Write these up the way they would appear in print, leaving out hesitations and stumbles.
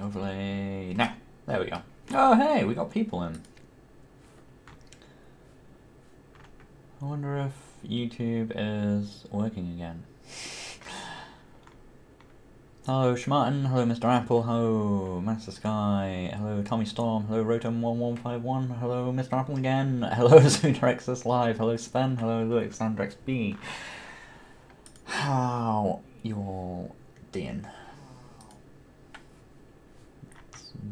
Overlay. Now, there we go. Oh, hey, we got people in. I wonder if YouTube is working again. Hello, Schmartin. Hello, Mr. Apple. Hello, Master Sky. Hello, Tommy Storm. Hello, Rotom1151. Hello, Mr. Apple again. Hello, ZooterXS Live. Hello, Sven. Hello, Alexander XB. How you all doing?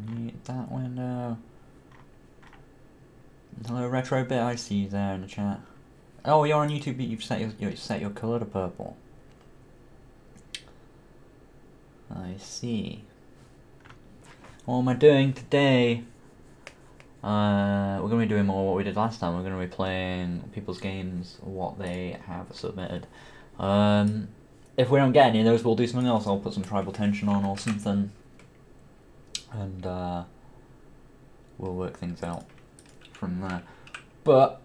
Mute that window. Hello, Retrobit. I see you there in the chat. Oh, you're on YouTube, but you've set your colour to purple. I see. What am I doing today? We're going to be doing more what we did last time. We're going to be playing people's games, what they have submitted. If we don't get any of those, we'll do something else. I'll put some Tribal Tension on or something. And we'll work things out from there. But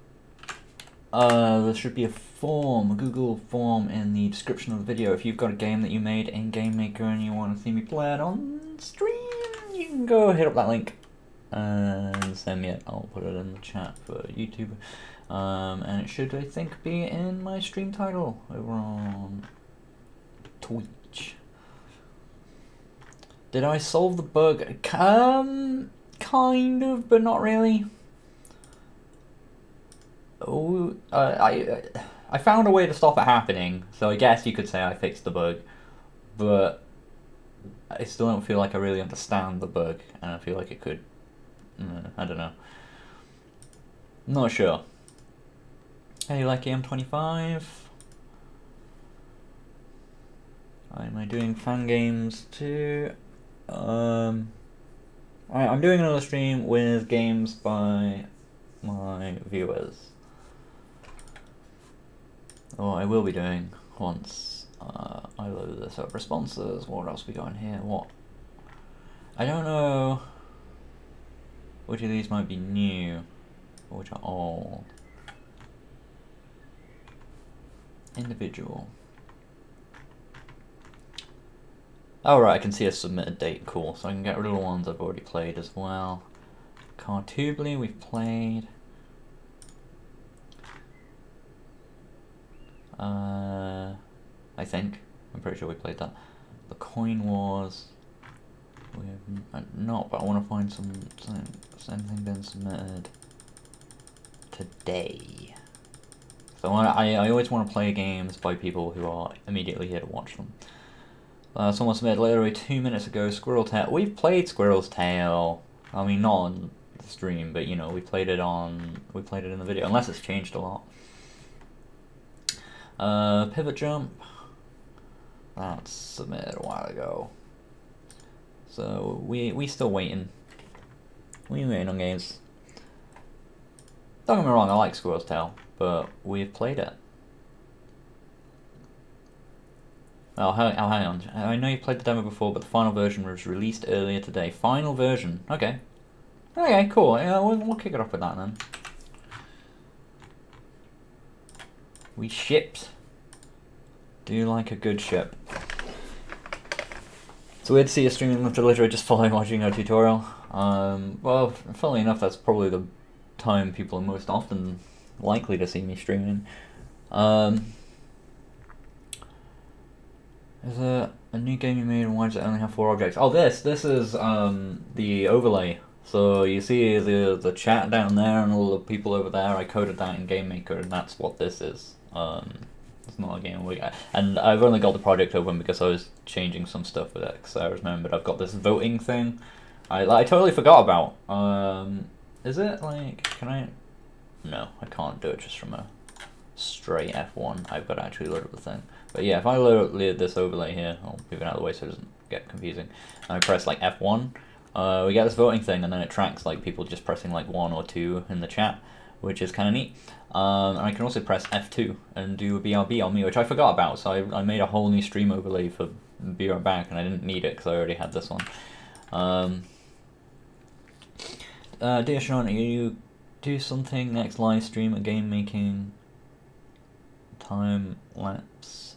there should be a form, a Google form in the description of the video. If you've got a game that you made in Game Maker and you want to see me play it on stream, you can go hit up that link and send me it. I'll put it in the chat for YouTube. And it should, I think, be in my stream title over on Twitch. Did I solve the bug? Kind of, but not really. Oh, I found a way to stop it happening, so I guess you could say I fixed the bug, but I still don't feel like I really understand the bug, and I feel like it could, I don't know. Not sure. Hey, like M25? Am I doing fan games too? I'm doing another stream with games by my viewers. Or I will be doing once I load this up. Responses, what else we got in here? What? I don't know which of these might be new or which are old. Individual. Oh right, I can see a submitted date, cool. So I can get rid of the ones I've already played as well. Cartubly we've played. I think. I'm pretty sure we played that. The Coin Wars. We have not, but I want to find something been submitted today. So I always want to play games by people who are immediately here to watch them. Someone submitted literally 2 minutes ago, Squirrel Tail. We've played Squirrel's Tail. I mean, not on the stream, but you know, we played it in the video, unless it's changed a lot. Pivot Jump. That's submitted a while ago. So we still waiting. We waiting on games. Don't get me wrong, I like Squirrel's Tail, but we've played it. Oh, hang on. I know you played the demo before, but the final version was released earlier today. Final version. Okay. Okay, cool. Yeah, we'll kick it off with that then. We shipped. Do you like a good ship? It's weird to see a streaming after literally just following watching a tutorial. Well, funnily enough, that's probably the time people are most often likely to see me streaming. Is there a new game you made and why does it only have 4 objects? Oh, this is the overlay. So you see the chat down there and all the people over there. I coded that in Game Maker, and that's what this is. It's not a game and I've only got the project open because I was changing some stuff with it. Because I remembered I've got this voting thing I totally forgot about. Is it like, can I? No, I can't do it just from a straight F1. I've got to actually load up the thing. But yeah, if I load this overlay here, I'll move it out of the way so it doesn't get confusing. And I press like F1, we get this voting thing, and then it tracks like people just pressing like 1 or 2 in the chat, which is kind of neat. And I can also press F2 and do a BRB on me, which I forgot about. So I made a whole new stream overlay for Be Right Back, and I didn't need it because I already had this one. Dear Sean, you do something next live stream, a game making time lapse?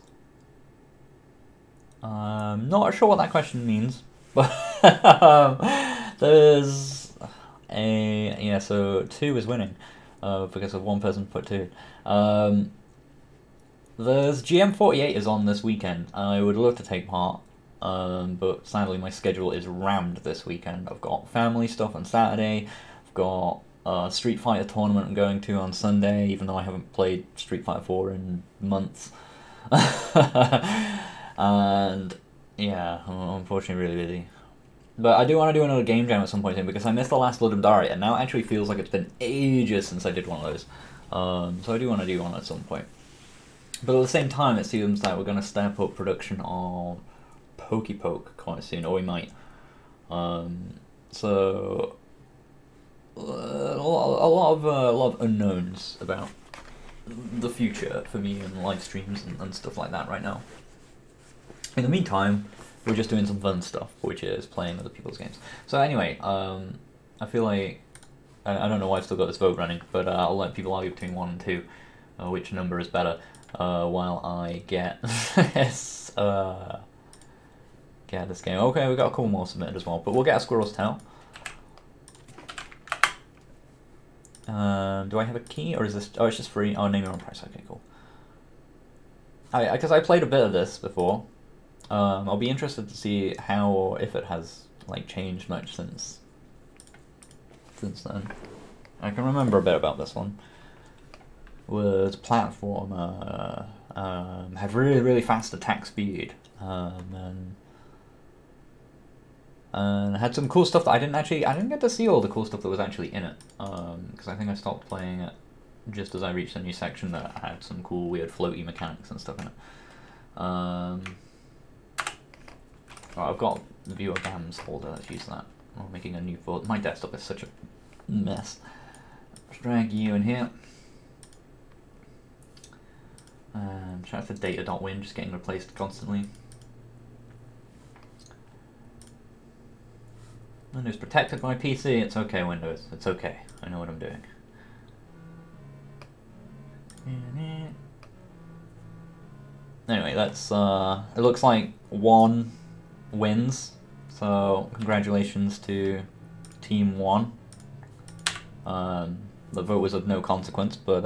Not sure what that question means, but there's a, yeah, so 2 is winning because of one person put 2. There's GM48 is on this weekend. I would love to take part, but sadly my schedule is rammed this weekend. I've got family stuff on Saturday, I've got a Street Fighter tournament I'm going to on Sunday, even though I haven't played Street Fighter 4 in months. And yeah, I'm unfortunately really busy. But I do want to do another game jam at some point soon, because I missed the last Blood and Dari, and now it actually feels like it's been ages since I did one of those. So I do want to do one at some point. But at the same time, it seems like we're going to step up production on Poke quite soon, or we might. So a lot of unknowns about the future for me and live streams and stuff like that right now. In the meantime, we're just doing some fun stuff, which is playing other people's games. So anyway, I feel like, I don't know why I've still got this vote running, but I'll let people argue between 1 and 2, which number is better, while I get this, get this game. Okay, we've got a couple more submitted as well, but we'll get a Squirrel's Tail. Do I have a key, or is this, oh, it's just free? Oh, name your own price, okay, cool. Because I played a bit of this before. I'll be interested to see how, or if it has like changed much since then. I can remember a bit about this one. Was platformer, have really fast attack speed, and had some cool stuff that I didn't get to see all the cool stuff that was actually in it, because I think I stopped playing it just as I reached a new section that had some cool weird floaty mechanics and stuff in it. Oh, I've got the viewer gams folder, let's use that. I'm making a new folder. My desktop is such a mess. Let's drag you in here. Shout out to data.win, just getting replaced constantly. Windows protected my PC, it's okay Windows, it's okay. I know what I'm doing. Anyway, that's, it looks like 1 wins, so congratulations to Team 1. The vote was of no consequence, but,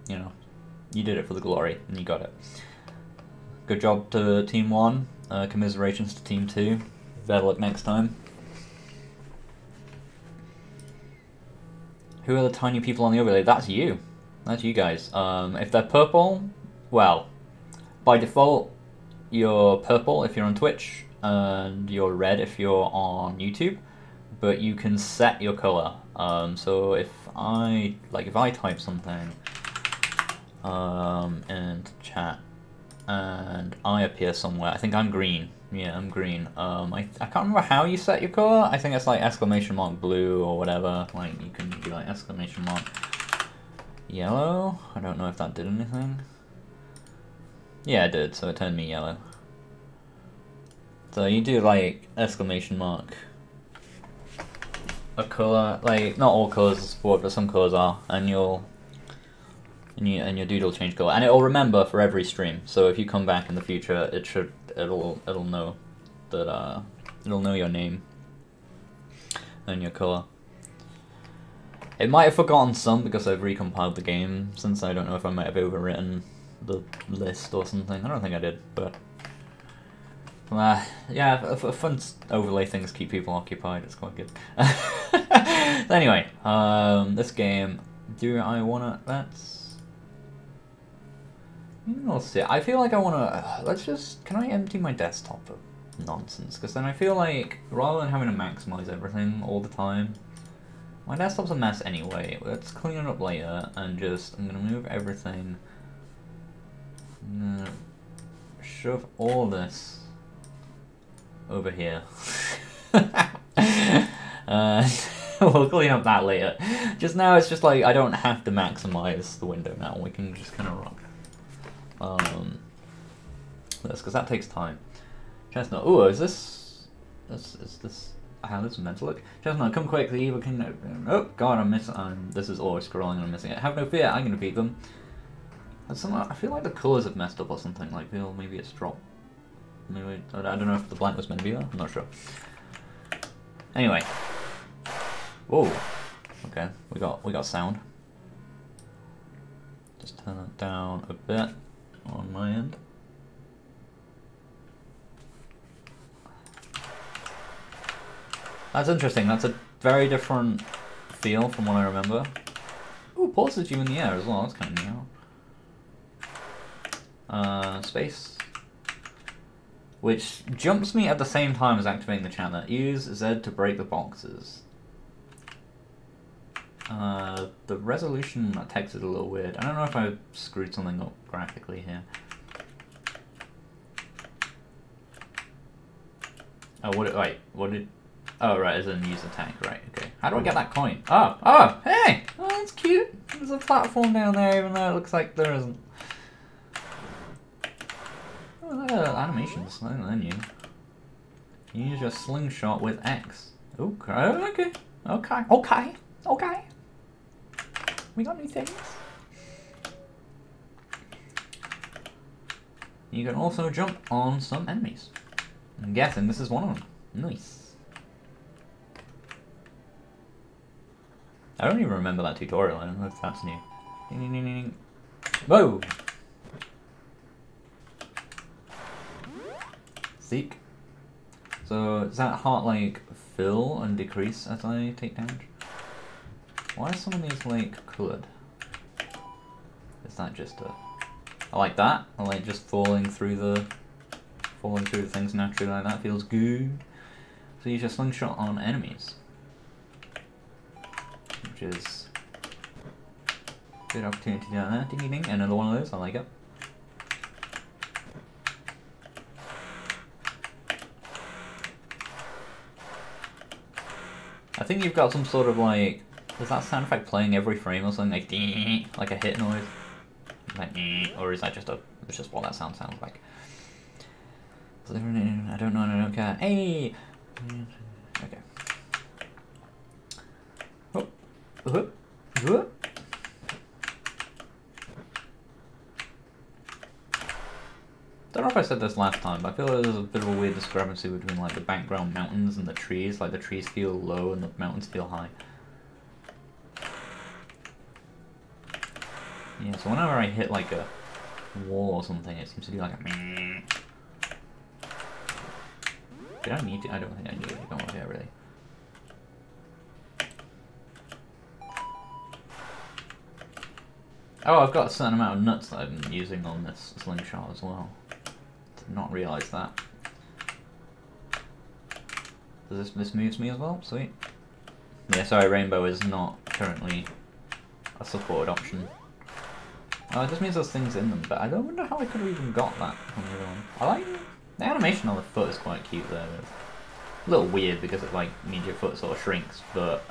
you know, you did it for the glory, and you got it. Good job to Team 1, commiserations to Team 2, better luck next time. Who are the tiny people on the overlay? That's you. That's you guys. If they're purple, well, by default, you're purple if you're on Twitch, and you're red if you're on YouTube, but you can set your color. So if I type something in chat, and I appear somewhere, I think I'm green. Yeah, I'm green. I can't remember how you set your color. I think it's like !blue or whatever. Like, you can do like !yellow. I don't know if that did anything. Yeah, it did, so it turned me yellow. So you do like a color, like not all colors are supported, but some colors are, and your dude will change color, and it'll remember for every stream. So if you come back in the future, it'll know that it'll know your name and your color. It might have forgotten some because I've recompiled the game since. I don't know if I might have overwritten the list or something. I don't think I did, but yeah, fun overlay things keep people occupied. It's quite good. Anyway, this game, do I wanna? We'll see. I feel like I wanna. Let's just. Can I empty my desktop nonsense, because then I feel like, rather than having to maximize everything all the time, my desktop's a mess anyway. Let's clean it up later, and just, I'm going to move everything. I'm going to shove all this over here. We'll clean up that later. Just now it's just like, I don't have to maximize the window now. We can just kind of rock this, because that takes time. Chestnut, ooh, is this how this is meant to look? Chestnut, come quick, the evil king. Oh god, this is always scrolling and I'm missing it. Have no fear, I'm gonna beat them. I feel like the colours have messed up or something, like maybe it's dropped. Maybe, I don't know if the blank was meant to be there, I'm not sure. Anyway. Whoa. Okay, we got sound. Just turn it down a bit on my end. That's interesting, that's a very different feel from what I remember. Ooh, pulses you in the air as well, that's kind of neat. Space. Which jumps me at the same time as activating the chanter. Use Z to break the boxes. The resolution of that text is a little weird. I don't know if I screwed something up graphically here. Oh, what did... Oh, right, as in use attack, right, okay. How do I get that coin? Oh, hey! Oh, that's cute! There's a platform down there, even though it looks like there isn't. Oh, look at animations, they're new. Use your slingshot with X. Okay. We got new things. You can also jump on some enemies. I'm guessing this is one of them. Nice. I don't even remember that tutorial, I don't know if that's new. Ding, ding, ding, ding. Whoa! Seek. So, does that heart, like, fill and decrease as I take damage? Why are some of these, like, coloured? Is that just a... I like that. I like just falling through the things naturally like that. Feels good. So use your slingshot on enemies. Which is a good opportunity to do that. Ding ding ding. Another one of those. I like it. I think you've got some sort of like... Does that sound effect playing every frame or something? Like like a hit noise? Like, or is that just it's just what that sounds like? I don't know, I don't care. Hey! Okay. Don't know if I said this last time, but I feel like there's a bit of a weird discrepancy between like the background mountains and the trees. Like the trees feel low and the mountains feel high. Yeah, so whenever I hit like a wall or something, it seems to do like a... Did I need to? I don't think I need to go over here, really. Oh, I've got a certain amount of nuts that I've been using on this slingshot as well. Did not realise that. Does this moves me as well? Sweet. Yeah, sorry, rainbow is not currently a supported option. It just means there's things in them, but I don't wonder how I could have even got that on the other one. I like the animation on the foot is quite cute there. It's a little weird because it like means your foot sort of shrinks, but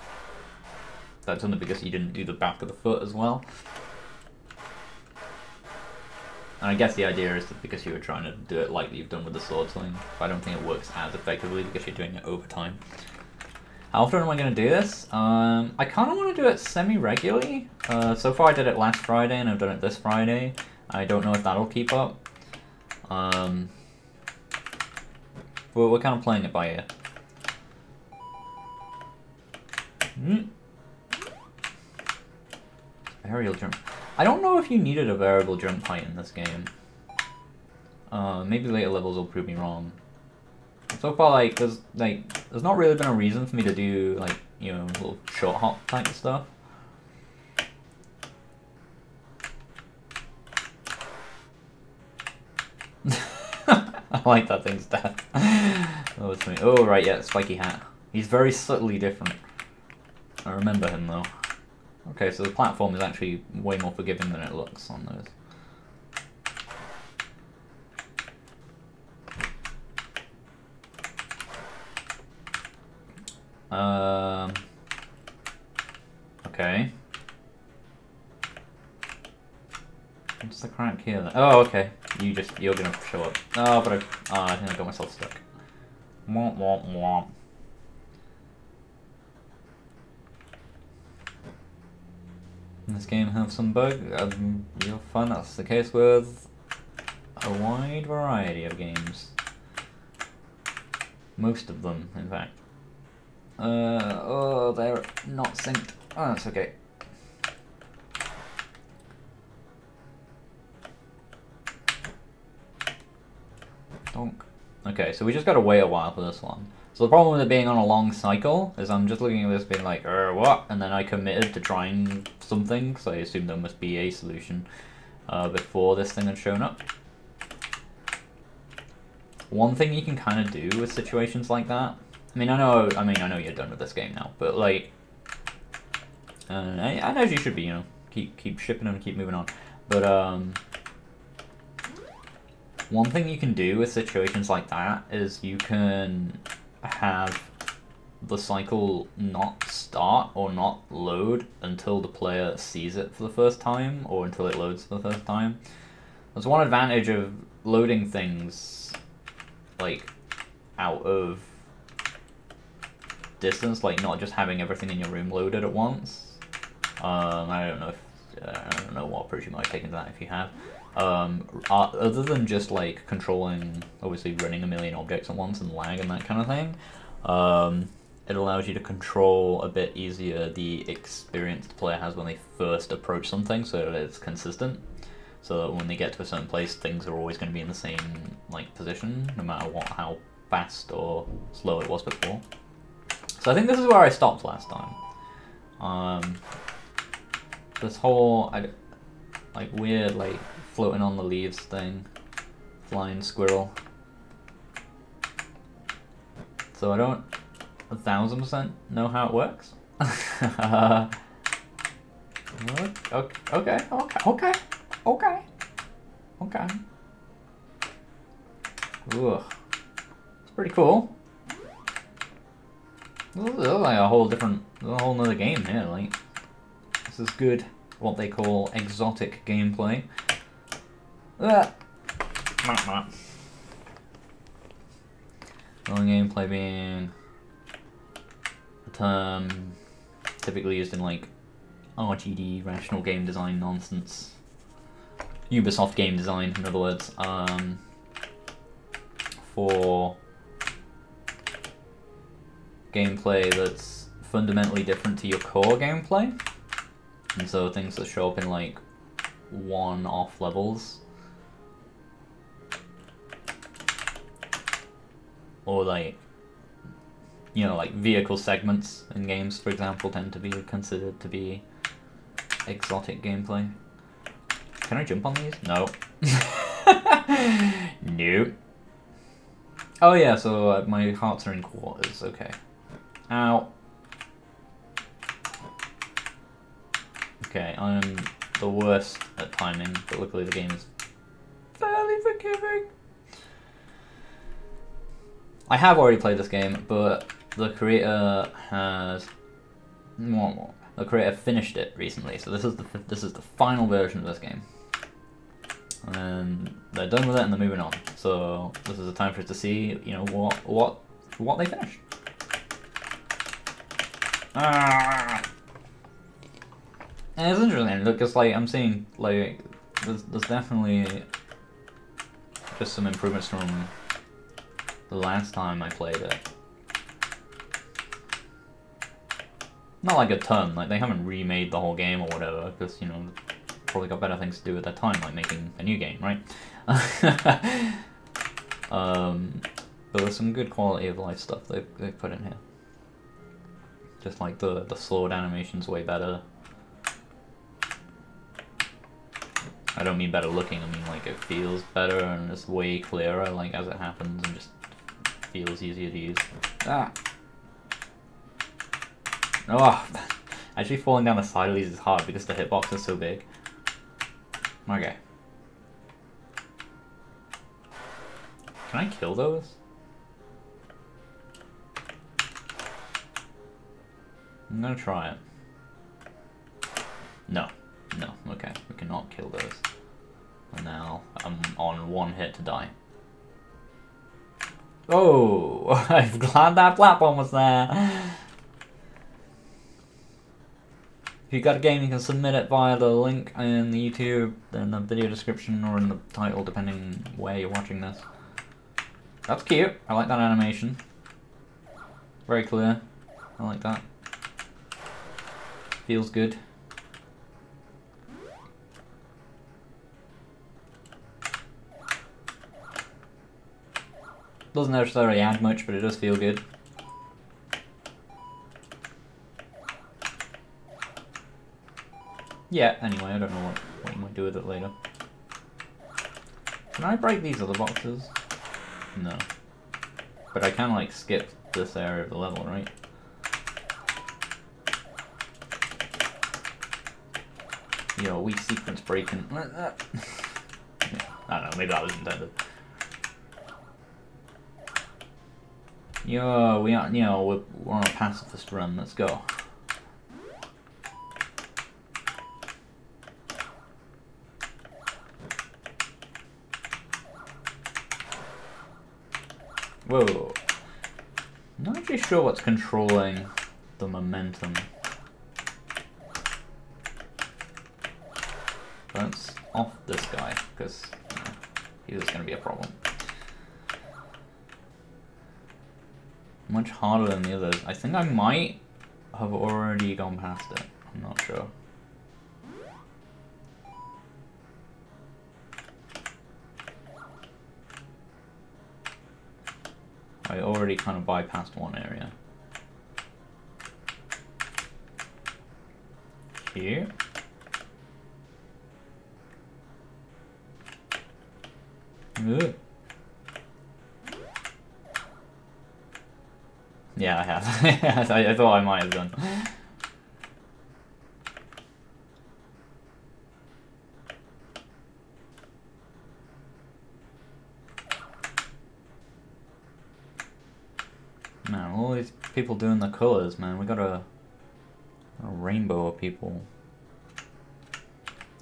that's only because you didn't do the back of the foot as well. And I guess the idea is that because you were trying to do it like you've done with the sword sling, but I don't think it works as effectively because you're doing it over time. How often am I going to do this? I kind of want to do it semi-regularly. So far I did it last Friday and I've done it this Friday. I don't know if that'll keep up. But we're kind of playing it by ear. Aerial jump. I don't know if you needed a variable jump height in this game. Maybe later levels will prove me wrong. So far, like, there's not really been a reason for me to do, like, you know, little short hop type of stuff. I like that thing's death. Oh, it's me. Oh, right, yeah, spiky hat. He's very subtly different. I remember him, though. Okay, so the platform is actually way more forgiving than it looks on those. Okay. What's the crack here then? Oh, okay. You're gonna show up. Oh, but I think I got myself stuck. Womp womp womp. This game has some bugs. You'll find that's the case with a wide variety of games. Most of them, in fact. Oh, they're not synced. Oh, that's okay. Donk. Okay, so we just gotta wait a while for this one. So the problem with it being on a long cycle is I'm just looking at this being like, what? And then I committed to trying something, so I assumed there must be a solution before this thing had shown up. One thing you can kind of do with situations like that, I know you're done with this game now, but like, I know you should be, you know, keep shipping and keep moving on. But one thing you can do with situations like that is you can have the cycle not start or not load until the player sees it for the first time, or until it loads for the first time. There's one advantage of loading things like out of distance, like not just having everything in your room loaded at once. I don't know what approach you might take into that if you have. Other than just like controlling, obviously running a million objects at once and lag and that kind of thing, it allows you to control a bit easier the experience the player has when they first approach something, so that it's consistent. So that when they get to a certain place, things are always going to be in the same like position, no matter how fast or slow it was before. So I think this is where I stopped last time. This whole like weird like floating on the leaves thing, flying squirrel. So I don't 1000% know how it works. Okay. Ugh. It's pretty cool. This is like a whole nother game here. Like, this is good. What they call exotic gameplay. Other gameplay being a term typically used in like RGD, rational game design nonsense. Ubisoft game design, in other words, for gameplay that's fundamentally different to your core gameplay. And so things that show up in like one-off levels, or like, you know, like vehicle segments in games, for example, tend to be considered to be exotic gameplay. Can I jump on these? No. Nope. Oh yeah, so my hearts are in quarters, okay. Ow. Okay, I'm the worst at timing, but luckily the game is fairly forgiving. I have already played this game, but the creator has the creator finished it recently, so this is the final version of this game, and they're done with it and they're moving on. So this is a time for us to see, you know, what they finished. And it's interesting because like I'm seeing like there's definitely just some improvements from the last time I played it. Not like a ton, like they haven't remade the whole game or whatever, because, you know, probably got better things to do at that time, like making a new game, right? But there's some good quality of life stuff they've put in here. Just like the slowed animation's way better. I don't mean better looking, I mean like it feels better and it's way clearer, like as it happens, and just feels easier to use. Ah. Oh, actually falling down the side of these is hard because the hitbox is so big. Okay. Can I kill those? I'm gonna try it. No. No. Okay. We cannot kill those. And now I'm on one hit to die. Oh! I'm glad that platform was there! If you got a game, you can submit it via the link in the YouTube, in the video description, or in the title, depending where you're watching this. That's cute. I like that animation. Very clear. I like that. Feels good. Doesn't necessarily add much, but it does feel good. Yeah, anyway, I don't know what you might do with it later. Can I break these other boxes? No. But I can, like, skip this area of the level, right? Yo, we sequence breaking. Yeah, I don't know, maybe that was intended. Yo, we're on a pacifist run, let's go. Whoa. I'm not actually sure what's controlling the momentum. Let's off this guy, because he's going to be a problem. Much harder than the others. I think I might have already gone past it. I'm not sure. I already kind of bypassed one area. Here. Ugh. Yeah, I have. I thought I might have done. Man, all these people doing the colors, man. We got a rainbow of people.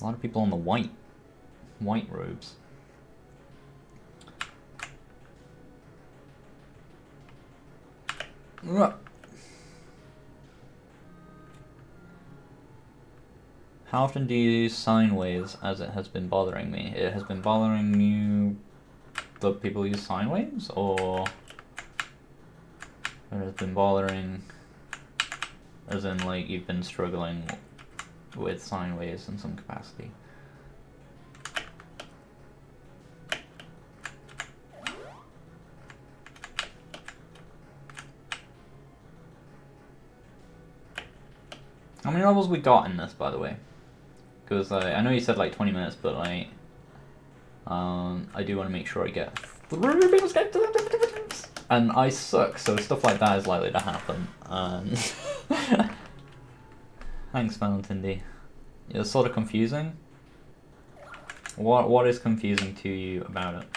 A lot of people in the white robes. How often do you use sine waves, as it has been bothering me? It has been bothering you that people use sine waves, or it has been bothering as in, like, you've been struggling with sine waves in some capacity? How many levels we got in this, by the way? Because I know you said like 20 minutes, but like, I do want to make sure I get through people's games. And I suck, so stuff like that is likely to happen. Thanks, Valentine D. It's sort of confusing. What is confusing to you about it?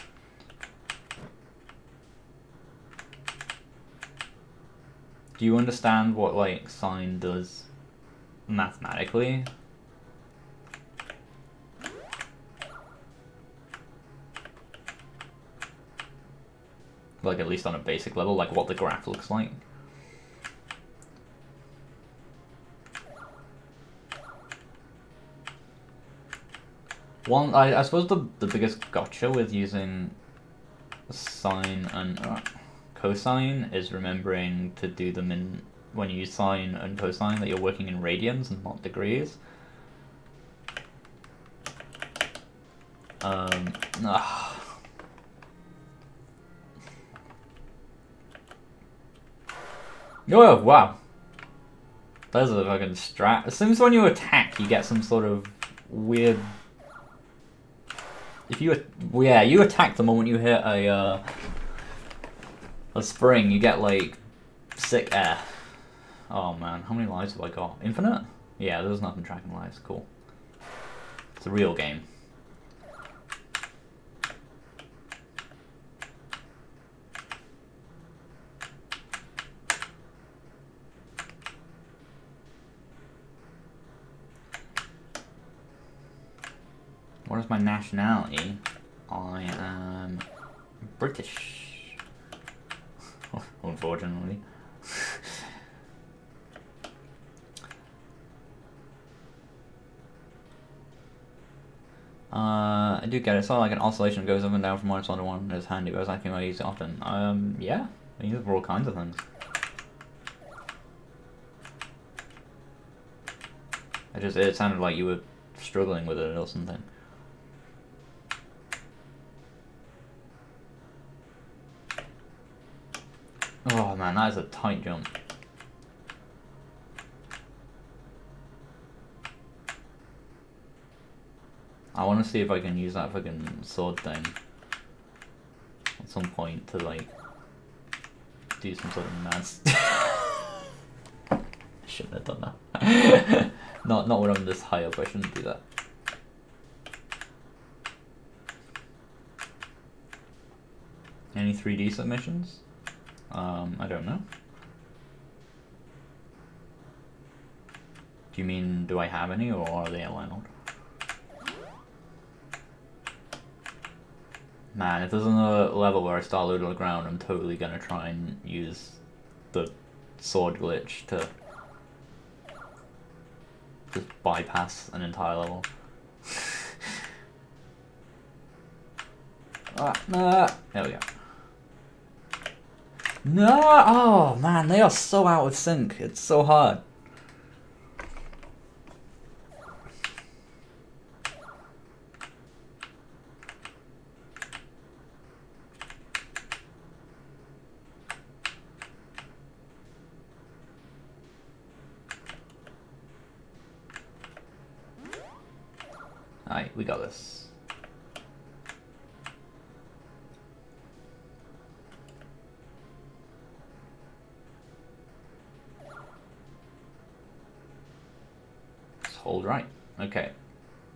Do you understand what, like, sine does mathematically? Like, at least on a basic level, like what the graph looks like. I suppose the biggest gotcha with using sine and cosine is remembering to do them in, when you use sine and cosine, that you're working in radians and not degrees. Oh, wow. There's a fucking strat. As soon as when you attack, you get some sort of weird... If you... Yeah, you attack the moment you hit a... A spring, you get like sick air. Oh man, how many lives have I got? Infinite? Yeah, there's nothing tracking lives. Cool. It's a real game. What is my nationality? I am British. Unfortunately. I do get it. It's not like an oscillation goes up and down from one side to one. It's handy, but it's actually not used often. Yeah. I use it for all kinds of things. It sounded like you were struggling with it or something. Oh man, that is a tight jump. I want to see if I can use that fucking sword thing at some point to like do some sort of mad. I shouldn't have done that. not when I'm this high up. I shouldn't do that. Any 3D submissions? I don't know. Do you mean, do I have any, or are they allowed? Man, if there's another level where I start low to the ground, I'm totally gonna try and use the sword glitch to just bypass an entire level. There we go. No! Oh man, they are so out of sync. It's so hard. Alright, we got this. Hold right. Okay.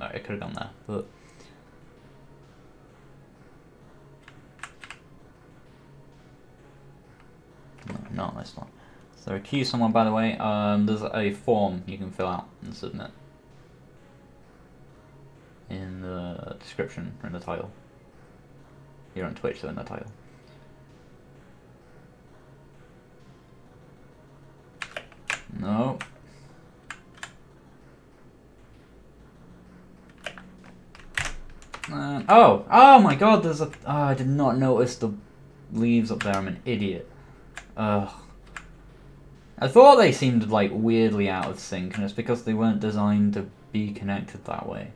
No, I could have gone there, but no, not on this one. So accuse someone, by the way. There's a form you can fill out and submit in the description or in the title. You're on Twitch, so in the title. No. Oh my god, there's a... Oh, I did not notice the leaves up there, I'm an idiot. Ugh. I thought they seemed like weirdly out of sync, and it's because they weren't designed to be connected that way.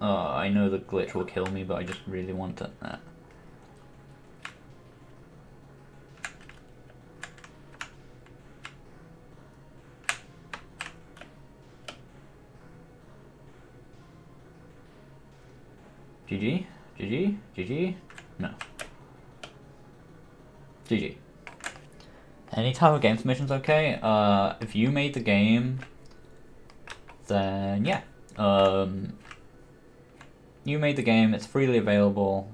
I know the glitch will kill me, but I just really want it. GG? GG? GG? No. GG. Any type of game submission's okay. If you made the game, then yeah. You made the game, it's freely available.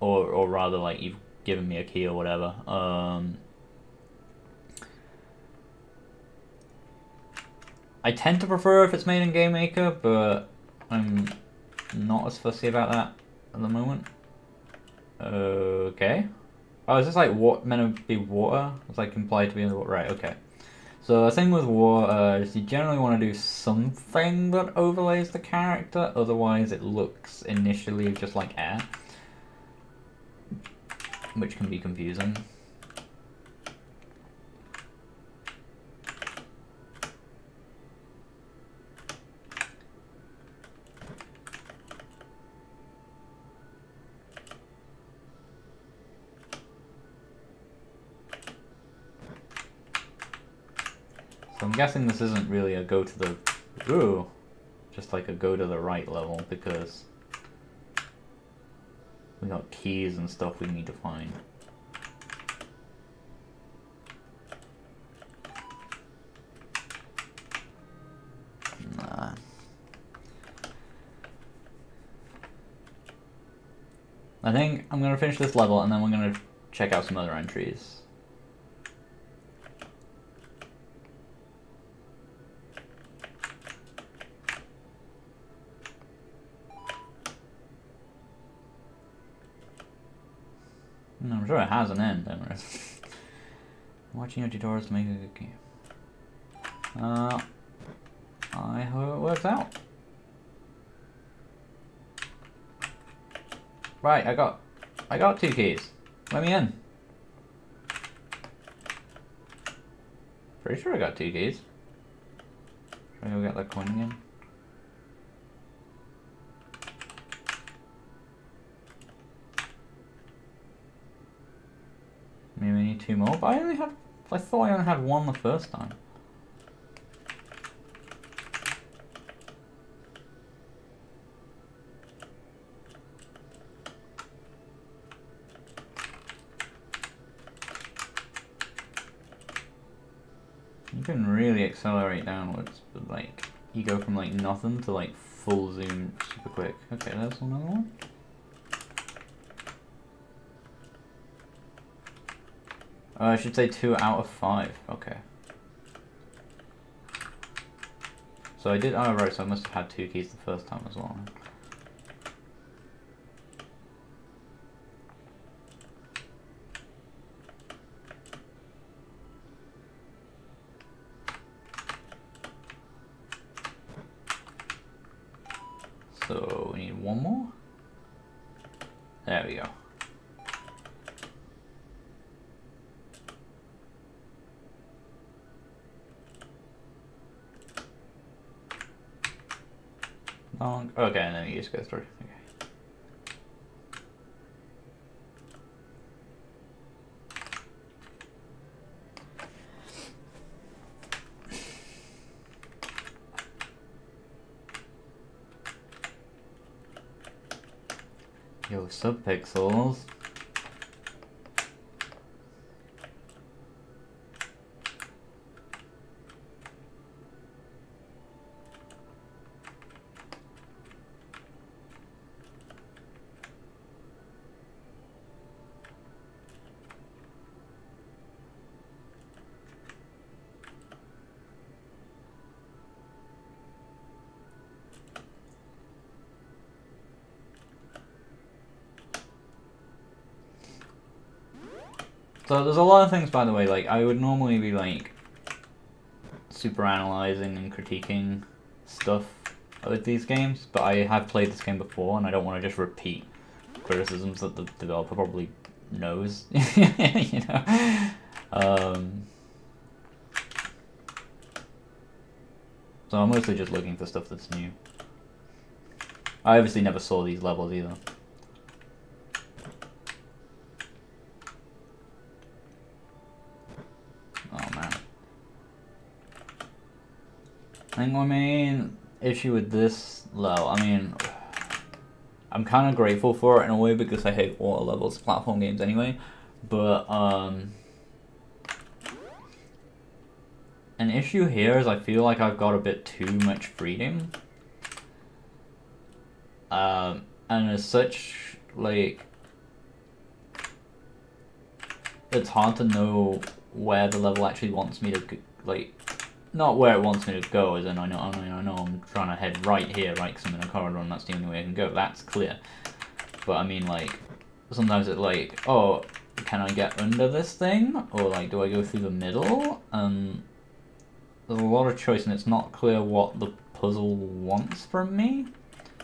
Or rather, like, you've given me a key or whatever. I tend to prefer if it's made in Game Maker, but I'm not as fussy about that at the moment. Okay. Oh, is this like what meant to be water? It's like implied to be in the water. Right, okay. So the thing with water is you generally want to do something that overlays the character, otherwise it looks initially just like air, which can be confusing. So I'm guessing this isn't really a go to the... Ooh! Just like a go to the right level, because We got keys and stuff we need to find. Nah. I think I'm gonna finish this level and then we're gonna check out some other entries. I'm sure it has an end, don't worry. Watching your tutorials to make a good game. I hope it works out. Right, I got 2 keys. Let me in. Pretty sure I got 2 keys. Should I go get that coin again? Maybe we need 2 more, but I thought I only had 1 the first time. You can really accelerate downwards, but like, you go from like nothing to like full zoom super quick. Okay, there's another one. I should say 2 out of 5. Okay. So I did. Oh right. So I must have had 2 keys the first time as well. So we need 1 more. There we go. Okay, and then you just go through. Okay. Yo, subpixels. So there's a lot of things, by the way, like, I would normally be, like, super analyzing and critiquing stuff with these games, but I have played this game before, and I don't want to just repeat criticisms that the developer probably knows, you know? So I'm mostly just looking for stuff that's new. I obviously never saw these levels either. I think my main issue with this level, I mean, I'm kind of grateful for it in a way because I hate water levels platform games anyway, but an issue here is I feel like I've got a bit too much freedom, and as such, like, it's hard to know where the level actually wants me to, like, not where it wants me to go, as in I know I'm trying to head right here, right, because I'm in a corridor and that's the only way I can go. That's clear. But I mean, like, sometimes it's like, oh, can I get under this thing? Or like, do I go through the middle? And there's a lot of choice and it's not clear what the puzzle wants from me.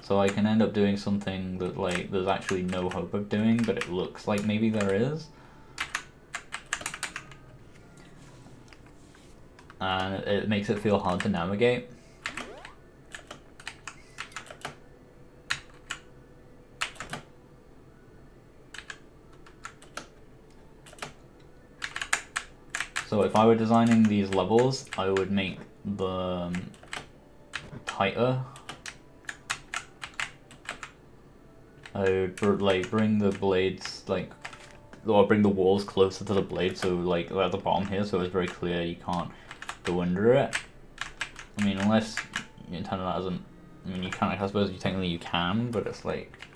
So I can end up doing something that, like, there's actually no hope of doing, but it looks like maybe there is. And it makes it feel hard to navigate. So if I were designing these levels, I would make them tighter. I would like bring the blades or bring the walls closer to the blade, so like at the bottom here, so it's very clear you can't go under it. I mean, unless Nintendo hasn't. I mean, you can't. I suppose technically you can, but it's like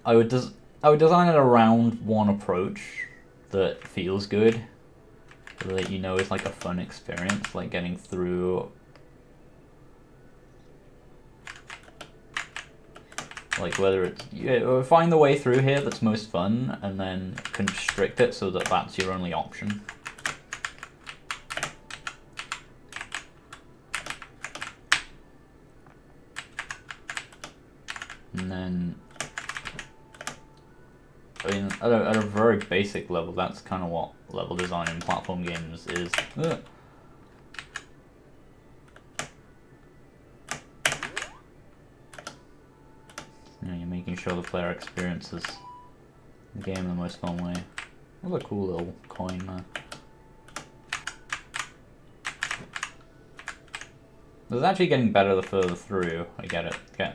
I would design it around one approach that feels good, so that you know it's like a fun experience, like getting through. Like whether it's find the way through here that's most fun, and then constrict it so that that's your only option. And then, I mean, at a very basic level, that's kind of what level design in platform games is. Ugh. You know, you're making sure the player experiences the game in the most fun way. That's a cool little coin there. It's actually getting better the further through I get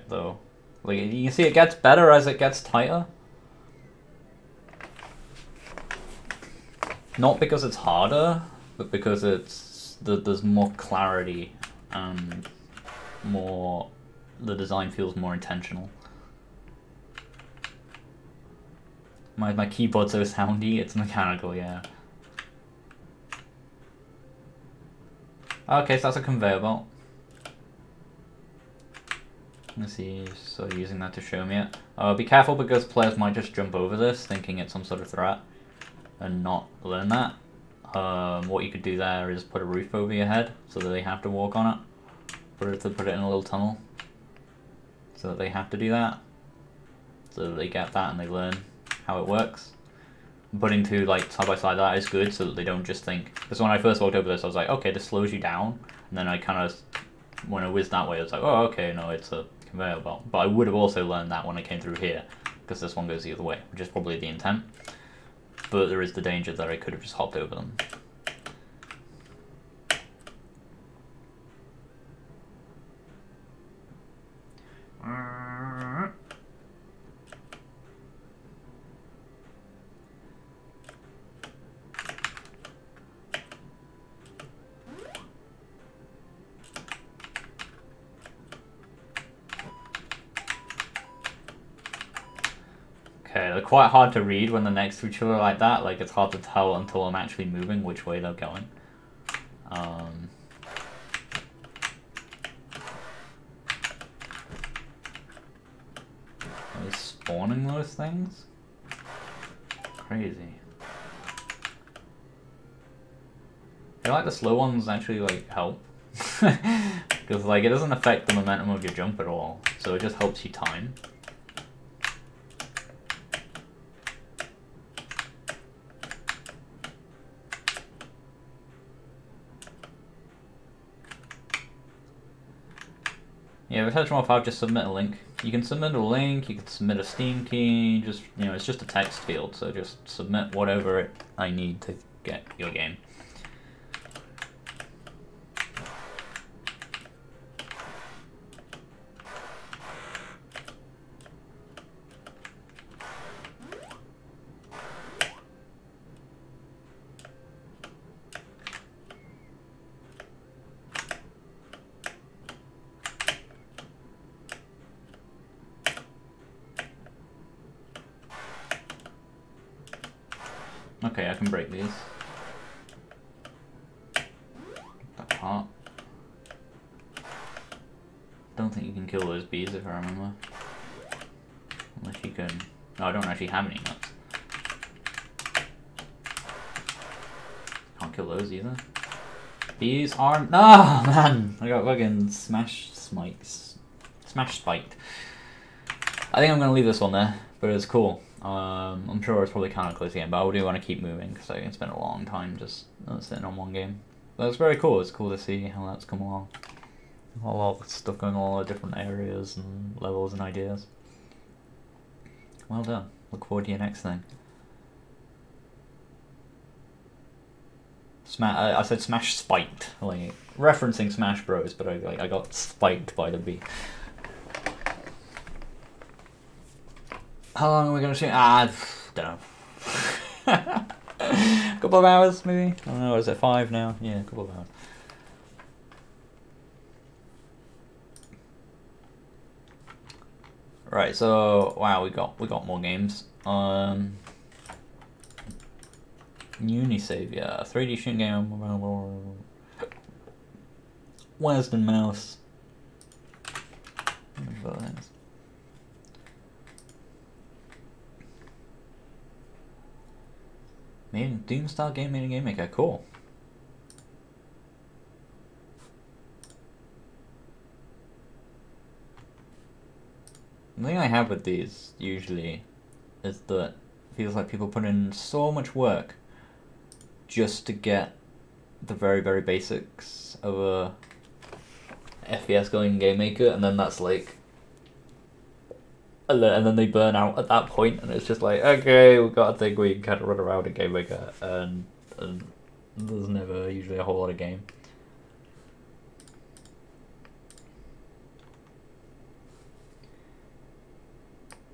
though. Like, you can see it gets better as it gets tighter. Not because it's harder, but because there's more clarity and the design feels more intentional. My keyboard's so soundy, it's mechanical, yeah. Okay, so that's a conveyor belt. Let's see, so using that to show me it. Be careful because players might just jump over this thinking it's some sort of threat and not learn that. What you could do there is put a roof over your head so that they have to walk on it. Put it in a little tunnel so that they have to do that. So that they get that and they learn how it works. Putting two like side by side that is good so that they don't just think, because when I first walked over this I was like, okay, this slows you down, and then I kind of, when I whizzed that way I was like, oh okay, no, it's a conveyor belt. But I would have also learned that when I came through here, because this one goes the other way, which is probably the intent. But there is the danger that I could have just hopped over them. Okay, they're quite hard to read when they're next to each other like that. Like, it's hard to tell until I'm actually moving which way they're going. Are they spawning those things? Crazy. I feel like the slow ones actually, like, help. Because, like, it doesn't affect the momentum of your jump at all. So it just helps you time. Yeah, with H1 5, just submit a link. You can submit a link, you can submit a Steam key, just, you know, it's just a text field, so just submit whatever I need to get your game. Okay, I can break these. Apart. Don't think you can kill those bees if I remember. Unless you can. No, I don't actually have any nuts. Can't kill those either. Bees aren't. Oh man! I got fucking smash spiked. I think I'm gonna leave this one there, but it's cool. I'm sure it's probably kind of close again, but I do want to keep moving because I can spend a long time just sitting on one game. But it's very cool. It's cool to see how that's come along. A lot of stuff going on, a lot of different areas and levels and ideas. Well done. Look forward to your next thing. I said Smash spiked, like referencing Smash Bros, but I got spiked by the bee. How long are we gonna stream? Don't know. Couple of hours, maybe? I don't know, is it 5 now? Yeah, a couple of hours. Right, so wow, we got more games. Unisavior, 3D shooting game. Western Mouse. Made in Doomstar game made in Game Maker, cool. The thing I have with these usually is that it feels like people put in so much work just to get the very, very basics of a FPS going in Game Maker, and then that's like, and then they burn out at that point, and it's just like, okay, we've got a thing where you can kind of run around in Game Maker, and there's never usually a whole lot of game.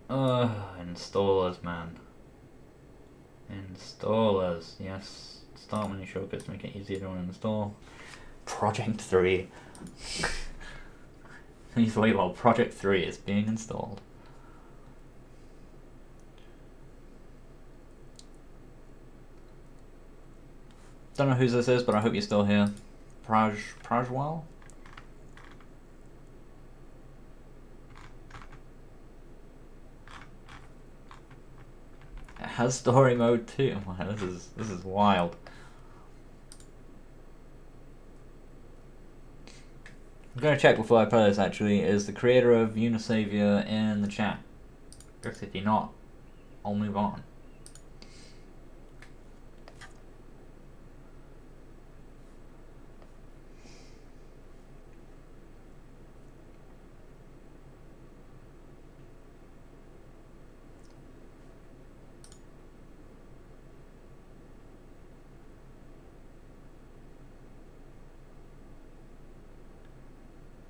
Installers, man. Installers, yes. Start menu shortcuts, make it easier to install. Project 3. Please wait while Project 3 is being installed. Don't know whose this is, but I hope you're still here. Prajwal? It has story mode too. Wow, this is wild. I'm gonna check before I play this actually. Is the creator of Unisavior in the chat? Because if you're not, I'll move on.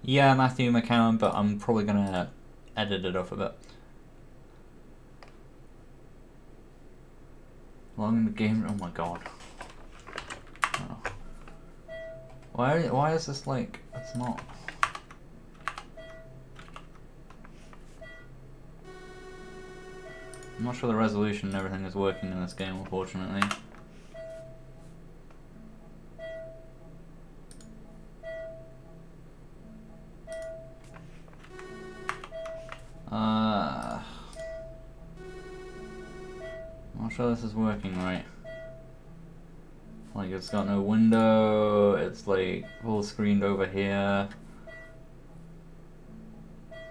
Yeah, Matthew McCowan, but I'm probably gonna edit it off a bit. Long in the game. Oh my god. Oh. Why is this like? It's not. I'm not sure the resolution and everything is working in this game, unfortunately. I'm not sure this is working right. Like, it's got no window, it's like full screened over here.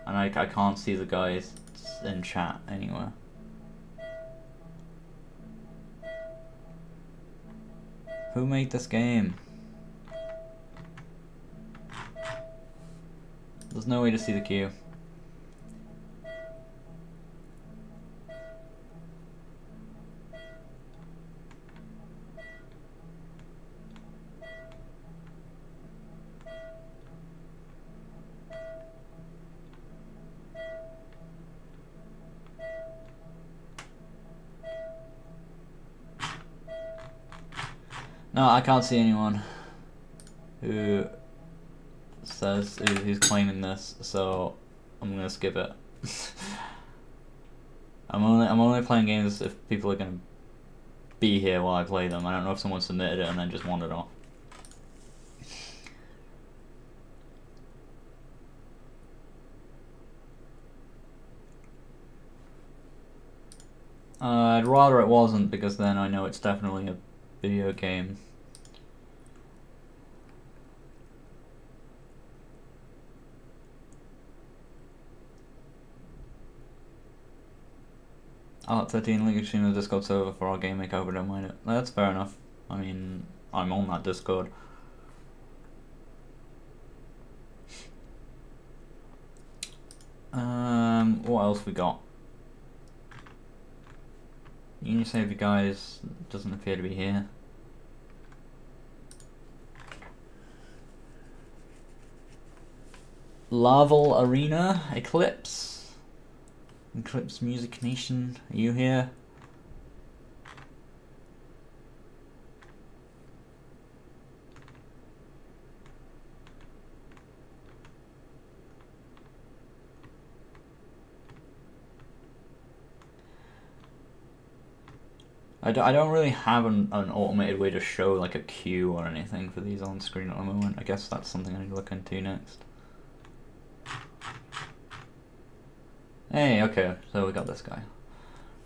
And I can't see the guys in chat anywhere. Who made this game? There's no way to see the queue. No, I can't see anyone who says who's claiming this, so I'm gonna skip it. I'm only playing games if people are gonna be here while I play them. I don't know if someone submitted it and then just wandered off. I'd rather it wasn't, because then I know it's definitely a video game. Art 13 link stream the Discord server for our game makeover, don't mind it. That's fair enough. I mean, I'm on that Discord. What else we got? Unisavior guys doesn't appear to be here. Larval Arena, Eclipse, Eclipse Music Nation, are you here? I don't really have an automated way to show like a queue or anything for these on screen at the moment. I guess that's something I need to look into next. Hey, okay, so we got this guy.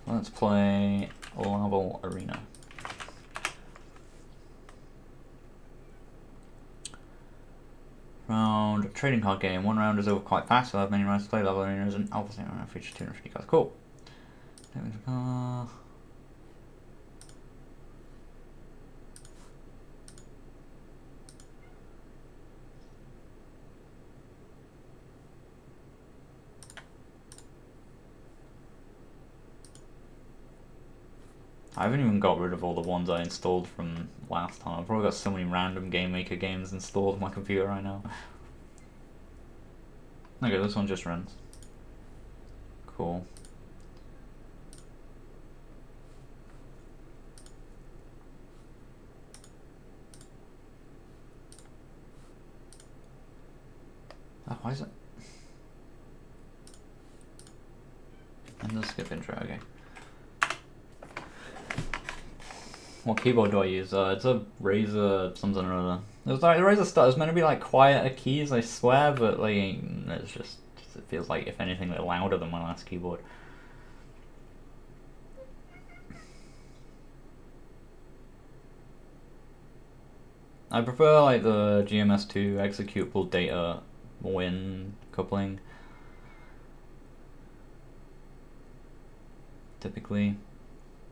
Let's play Level Arena. Round, trading card game. One round is over quite fast, so I have many rounds to play. Level Arena is an alpha thing around, features 250 cards. Cool. I haven't even got rid of all the ones I installed from last time. I've probably got so many random Game Maker games installed on my computer right now. Okay, this one just runs. Cool. Oh, why is it? And the skip intro, okay. What keyboard do I use? It's a Razer something or other. It was like the Razer stuff. It was meant to be like quieter keys, I swear, but like it's just it feels like if anything they're louder than my last keyboard. I prefer like the GMS2 executable data win coupling. Typically.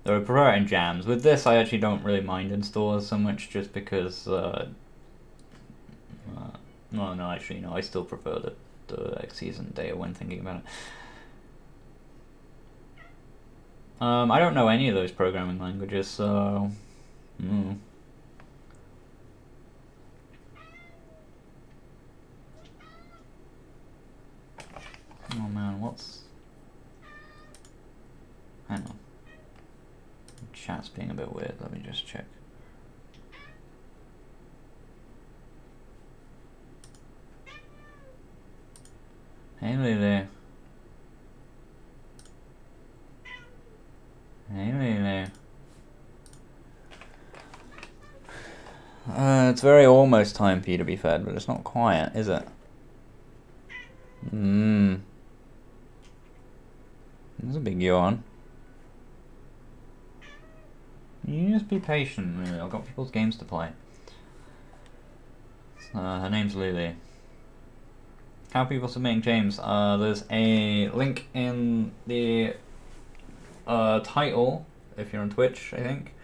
Though I prefer it in jams. With this, I actually don't really mind installers so much, just because. Well, no, actually, no. I still prefer the XCs and data when thinking about it. I don't know any of those programming languages, so. Oh man, what's. Hang on. Chat's being a bit weird, let me just check. Hey Lily. Hey Lily. It's very almost time for you to be fed, but it's not quiet, is it? There's a big yawn. You just be patient, really. I've got people's games to play. Her name's Lily. How are people submitting James? There's a link in the title if you're on Twitch, I think.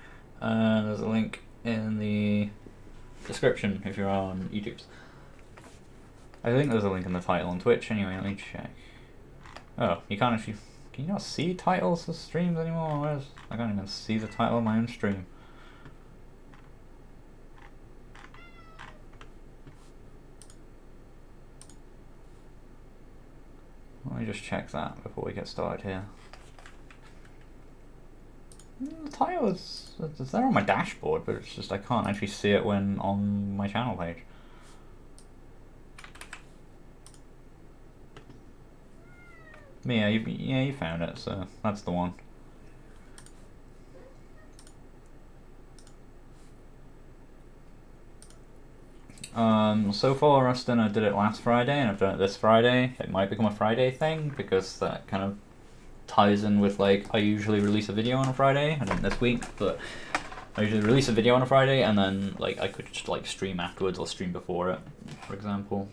There's a link in the description if you're on YouTube. I think there's a link in the title on Twitch. Anyway, let me check. Oh, you can't actually. Can you not see titles of streams anymore? I can't even see the title of my own stream. Let me just check that before we get started here. The title is it's there on my dashboard, but it's just I can't actually see it when on my channel page. Yeah, you found it, so that's the one. So far Rustin, I did it last Friday, and I've done it this Friday. It might become a Friday thing, because that kind of ties in with, like, I usually release a video on a Friday. I didn't this week, but I usually release a video on a Friday, and then, like, I could just, like, stream afterwards or stream before it, for example.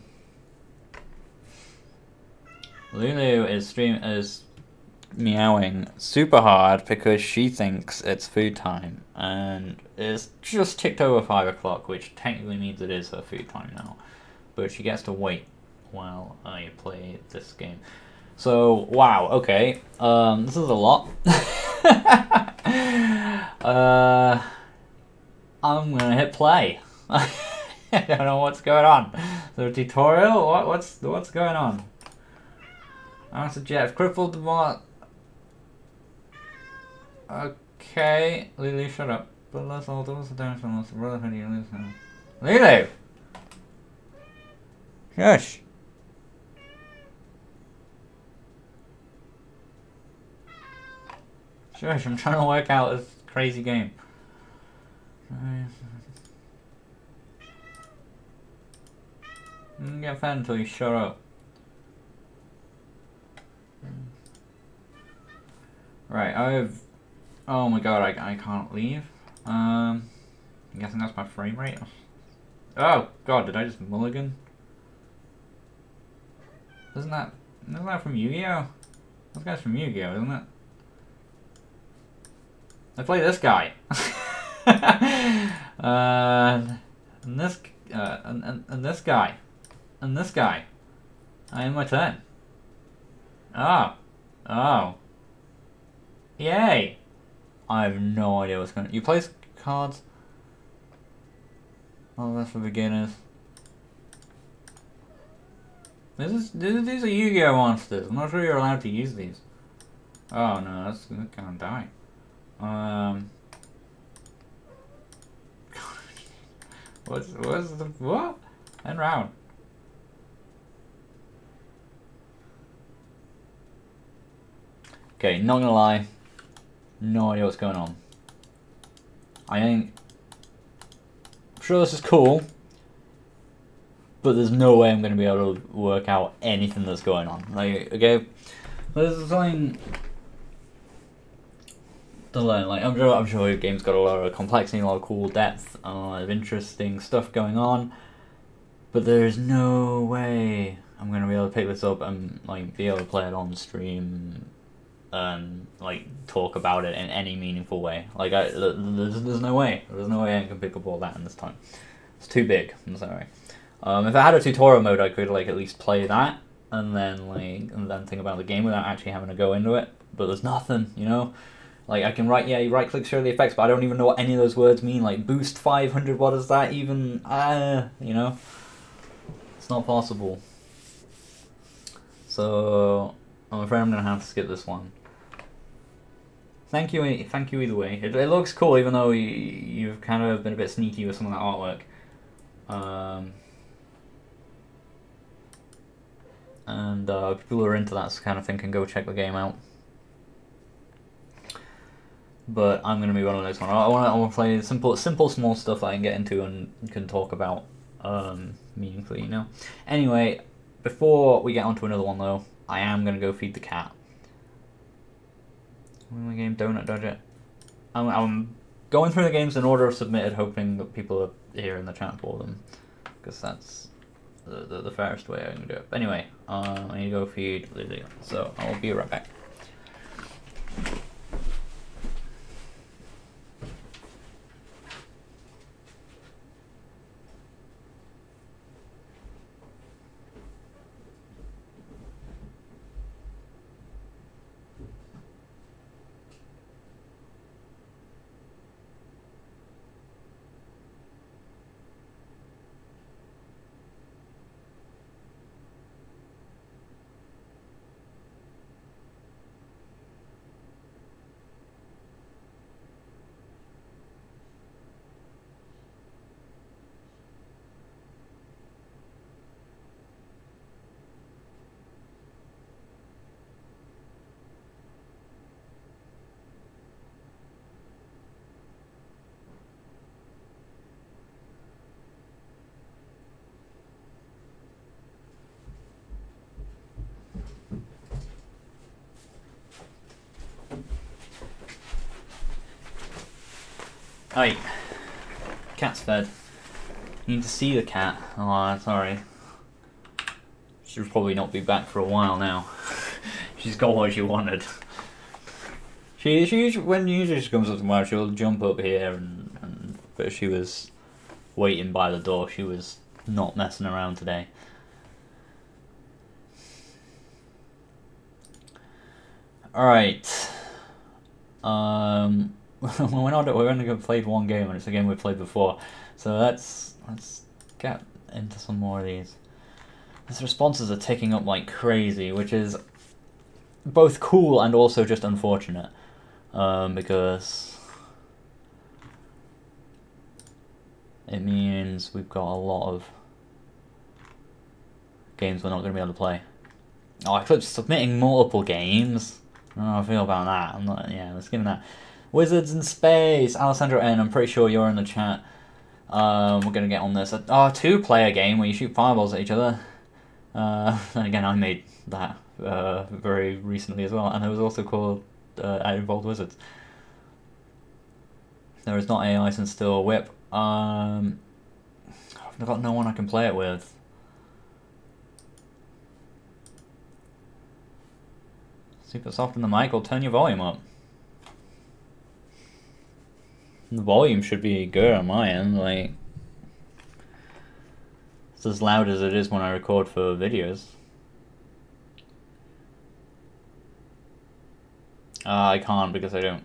Lulu is meowing super hard because she thinks it's food time, and it's just ticked over 5 o'clock, which technically means it is her food time now, but she gets to wait while I play this game. So wow, okay, this is a lot. I'm gonna hit play. I don't know what's going on. Is there a tutorial? What's going on? I suggest crippled Okay, Lily, shut up. But let's all do the dance and let's brotherhood you listen. Lily! Shush! Shush, I'm trying to work out this crazy game. Get fed until you shut up. Right, oh my god, I can't leave. I'm guessing that's my frame rate. Oh god, did I just mulligan? Isn't that from Yu-Gi-Oh? This guy's from Yu-Gi-Oh, isn't it? I play this guy. And this guy. And this guy. I am my turn. Oh. Oh. Yay! I have no idea what's going on. You play cards? Oh, that's for beginners. These are Yu-Gi-Oh monsters. I'm not sure you're allowed to use these. Oh no, that's gonna die. What's the what? End round. Okay, not gonna lie. No idea what's going on. I'm sure this is cool, but there's no way I'm going to be able to work out anything that's going on. Like, okay, there's something to learn. Like, I'm sure your game's got a lot of complexity, a lot of cool depth, and a lot of interesting stuff going on. But there's no way I'm going to be able to pick this up and like be able to play it on stream and like talk about it in any meaningful way. Like, there's no way. There's no way I can pick up all that in this time. It's too big. I'm sorry. If I had a tutorial mode, I could like at least play that and then think about the game without actually having to go into it. But there's nothing, you know. Like, I can you right click show the effects, but I don't even know what any of those words mean. Like boost 500, what is that even? You know, it's not possible. So I'm afraid I'm gonna have to skip this one. Thank you either way. It looks cool, even though you've kind of been a bit sneaky with some of that artwork. And people who are into that kind of thing can go check the game out. But I'm gonna be one of those ones. I want to play simple, small stuff that I can get into and can talk about meaningfully, you know. Anyway, before we get onto another one though, I am gonna go feed the cat. Win the game, donut dodge it. I'm going through the games in order of submitted, hoping that people are here in the chat for them, because that's the fairest way I can do it. But anyway, I need to go feed Lily, so I'll be right back. Right, cat's fed. You need to see the cat. Oh, sorry. She'll probably not be back for a while now. She's got what she wanted. When usually she comes up to my house, she'll jump up here but she was waiting by the door. She was not messing around today. Alright. We've only played one game, and it's a game we've played before. So let's get into some more of these. These responses are ticking up like crazy, which is both cool and also just unfortunate. because it means we've got a lot of games we're not going to be able to play. Oh, I clicked submitting multiple games. I don't know how I feel about that. I'm not. Yeah, let's give him that. Wizards in Space, Alessandro N. I'm pretty sure you're in the chat. We're gonna get on this. Oh, two-player game where you shoot fireballs at each other. And again, I made that very recently as well, and it was also called It Involved Wizards. There is not AI since still whip. I've got no one I can play it with. Super soft in the mic, or turn your volume up. The volume should be good on my end, like it's as loud as it is when I record for videos. I can't because I don't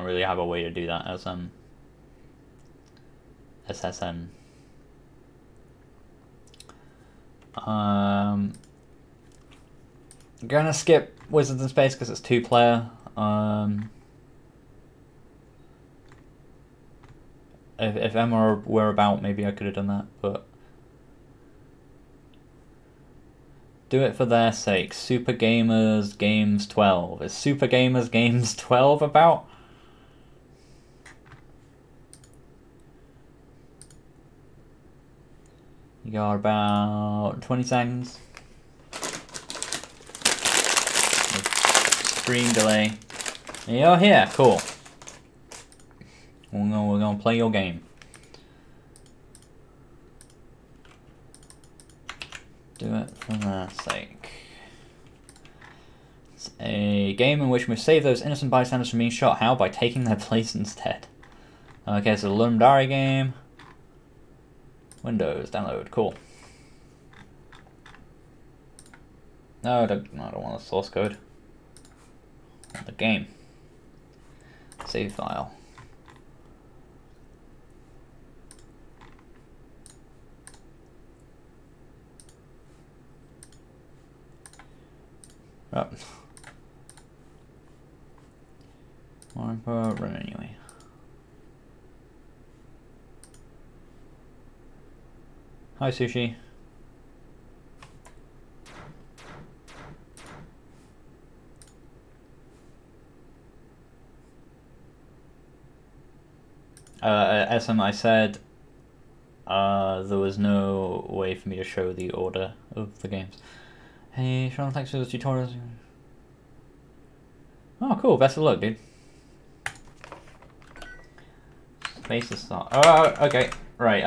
really have a way to do that as SSN. I'm gonna skip Wizards in Space because it's two-player. If Emma were about, maybe I could have done that, but do it for their sake. Super Gamers Games 12. Is Super Gamers Games 12 about? You got about 20 seconds. Stream delay. You're here, cool. We're gonna play your game. Do it for their sake. It's a game in which we save those innocent bystanders from being shot. How? By taking their place instead. Okay, so the Lumdari game. Windows, download, cool. No, I don't want the source code. I want the game. Save file. Oh. Run anyway. Hi, Sushi. SM, I said there was no way for me to show the order of the games. Hey, Sean, thanks for the tutorials. Oh, cool. Best of luck, dude. Space to start. Oh, okay. Right.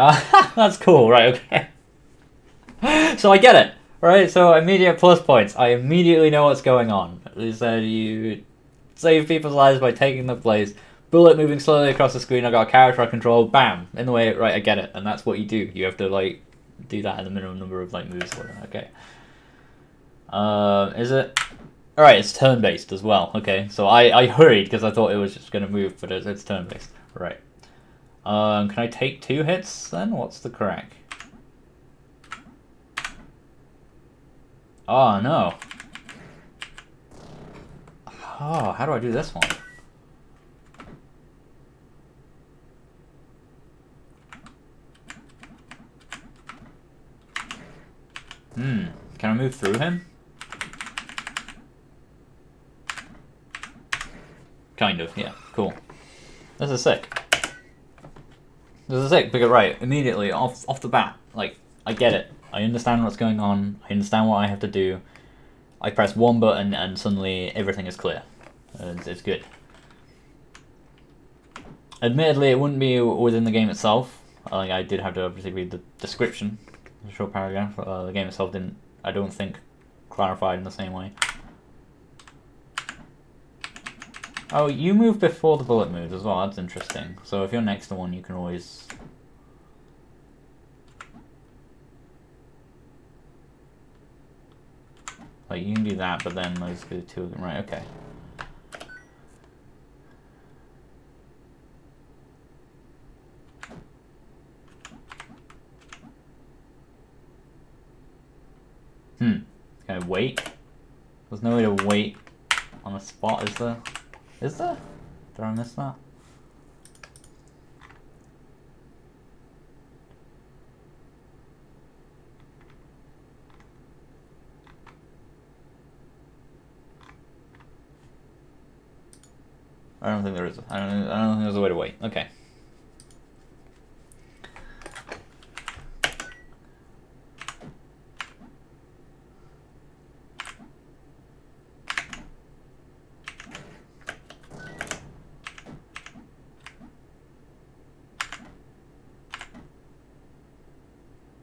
That's cool. Right, okay. So I get it. Right, so immediate plus points. I immediately know what's going on. They said you save people's lives by taking their place. Bullet moving slowly across the screen. I got a character I control. Bam. In the way. Right, I get it. And that's what you do. You have to, like, do that in the minimum number of, like, moves. Okay. Is it? Alright, it's turn-based as well. Okay, so I hurried because I thought it was just going to move, but it's turn-based. Right. Can I take 2 hits then? What's the crack? Oh, no. Oh, how do I do this one? Can I move through him? Kind of, yeah, cool. This is sick. This is sick, because right, immediately, off the bat, like, I get it. I understand what's going on, I understand what I have to do. I press one button and suddenly everything is clear. It's good. Admittedly, it wouldn't be within the game itself. Like, I did have to obviously read the description, the short paragraph. The game itself didn't, I don't think, clarify in the same way. Oh, you move before the bullet moves as well, that's interesting. So if you're next to one, you can always... Like, you can do that, but then those go 2 of them. Right, okay. Can I wait? There's no way to wait on the spot, is there? Is there? Did I miss that? I don't think there is. I don't think there's a way to wait. Okay.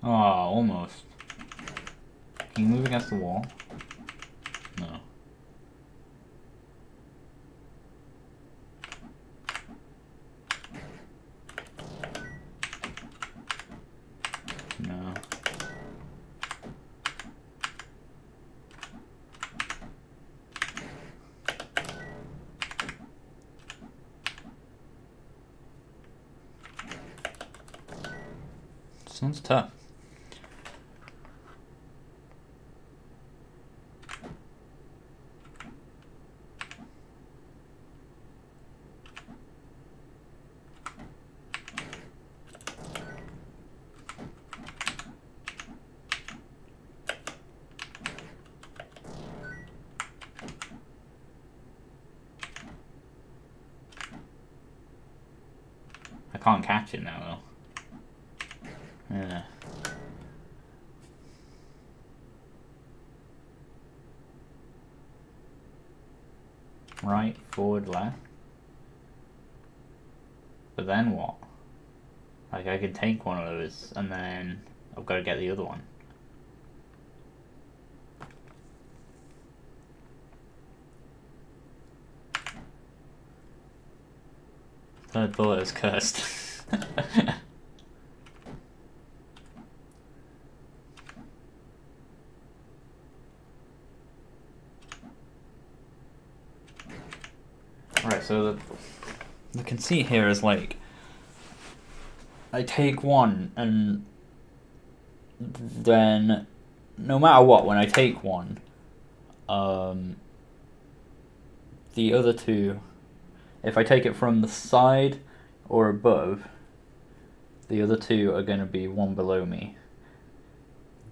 Oh, almost. Can you move against the wall? No. No. Sounds tough. I can't catch it now though. Yeah. Right, forward, left. But then what? Like, I could take one of those, and then I've got to get the other one. Third bullet is cursed. Right, so the conceit here is like, I take one, and then no matter what, when I take one, the other two, if I take it from the side or above, the other two are going to be one below me.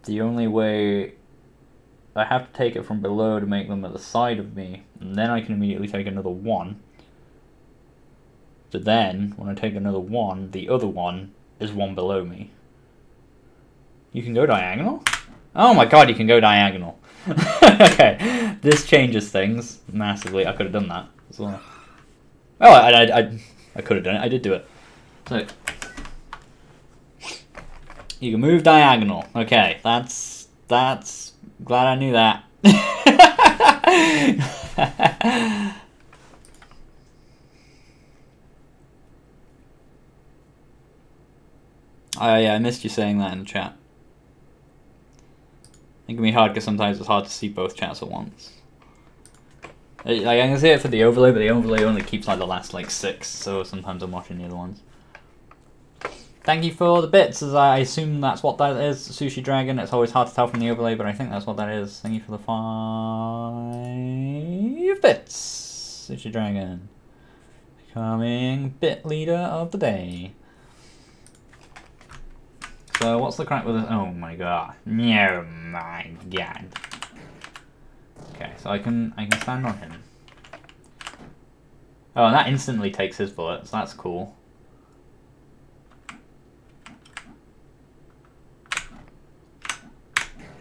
The only way, I have to take it from below to make them at the side of me, and then I can immediately take another one. But then, when I take another one, the other one is one below me. You can go diagonal? Oh my god, you can go diagonal. Okay, this changes things massively. I could have done that as well. Oh, I could have done it. I did do it. So, you can move diagonal. Okay, that's glad I knew that. I missed you saying that in the chat. It can be hard because sometimes it's hard to see both chats at once. Like, I can see it for the overlay, but the overlay only keeps like the last like 6, so sometimes I'm watching the other ones. Thank you for the bits, as I assume that's what that is. Sushi Dragon. It's always hard to tell from the overlay, but I think that's what that is. Thank you for the 5 bits, Sushi Dragon. Becoming bit leader of the day. So what's the crack with this? Oh my god! Oh my god! Okay, so I can stand on him. Oh, and that instantly takes his bullets. That's cool.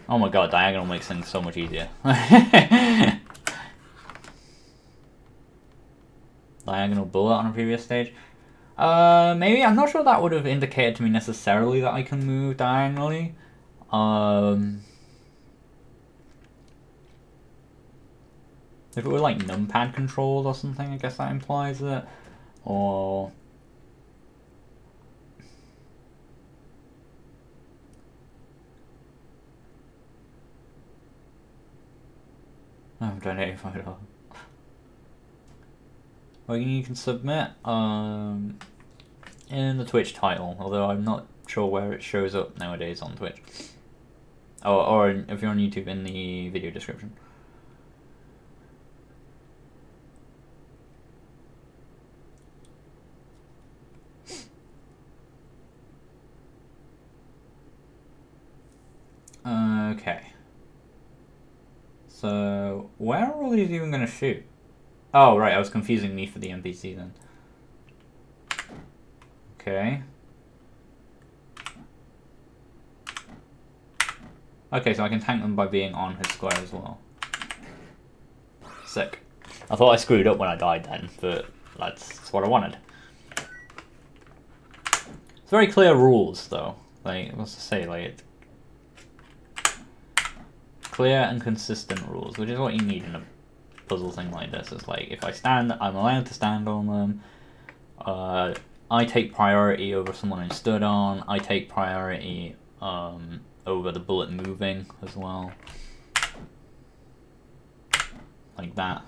Oh my god, diagonal makes things so much easier. Diagonal bullet on a previous stage. Maybe, I'm not sure that would have indicated to me necessarily that I can move diagonally. If it were like numpad controls or something, I guess that implies it. Or... I haven't done $85. Well, you can submit in the Twitch title, although I'm not sure where it shows up nowadays on Twitch. Or if you're on YouTube, in the video description. So, where are all these even going to shoot? Oh, right, I was confusing me for the NPC then. Okay. Okay, so I can tank them by being on his square as well. Sick. I thought I screwed up when I died then, but that's what I wanted. It's very clear rules, though. Like, what's to say, like, clear and consistent rules, which is what you need in a puzzle thing like this. It's like, if I stand, I'm allowed to stand on them. I take priority over someone I stood on. I take priority over the bullet moving as well. Like that.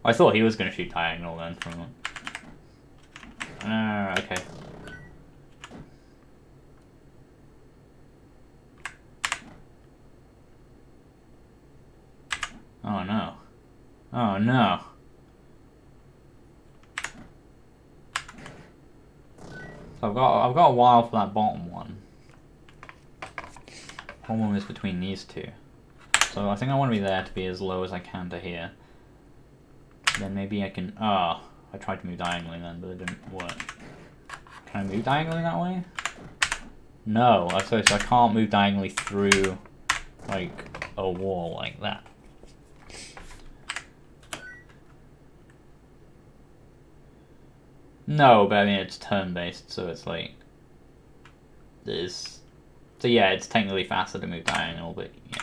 I thought he was going to shoot diagonal then from it. Okay. Oh no. Oh no. So I've got a while for that bottom one. Problem is between these two. So I think I want to be there to be as low as I can to here. Then maybe I can... Oh, I tried to move diagonally then, but it didn't work. Can I move diagonally that way? No, so I can't move diagonally through, like, a wall like that. No, but I mean, it's turn-based, so it's like... There's... So yeah, it's technically faster to move diagonal, but yeah.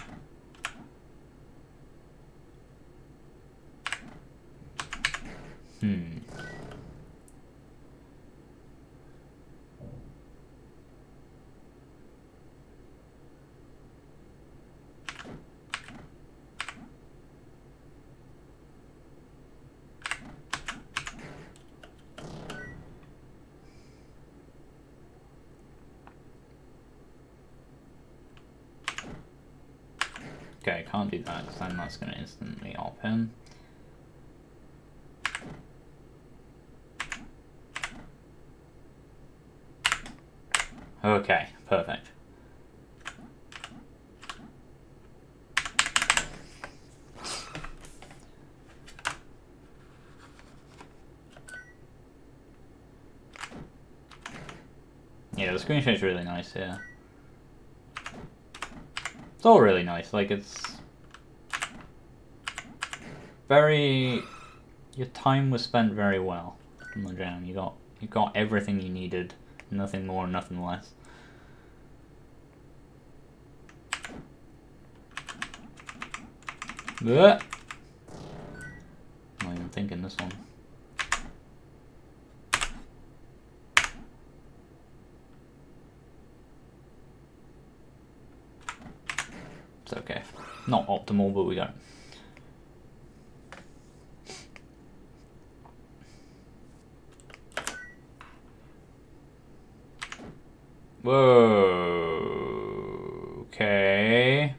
Okay, I can't do that because then that's going to instantly off him. Okay, perfect. Yeah, the screen share's really nice here. It's all really nice, like it's very... Your time was spent very well in the jam. You got everything you needed, nothing more, nothing less. Blech. Not even thinking this one. It's okay. Not optimal, but we got it. Whoa. Okay.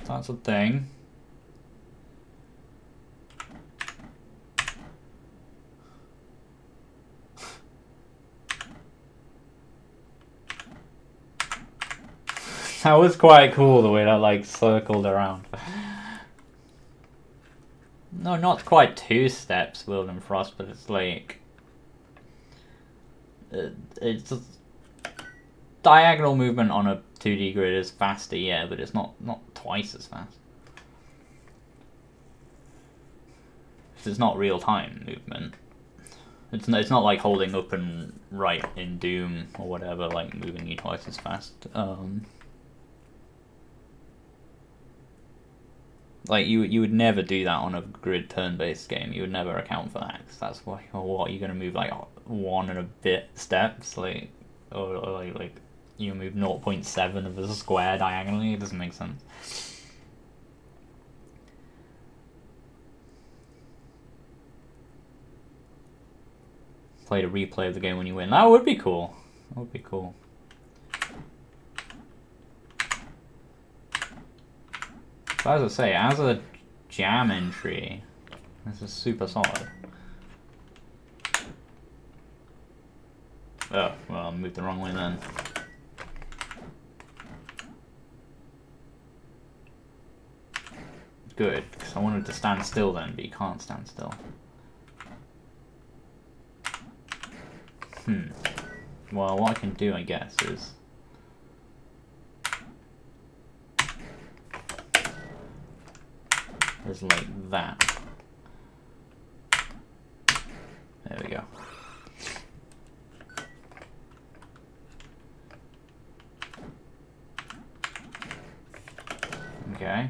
That's a thing. That was quite cool the way that like circled around. No, not quite 2 steps, Wild and Frost, but it's like it's just, diagonal movement on a 2D grid is faster, yeah, but it's not twice as fast. It's not real time movement. It's not like holding up and right in Doom or whatever, like moving you twice as fast. Like you would never do that on a grid turn-based game. You would never account for that. 'Cause that's what you're gonna move like 1 and a bit steps, like or like you move 0.7 of a square diagonally. It doesn't make sense. Played a replay of the game when you win. That would be cool. That would be cool. But as I say, as a jam entry, this is super solid. Oh, well, I moved the wrong way then. Good, because I wanted to stand still then, but you can't stand still. Well, what I can do, I guess, is... like that. There we go. Okay.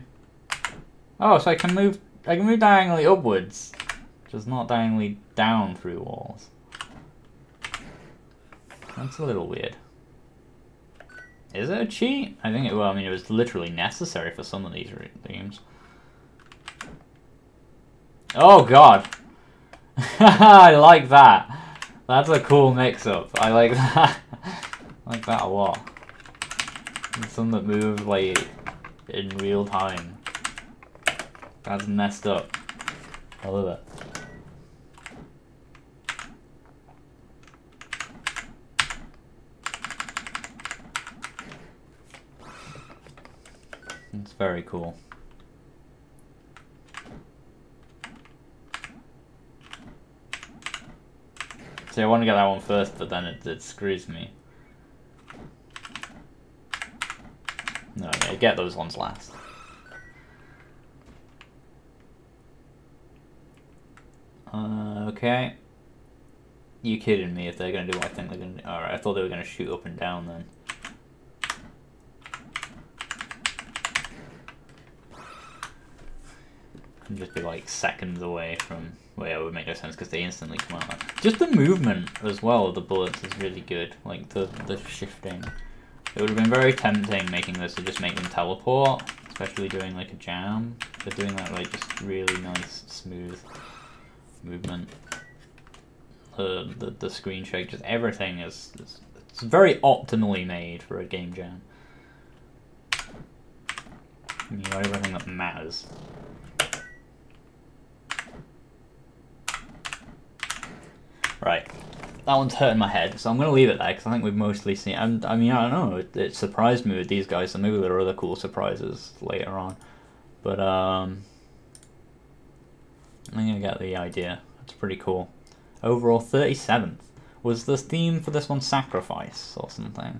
Oh, so I can move diagonally upwards, just not diagonally down through walls. That's a little weird. Is it a cheat? I think it, well, I mean, it was literally necessary for some of these themes. Oh god! I like that. That's a cool mix-up. I like that. I like that a lot. And some that move like in real time. That's messed up. I love it. It's very cool. See, I want to get that one first, but then it screws me. No, yeah, get those ones last. Okay. You kidding me if they're going to do what I think they're going to do. Alright, I thought they were going to shoot up and down then. And just be like seconds away from... Well, yeah, it would make no sense because they instantly come out. Just the movement as well of the bullets is really good. Like the shifting. It would have been very tempting making this to just make them teleport. Especially doing like a jam. But doing that like just really nice, smooth movement. The screen shake, just everything is it's very optimally made for a game jam. You got everything that matters. Right, that one's hurting my head, so I'm going to leave it there because I think we've mostly seen. I mean, I don't know. It surprised me with these guys, so maybe there are other cool surprises later on. But I'm gonna get the idea. It's pretty cool. Overall, 37th. Was the theme for this one sacrifice or something?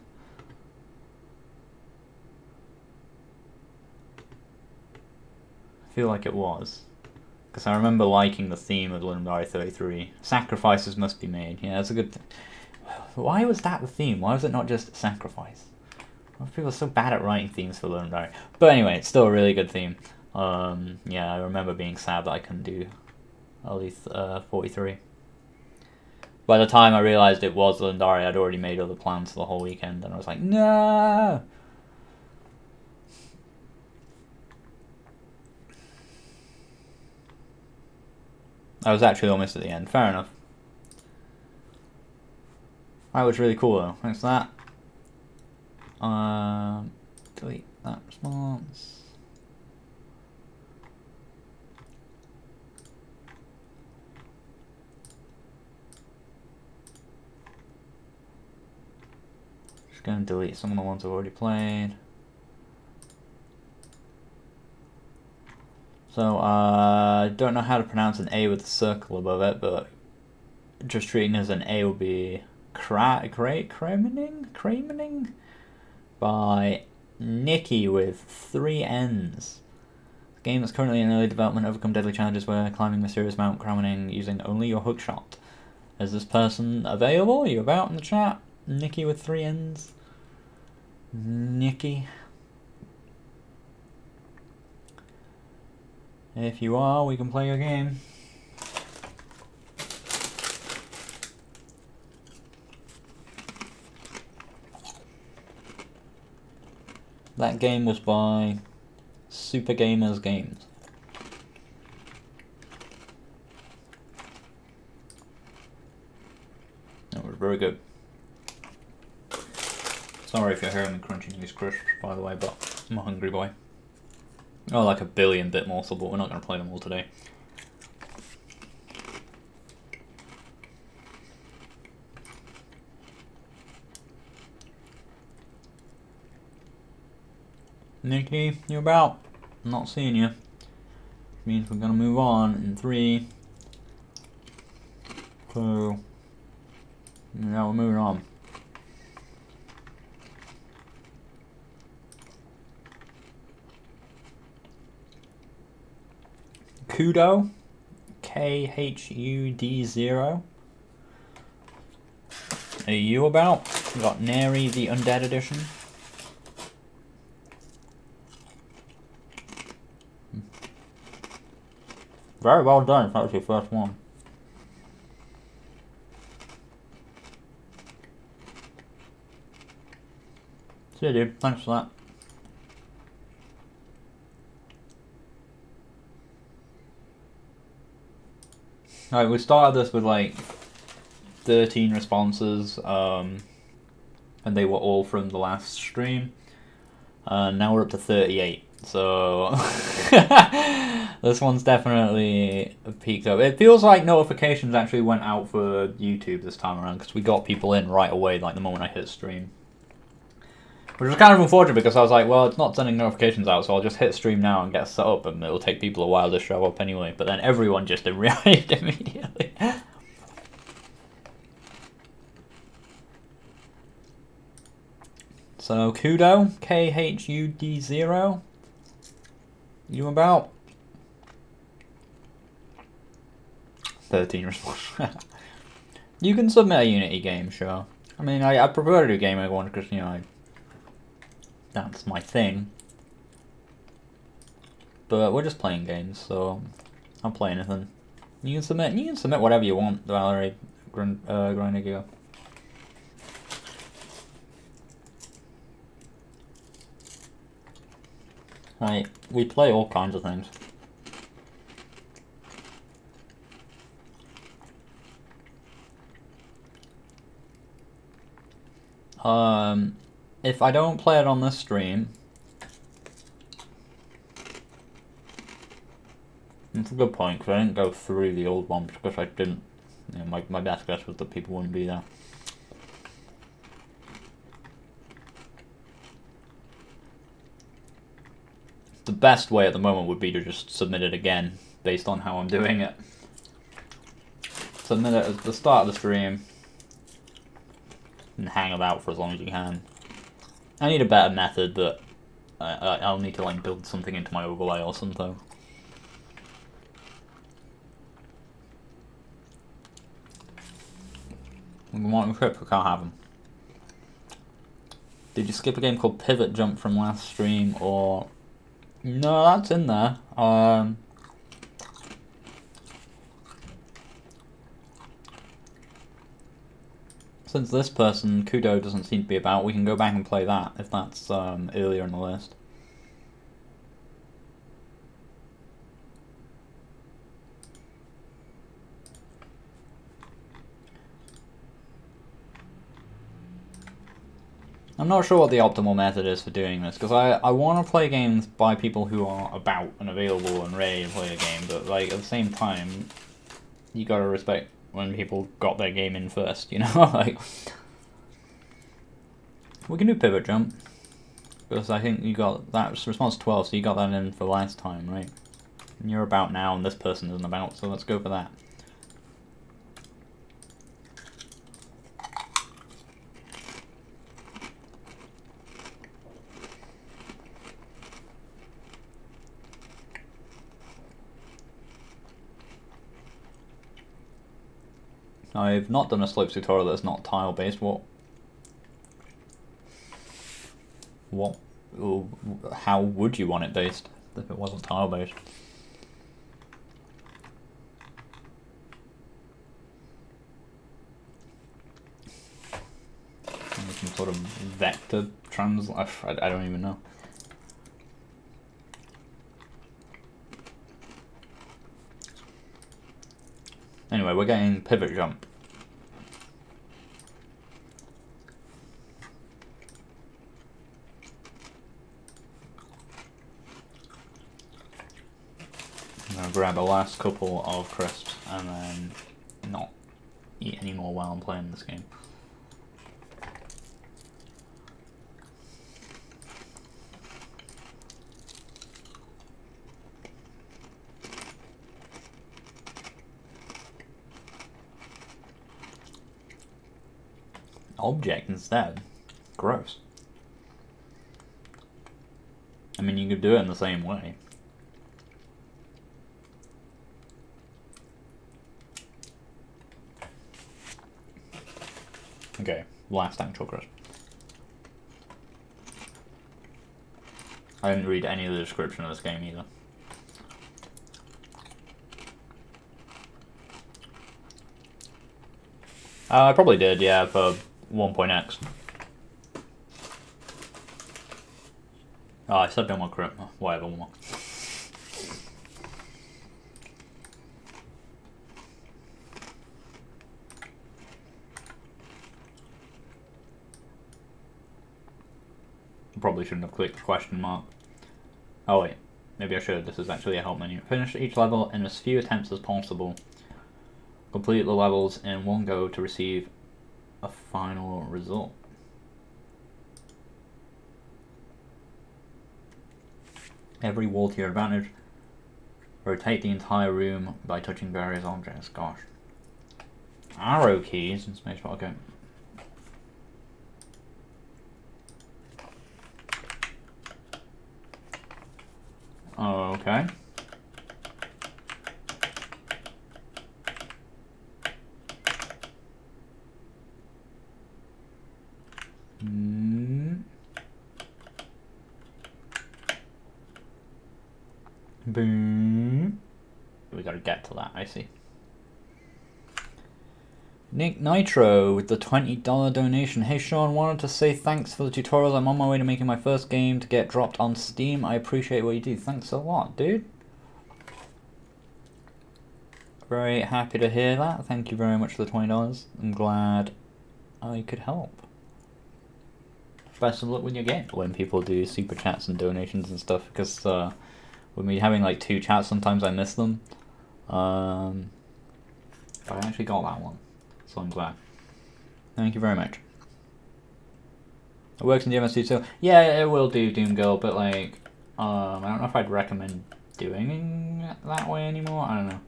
I feel like it was. Because I remember liking the theme of Lunari 33. Sacrifices must be made. Yeah, that's a good thing. Why was that the theme? Why was it not just sacrifice? Why are people so bad at writing themes for Lunari? But anyway, it's still a really good theme. Yeah, I remember being sad that I couldn't do at least 43. By the time I realised it was Lunari, I'd already made other plans for the whole weekend, and I was like, no! I was actually almost at the end. Fair enough. That was really cool though. Thanks for that. Delete that response. Just gonna delete some of the ones I've already played. So, I don't know how to pronounce an A with a circle above it, but just treating as an A would be Cramening by Nikki with 3 N's. The game that's currently in early development, overcome deadly challenges where climbing mysterious Mount Cramening using only your hookshot. Is this person available? Are you about in the chat? Nikki with 3 N's. Nikki. If you are, we can play your game. That game was by Super Gamers Games. That was very good. Sorry if you're hearing me crunching these crisps, by the way, but I'm a hungry boy. Oh, like a billion bit morsel, but we're not going to play them all today. Nikki, you about? I'm not seeing you. Means we're going to move on in 3, 2. Now we're moving on. Kudo, KHUD0. Are you about? We got Neri the Undead Edition. Very well done if that was your first one. See you, dude. Thanks for that. Alright, we started this with like 13 responses, and they were all from the last stream. Now we're up to 38, so this one's definitely peaked up. It feels like notifications actually went out for YouTube this time around, because we got people in right away, like the moment I hit stream. Which was kind of unfortunate, because I was like, well, it's not sending notifications out, so I'll just hit stream now and get set up, and it'll take people a while to show up anyway. But then everyone just arrived immediately. So, Kudo, KHUD0. You about? 13 responses. You can submit a Unity game, sure. I mean, I prefer to do game mode one because, you know, that's my thing. But we're just playing games, so I'll play anything. You can submit whatever you want, Valerie Grindego. Right, we play all kinds of things. If I don't play it on this stream, it's a good point, because I didn't go through the old one, because I didn't, you know, my best guess was that people wouldn't be there. The best way at the moment would be to just submit it again, based on how I'm doing it. Submit it at the start of the stream, and hang about for as long as you can. I need a better method, but I'll need to like build something into my overlay or something. We want crypt, we can't have them. Did you skip a game called Pivot Jump from last stream, or... No, that's in there. Since this person, Kudo, doesn't seem to be about, we can go back and play that, if that's earlier in the list. I'm not sure what the optimal method is for doing this, because I want to play games by people who are about and available and ready to play a game, but like at the same time, you gotta respect when people got their game in first, you know? Like, we can do Pivot Jump, because I think you got that response 12, so you got that in for last time, right? And you're about now, and this person isn't about, so let's go for that. I've not done a slopes tutorial that's not tile based. How would you want it based if it wasn't tile based? Some sort of vector I don't even know. Anyway, we're getting Pivot Jump. grab a last couple of crisps and then not eat any more while I'm playing this game. Object instead. Gross. I mean, you could do it in the same way. Okay, last actual crisp. I didn't read any of the description of this game either. I probably did, yeah, for 1.x. Oh, I said don't want crisp. Whatever, one more. Probably shouldn't have clicked the question mark. Oh wait, maybe I should. This is actually a help menu. Finish each level in as few attempts as possible. Complete the levels in one go to receive a final result. Every wall to your advantage. Rotate the entire room by touching various objects. Gosh. Arrow keys and spacebar. Okay. Okay. Boom. We gotta get to that, I see. Nick Nitro with the $20 donation. Hey Sean, wanted to say thanks for the tutorials. I'm on my way to making my first game to get dropped on Steam. I appreciate what you do. Thanks a lot, dude. Very happy to hear that. Thank you very much for the $20. I'm glad I could help. Best of luck with your game. When people do super chats and donations and stuff, because with me having like 2 chats, sometimes I miss them. But I actually got that one, so I'm glad. Thank you very much. It works in DMS2 too. Yeah, it will do, Doom Girl, but like, I don't know if I'd recommend doing it that way anymore. I don't know.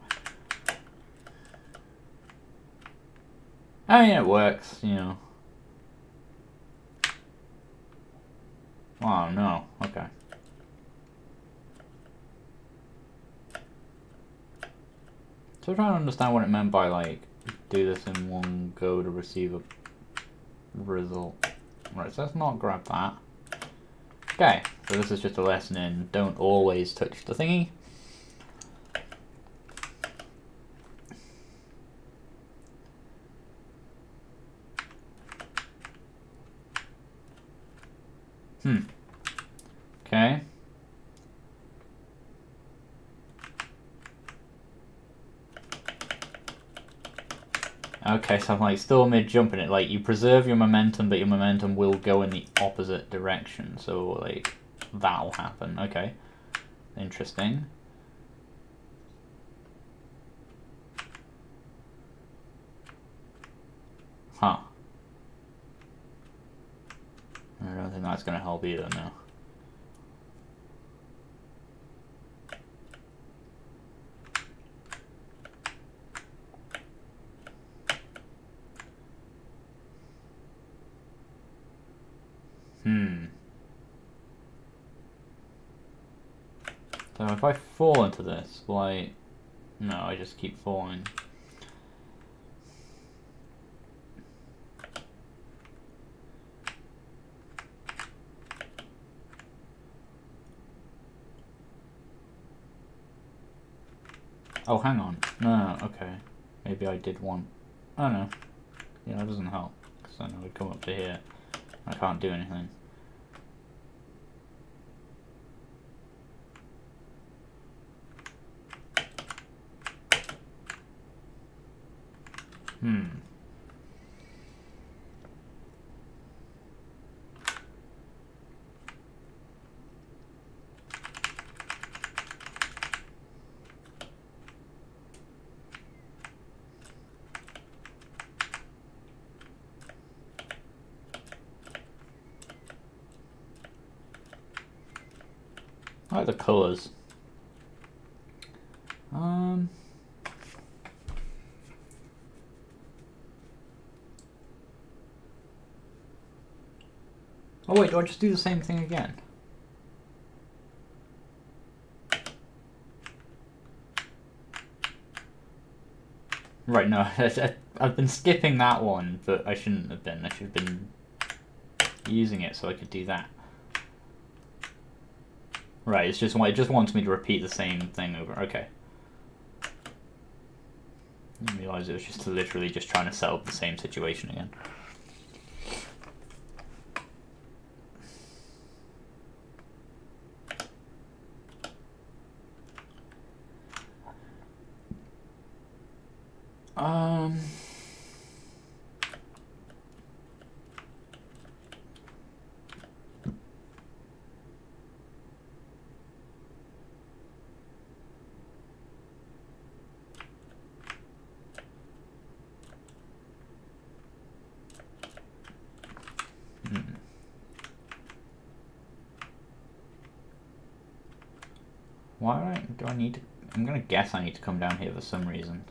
I mean, it works, you know. Oh no, okay. So I'm trying to understand what it meant by like, do this in one go to receive a result. Right, so let's not grab that. Okay, so this is just a lesson in don't always touch the thingy. Okay. Okay, so I'm like still mid-jumping it. Like, you preserve your momentum, but your momentum will go in the opposite direction. So, like, that'll happen. Okay. Interesting. Huh. I don't think that's going to help either, no. So if I fall into this, will I... No, I just keep falling. Oh, hang on. No, okay. Maybe I did one. Oh no. Yeah, that doesn't help. Because then I would come up to here. I can't do anything. I like the colours. Oh wait, do I just do the same thing again? Right, no, I've been skipping that one, but I shouldn't have been. I should have been using it so I could do that. Right, it just wants me to repeat the same thing over. Okay. I didn't realise it was just literally just trying to set up the same situation again. Why do I need to... I'm gonna guess I need to come down here for some reason.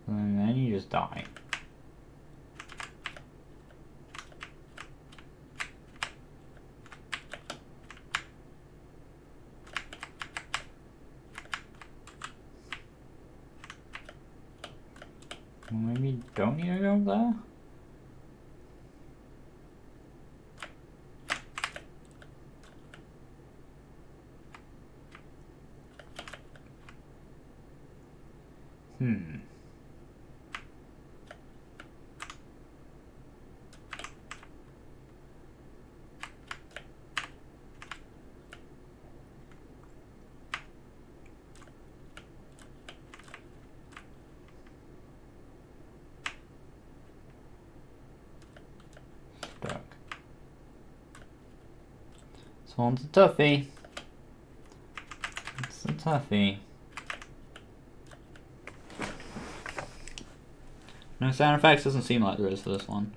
And then you just die. Maybe you don't need to go up there? Stuck. This one's a toughie. It's a toughie. No sound effects, doesn't seem like there is for this one.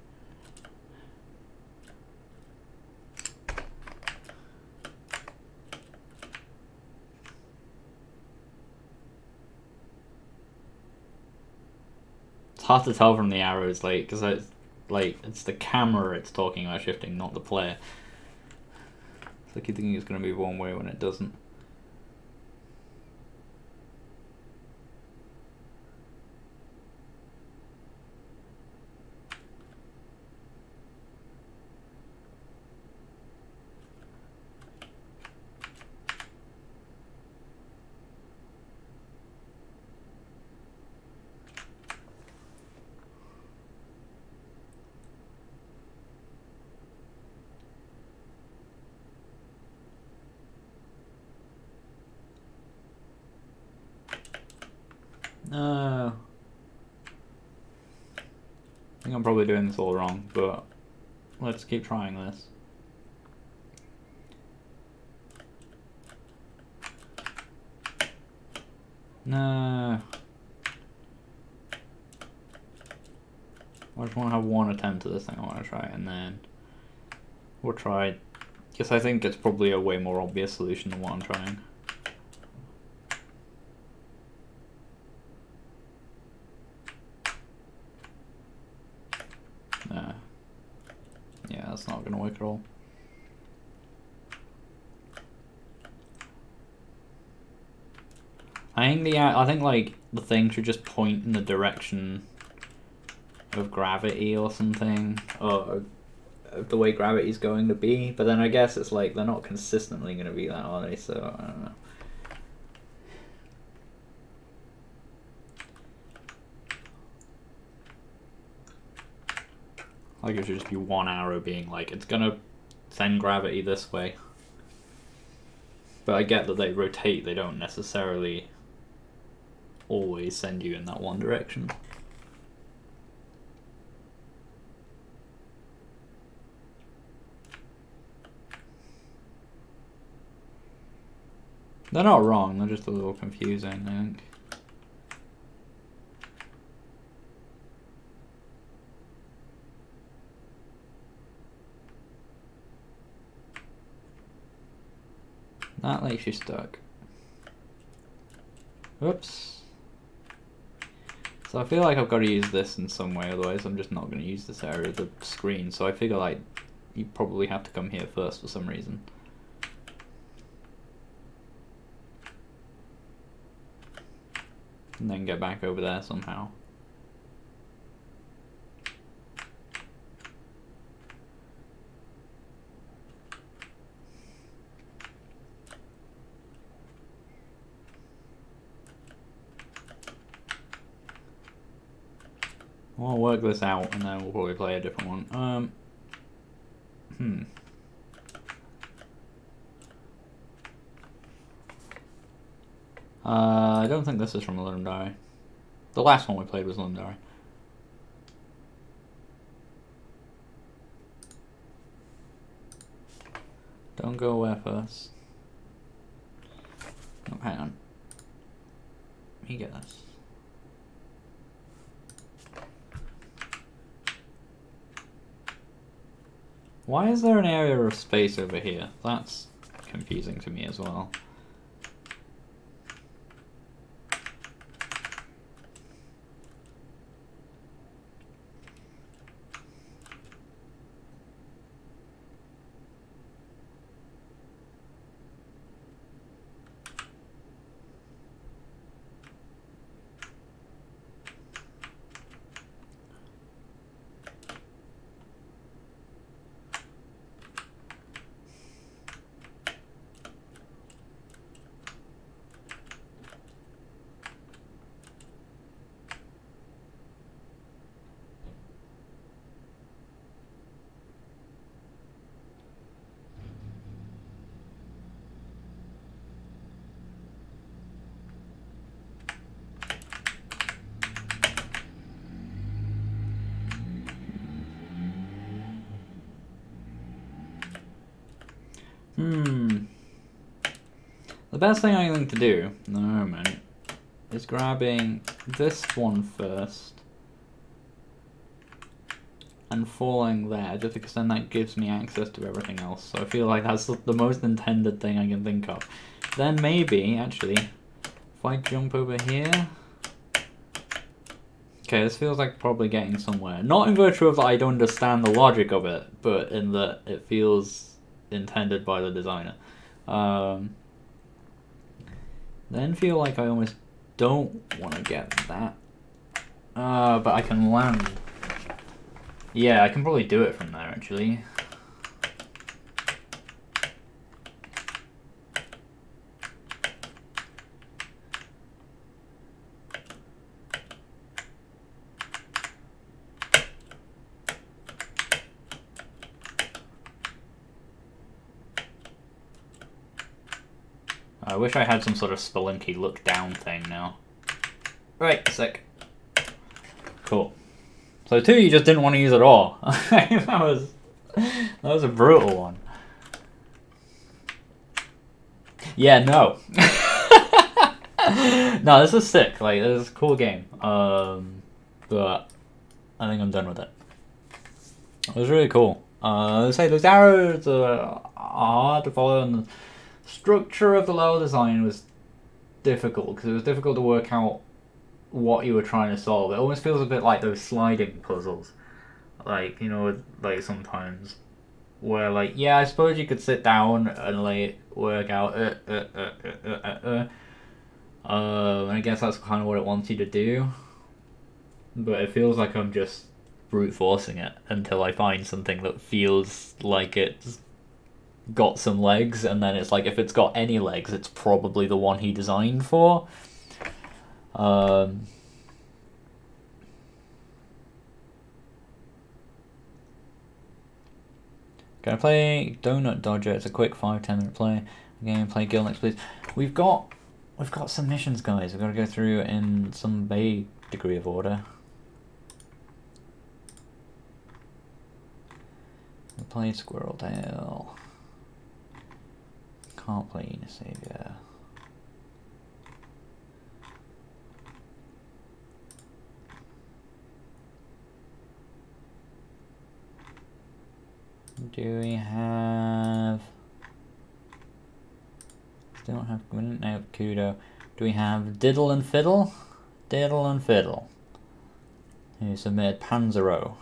It's hard to tell from the arrows, like, because it's the camera it's talking about shifting, not the player. It's like you think it's going to move one way when it doesn't. No. I think I'm probably doing this all wrong, but let's keep trying this. No. I just want to have one attempt at this thing I want to try, and then we'll try. Because I think it's probably a way more obvious solution than what I'm trying. Yeah, that's not going to work at all. I think like the thing should just point in the direction of gravity or something, or of the way gravity's going to be. But then I guess it's like they're not consistently going to be that, are they? So I don't know. Like it should just be one arrow being like, it's gonna send gravity this way. But I get that they rotate, they don't necessarily always send you in that one direction. They're not wrong, they're just a little confusing, I think. That leaves you stuck. Oops. So I feel like I've got to use this in some way, otherwise I'm just not going to use this area of the screen. So I figure like you probably have to come here first for some reason. And then get back over there somehow. We'll work this out and then we'll probably play a different one. I don't think this is from Lundari. The last one we played was Lundari. Don't go where first. Oh, hang on. Let me get this. Why is there an area of space over here? That's confusing to me as well. The best thing I think to do in the moment is grabbing this one first and falling there, just because then that gives me access to everything else. So I feel like that's the most intended thing I can think of. Then maybe, actually, if I jump over here... Okay, this feels like probably getting somewhere. Not in virtue of I don't understand the logic of it, but in that it feels intended by the designer. Then feel like I almost don't want to get that. But I can land. Yeah, I can probably do it from there, actually. I wish I had some sort of Spelunky look down thing now. Right, sick. Cool. So 2 you just didn't want to use at all. that was a brutal one. Yeah, no. No, this is sick. Like, this is a cool game. But I think I'm done with it. It was really cool. Say those arrows are hard to follow, and the structure of the level design was difficult because it was difficult to work out what you were trying to solve. It almost feels a bit like those sliding puzzles, like, you know, like sometimes where, like, yeah, I suppose you could sit down and like work out and I guess that's kind of what it wants you to do, but it feels like I'm just brute forcing it until I find something that feels like it's got some legs, and then it's like, if it's got any legs, it's probably the one he designed for. Can I play Donut Dodger? It's a quick 5-10 minute play. Again, play Guild next, please. We've got some missions, guys. We've got to go through in some vague degree of order. We played Squirrel Tail. Can't play Savior. Do we have... Still don't have... We didn't have Kudo. Do we have Diddle and Fiddle? Diddle and Fiddle. Who submitted Panzero.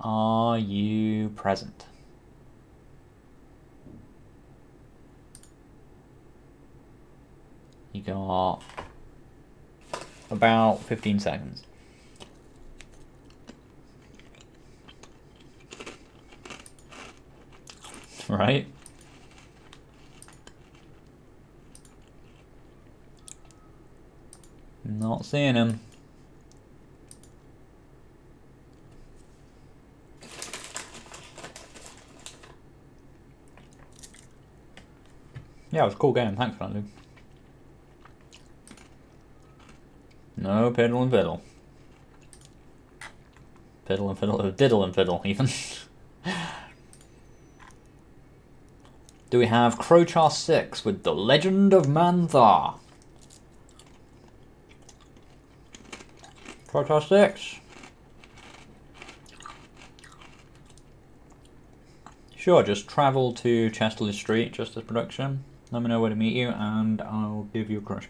Are you present? You got about 15 seconds. Right? Not seeing him. Yeah, it was a cool game. Thanks, Randy. No, Piddle and Fiddle. Piddle and Fiddle, Diddle and Fiddle, even. Do we have Crochar 6 with The Legend of Manthar? Crochar 6. Sure, just travel to Chesterley Street, Justice Production. Let me know where to meet you, and I'll give you a crush.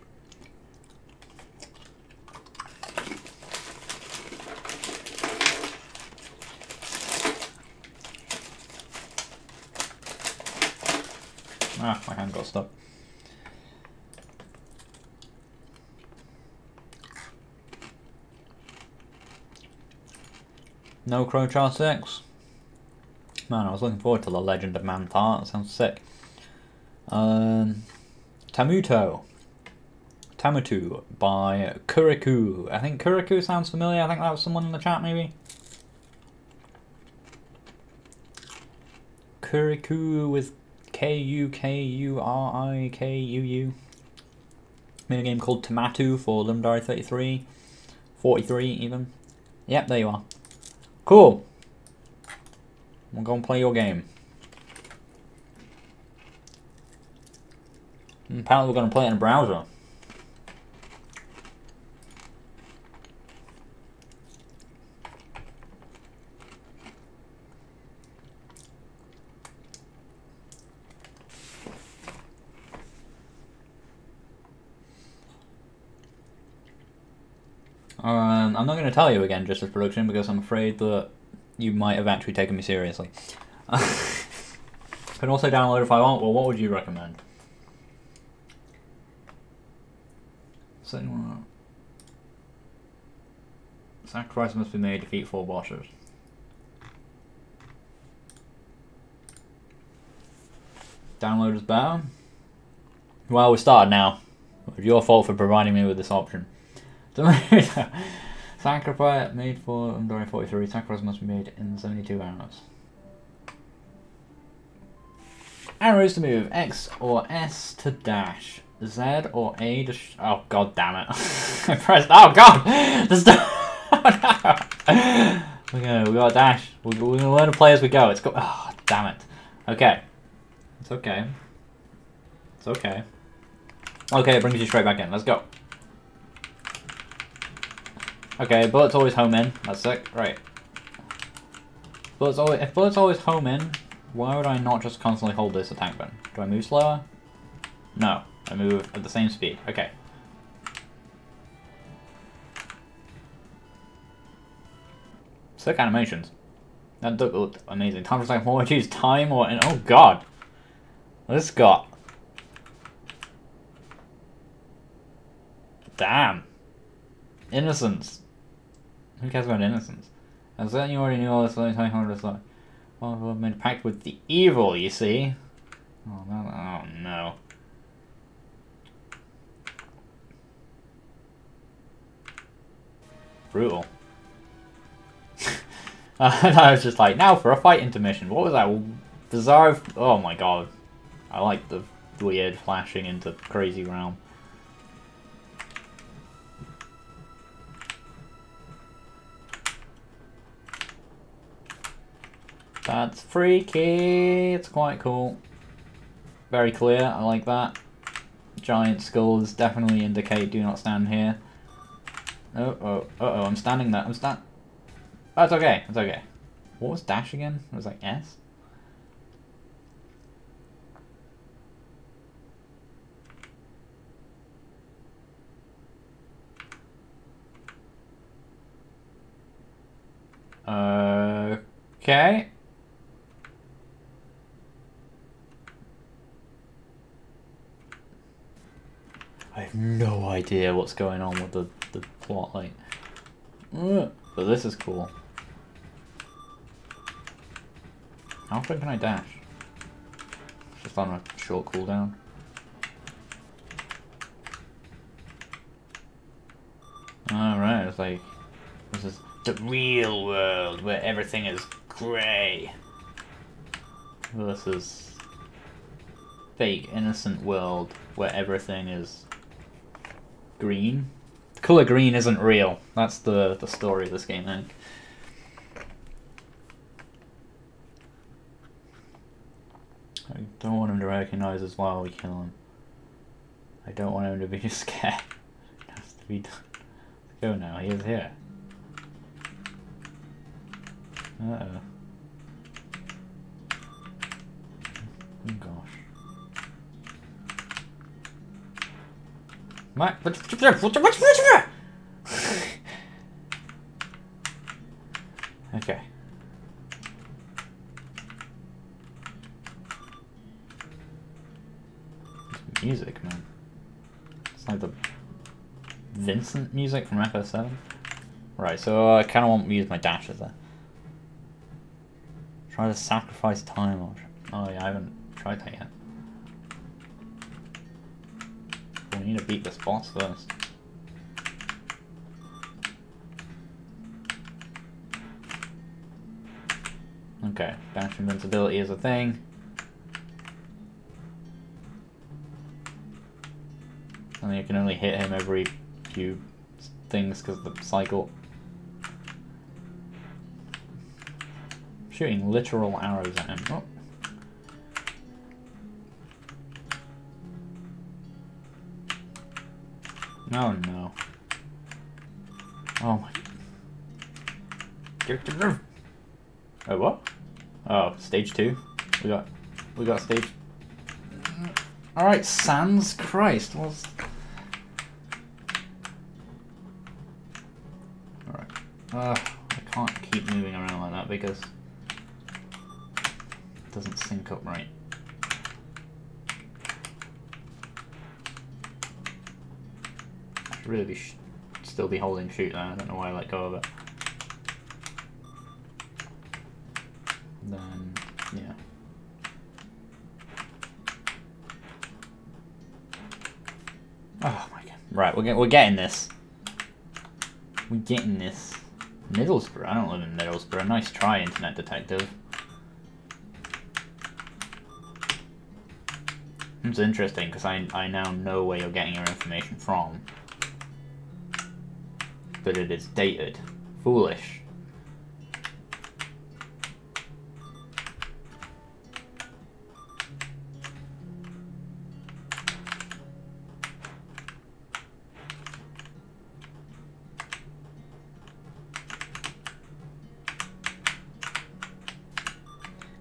Ah, my hand got stuck. No Crochar 6? Man, I was looking forward to The Legend of Manthar. That sounds sick. Tamuto by Kuriku. I think Kuriku sounds familiar. I think that was someone in the chat, maybe. Kuriku with Kukurikuu. Minigame called Tamatu for Limdari 33. 43 even. Yep, there you are. Cool. We'll go and play your game. And apparently we're going to play it in a browser. I'm not going to tell you again, Justice Production, because I'm afraid that you might have actually taken me seriously. Can also download if I want. Well, what would you recommend? Sacrifice must be made, defeat 4 bosses. Download is better. Well, we started now. It's your fault for providing me with this option. Sacrifice made for Limdari 43. Sacrifice must be made in 72 hours. Arrows to move. X or S to dash. Z or A to oh god damn it. I pressed oh god! Okay, we got a dash. We're gonna learn to play as we go. It's go oh damn it. Okay. It's okay. It's okay. Okay, it brings you straight back in. Let's go. Okay, bullets always home in. That's sick. Right. If bullets always home in, why would I not just constantly hold this attack button? Do I move slower? No. I move at the same speed. Okay. Sick animations. That looked amazing. Time for a second. What would you use? Time or... oh god. This got... damn. Innocence. Who cares about innocence? As then you already knew all this. Well, I've made a pact with the evil, you see. Oh, oh no. Brutal. I was just like, now for a fight intermission. What was that? Bizarre. Oh my god. I like the weird flashing into crazy realm. That's freaky. It's quite cool. Very clear. I like that. Giant skulls definitely indicate do not stand here. Oh, I'm standing there. That's okay. It's okay. What was dash again? It was like S? Okay. I have no idea what's going on with the plot, like. But this is cool. How often can I dash? Just on a short cooldown. Alright, it's like, this is the real world where everything is grey. Versus fake, innocent world where everything is green. The colour green isn't real. That's the story of this game, I think. I don't want him to recognise us while we kill him. I don't want him to be scared. It has to be done. Let's go now, he is here. Uh-oh. Oh gosh. Okay. Music, man. It's like the Vincent music from FS7. Right, so I kind of want to use my dashes there. Try to sacrifice time option. Oh yeah, I haven't tried that yet. We need to beat this boss first. Okay, dash invincibility is a thing. And you can only hit him every few things because of the cycle. Shooting literal arrows at him. Oh. Oh no. Oh my. Oh what? Oh, stage 2. We got stage. Alright, Sans Christ, what's... Alright. I can't keep moving around like that because it doesn't sync up right. I should really be still be holding shoot there. I don't know why I let go of it. Then, yeah. Oh my god. Right, we're getting this. We're getting this. Middlesbrough? I don't live in Middlesbrough. Nice try, Internet Detective. It's interesting because I now know where you're getting your information from. But it is dated. Foolish.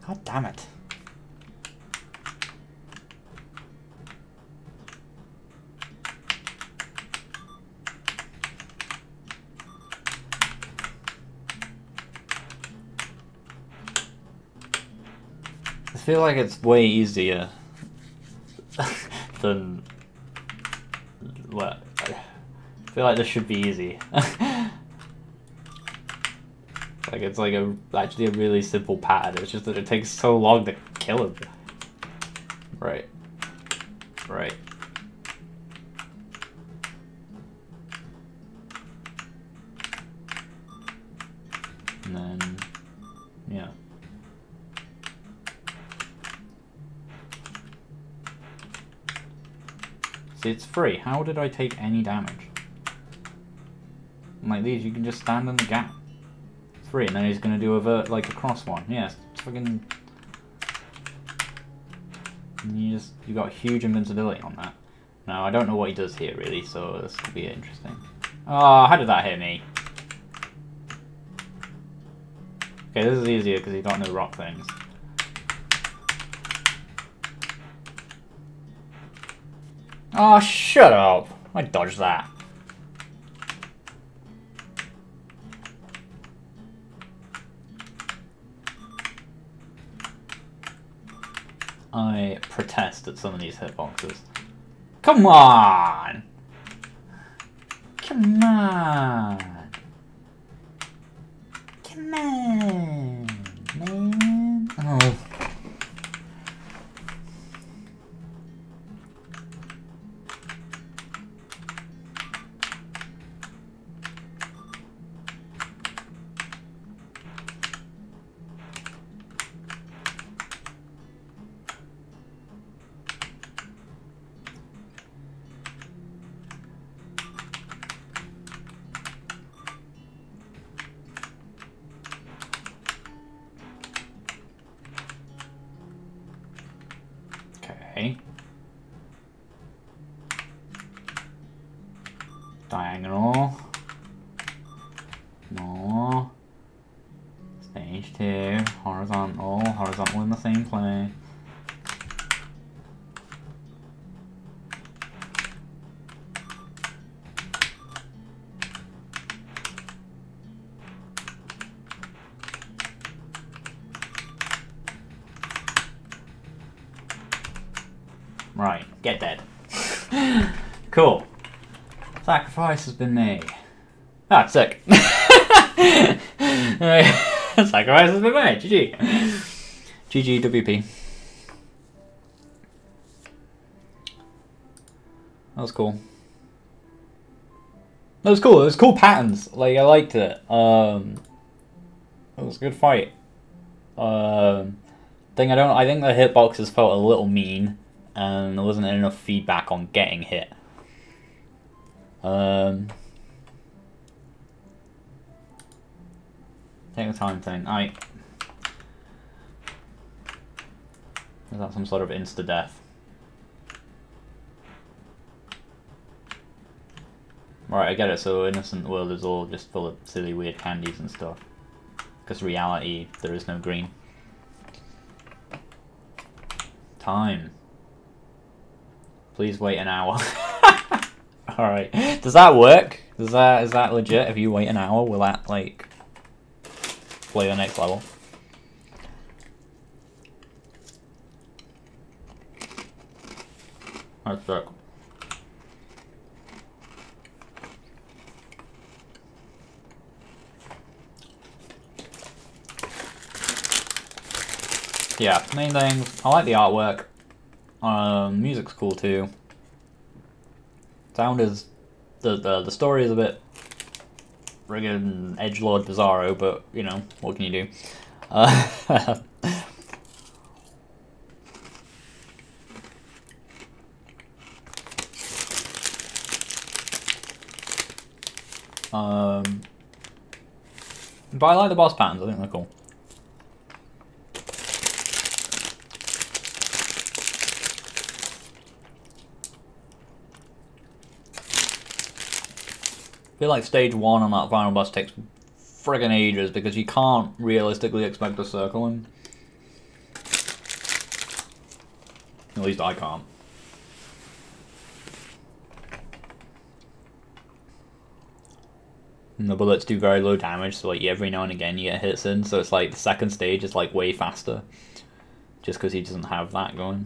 God damn it. I feel like it's way easier than... Well, I feel like this should be easy. Like it's like actually a really simple pattern. It's just that it takes so long to kill him. Right. Right. And then, yeah. See, it's free. How did I take any damage? Like these, you can just stand in the gap. Free, and then he's gonna do a like a cross one. Yeah, it's fucking. And you got huge invincibility on that. Now I don't know what he does here really, so this could be interesting. Oh, how did that hit me? Okay, this is easier because you got no rock things. Oh, shut up! I dodged that. I protest at some of these hitboxes. Come on! Come on! Come on, man! Oh. Okay. Diagonal. No. Stage 2. Horizontal. Horizontal in the same plane. Right, get dead. Cool. Sacrifice has been made. Ah, sick. Sacrifice has been made. GG. GG WP. That was cool. That was cool. It was cool patterns. Like, I liked it. It was a good fight. I think the hitboxes felt a little mean, and there wasn't enough feedback on getting hit. Take the time thing. Is that some sort of insta-death? Right, I get it, so innocent world is all just full of silly weird candies and stuff. Because reality, there is no green. Time. Please wait an hour. Alright. Does that work? Is that legit? If you wait an hour, will that, like, play the next level? That's sick. Yeah, main things. I like the artwork. Music's cool too. Sound is the story is a bit friggin' edgelord bizarro, but you know, what can you do? But I like the boss patterns. I think they're cool. I feel like stage 1 on that final boss takes friggin' ages because you can't realistically expect to circle him. At least I can't. And the bullets do very low damage, so like every now and again you get hits in, so it's like the second stage is like way faster. Just because he doesn't have that going.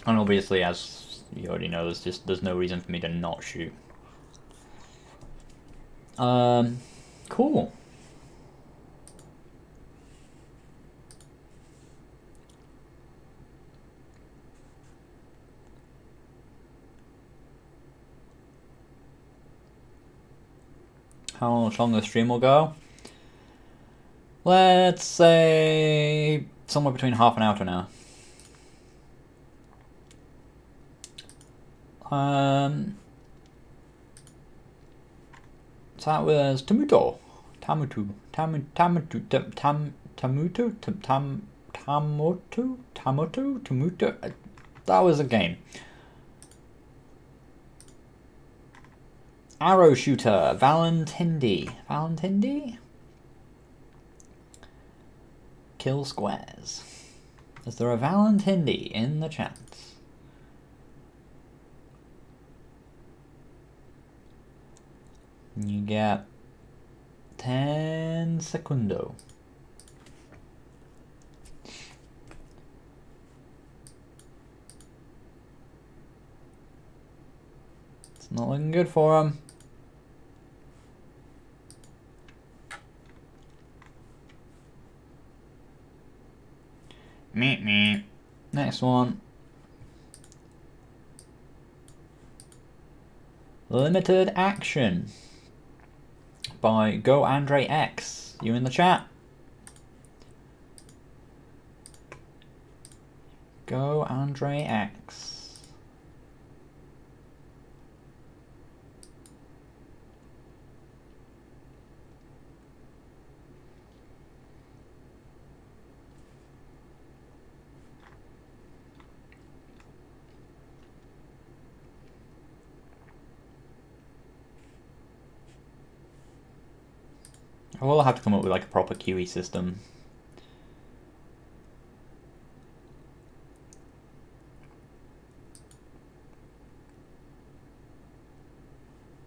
And obviously, as you already know, there's no reason for me to not shoot. Cool. How much longer the stream will go? Let's say somewhere between half an hour to an hour. So that was Tamuto. That was a game. Arrow Shooter, Valentindi. kill squares. Is there a Valent Hindi in the chat? You get 10 secundo. It's not looking good for him. Meep meep. Next one. Limited Action by Go Andre X. You in the chat? Go Andre X. We'll have to come up with like a proper QE system.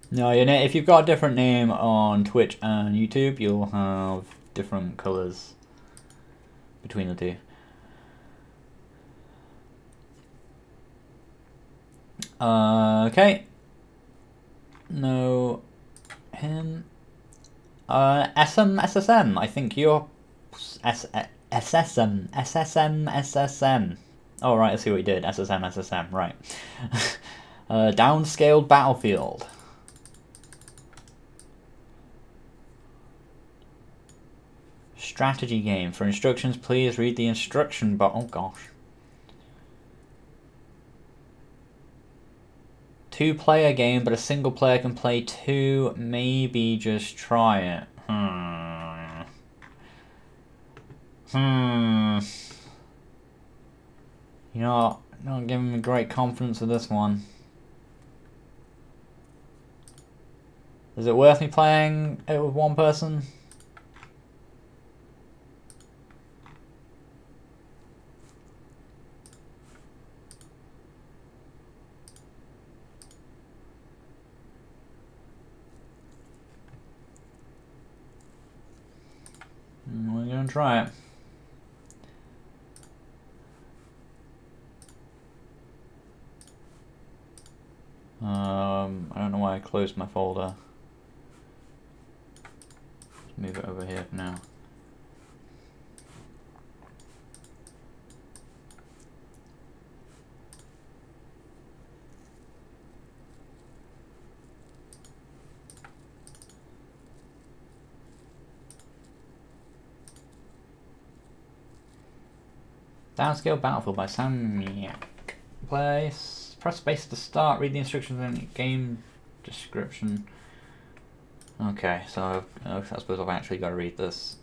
No, you know, if you've got a different name on Twitch and YouTube, you'll have different colours between the two. Okay. No. Him. SSM, I think you're... SSM. Oh, right, I see what you did. SSM, right. Downscaled Battlefield. Strategy game. For instructions, please read the instruction, but oh gosh. 2-player game, but a single player can play 2. Maybe just try it. You're not giving me great confidence with this one. Is it worth me playing it with one person? We're gonna try it. I don't know why I closed my folder. Let's move it over here for now. Downscale Battlefield by Samyak. Press space to start, read the instructions in game description. Okay, so I suppose I've actually got to read this.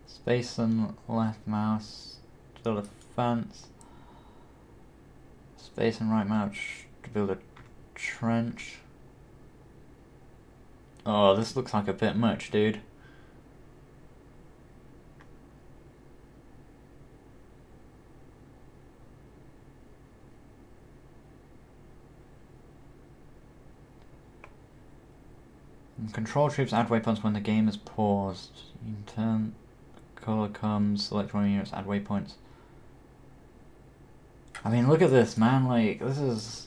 Space and left mouse to build a fence. Space and right mouse to build a trench. Oh, this looks like a bit much, dude. Control troops add waypoints when the game is paused. You can turn color comes, select one units, add waypoints. I mean, look at this, man. Like, this is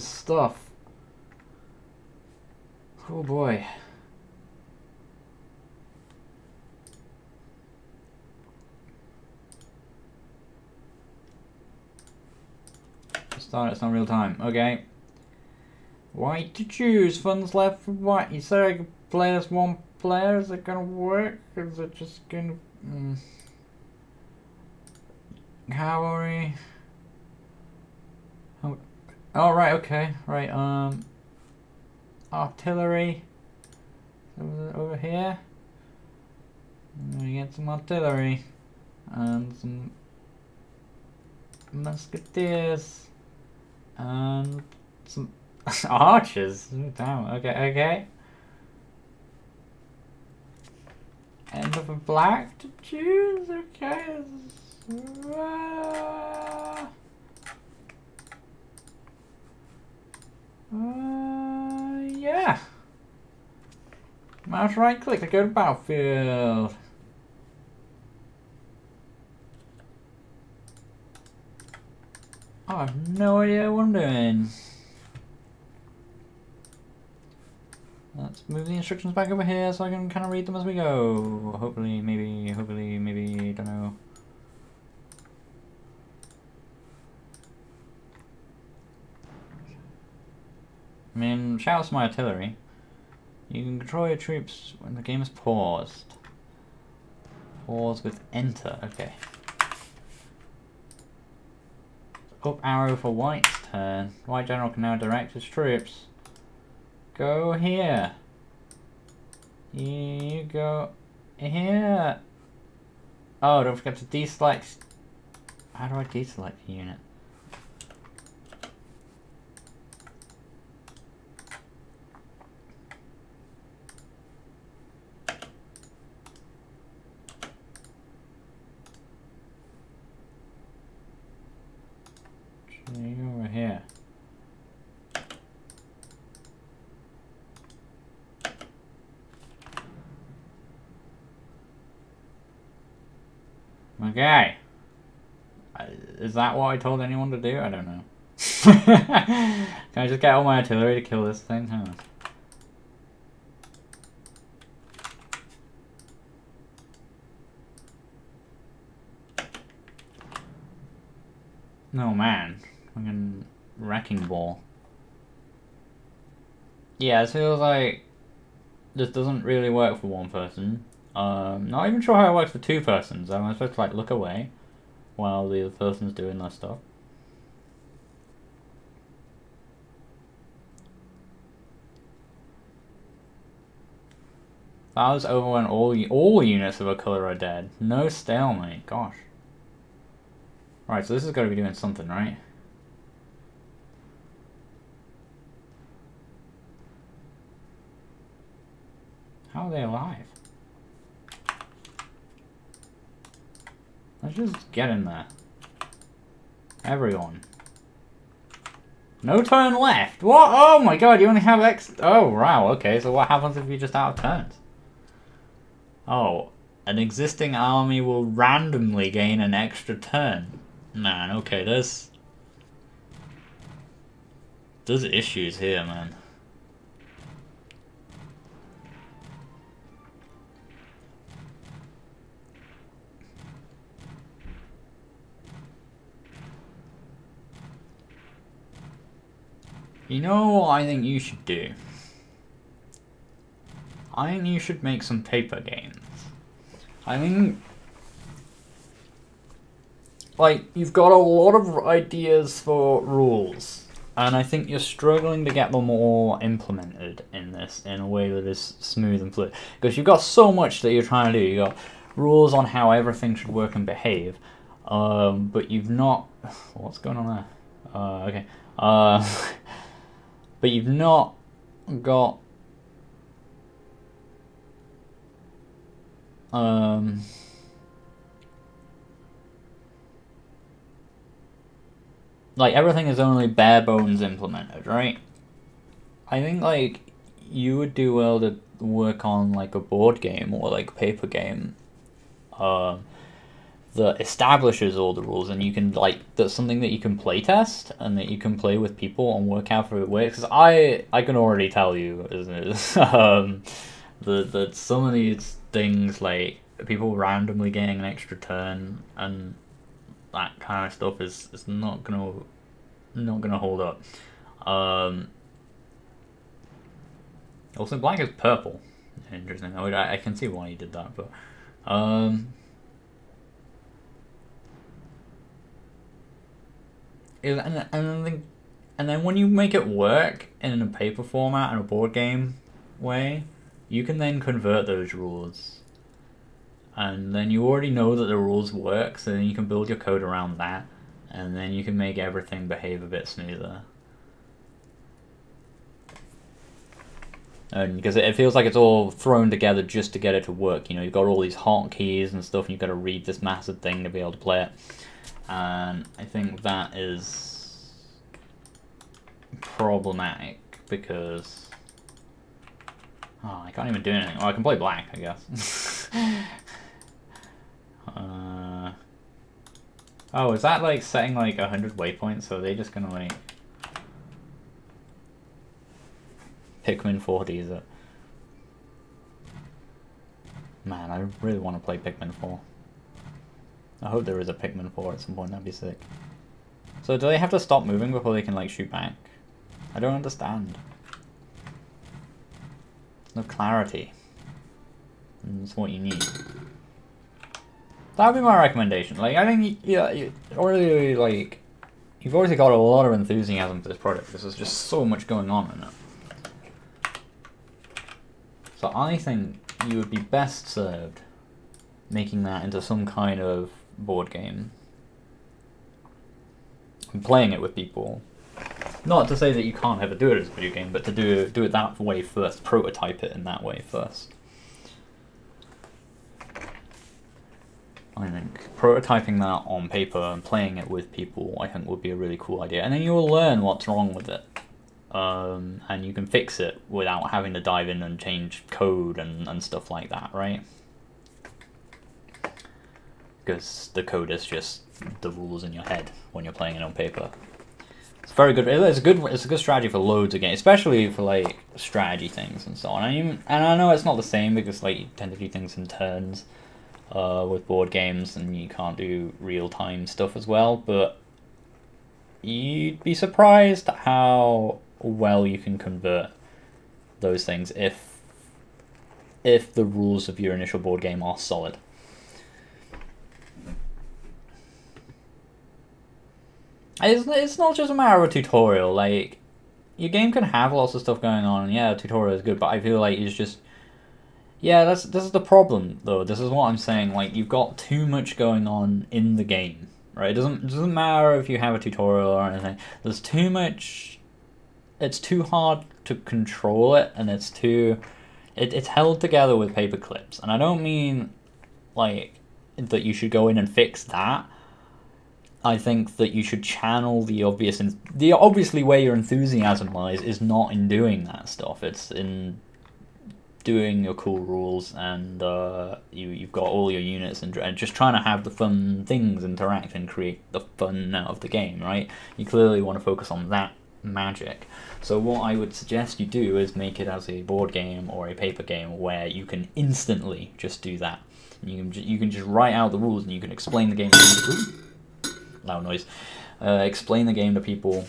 stuff. Oh boy. Start, it's not real time. Okay. White to choose. Funds left for white. You said I could play as one player. Is it gonna work? Is it just gonna... Cavalry. Oh, right, okay. Right, artillery. Over here. We get some artillery. And some musketeers. And some archers. Damn, okay. End of a black to choose, okay. Yeah. Mouse right click to go to battlefield. Oh, I have no idea what I'm doing. Let's move the instructions back over here so I can kind of read them as we go. Hopefully, maybe, don't know. I mean, shout out to my artillery. You can control your troops when the game is paused. Pause with enter, okay. Up arrow for White's turn. White General can now direct his troops. Go here. You go here. Oh, don't forget to deselect. How do I deselect the unit? Over here. Okay. Is that what I told anyone to do? I don't know. Can I just get all my artillery to kill this thing? Huh. No man. Fucking wrecking ball. Yeah, it feels like this doesn't really work for one person. Not even sure how it works for two persons. I'm supposed to like look away while the other person's doing their stuff. That was over when all units of a color are dead. No stalemate, gosh. Right, so this has got to be doing something, right? How are they alive? Let's just get in there. Everyone. No turn left! What? Oh my god, you only have X... Oh, wow, okay, so what happens if you're just out of turns? Oh, an existing army will randomly gain an extra turn. Man, okay, there's issues here, man. You know what I think you should do? I think you should make some paper games. I think, like, you've got a lot of ideas for rules, and I think you're struggling to get them all implemented in this in a way that is smooth and fluid. Because you've got so much that you're trying to do. You've got rules on how everything should work and behave, but you've not... What's going on there? Okay. But you've not got... like, everything is only bare bones implemented, right? I think, like, you would do well to work on, like, a board game or, like, a paper game that establishes all the rules, and you can, like, that's something that you can play test and that you can play with people and work out for it works. Because I can already tell you, that some of these things, like people randomly getting an extra turn and that kind of stuff is not gonna hold up. Also, black is purple. Interesting. I can see why he did that, but and then when you make it work in a paper format and a board game way, you can then convert those rules, and then you already know that the rules work, so then you can build your code around that, and then you can make everything behave a bit smoother. And because it feels like it's all thrown together just to get it to work. You know, you've got all these hotkeys and stuff, and you've got to read this massive thing to be able to play it. And I think that is problematic because I can't even do anything. Well, I can play black, I guess. Oh, is that like setting like 100 waypoints? So are they just gonna like Pikmin 4D, is it? Man, I really want to play Pikmin 4. I hope there is a Pikmin 4 at some point, that'd be sick. So do they have to stop moving before they can like shoot back? I don't understand. There's no clarity. And that's what you need. That would be my recommendation. Like, I think, yeah, you already, like, you've already got a lot of enthusiasm for this product because there's just so much going on in it. So I think you would be best served making that into some kind of board game and playing it with people. Not to say that you can't ever do it as a video game, but to do it that way first, prototype it in that way first. I think prototyping that on paper and playing it with people, I think would be a really cool idea. And then you'll learn what's wrong with it. And you can fix it without having to dive in and change code and stuff like that, right? Because the code is just the rules in your head when you're playing it on paper. It's very good. It's a good strategy for loads of games, especially for like strategy things and so on. And I know it's not the same because like you tend to do things in turns with board games, and you can't do real-time stuff as well. But you'd be surprised how well you can convert those things if the rules of your initial board game are solid. It's not just a matter of a tutorial. Like, your game can have lots of stuff going on, and yeah, a tutorial is good, but I feel like it's just... Yeah, this is the problem, though. This is what I'm saying. Like, you've got too much going on in the game, right? It doesn't matter if you have a tutorial or anything. There's too much... It's too hard to control it, and it's held together with paper clips. And I don't mean, like, that you should go in and fix that. I think that you should channel the obviously where your enthusiasm lies is not in doing that stuff. It's in doing your cool rules, and you've got all your units and just trying to have the fun things interact and create the fun out of the game, right? You clearly want to focus on that magic. So what I would suggest you do is make it as a board game or a paper game where you can instantly just do that. You can just write out the rules and you can explain the game. Loud noise. Explain the game to people.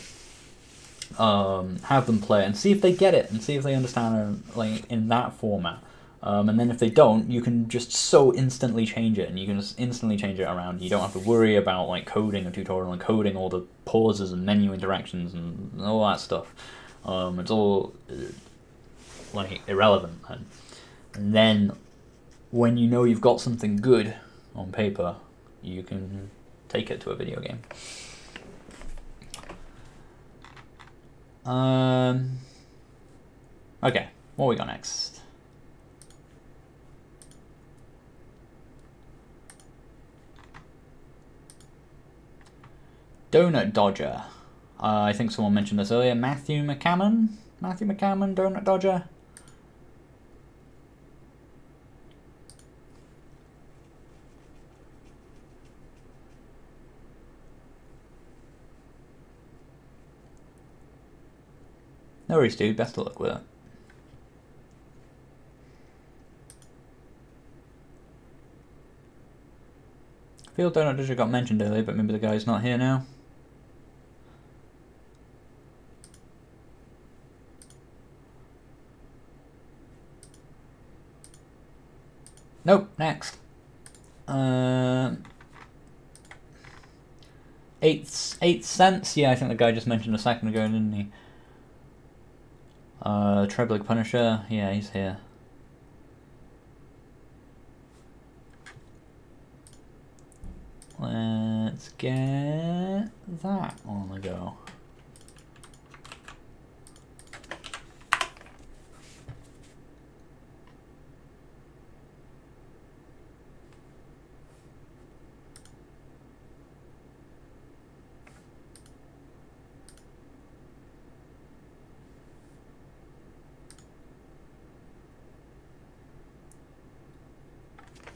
Have them play it and see if they get it and see if they understand it, like, in that format. And then if they don't, you can just so instantly change it, and you can just instantly change it around. You don't have to worry about like coding a tutorial and coding all the pauses and menu interactions and all that stuff. It's all like irrelevant. And then when you know you've got something good on paper, you can take it to a video game. Okay, what we got next? Donut Dodger. I think someone mentioned this earlier. Matthew McCammon, Donut Dodger. No worries, dude. Best of luck with it. I feel Donut Dodger got mentioned earlier, but maybe the guy's not here now. Nope, next. 8 cents? Yeah, I think the guy just mentioned a second ago, didn't he? Trebling Punisher, yeah, he's here. Let's get that on the go.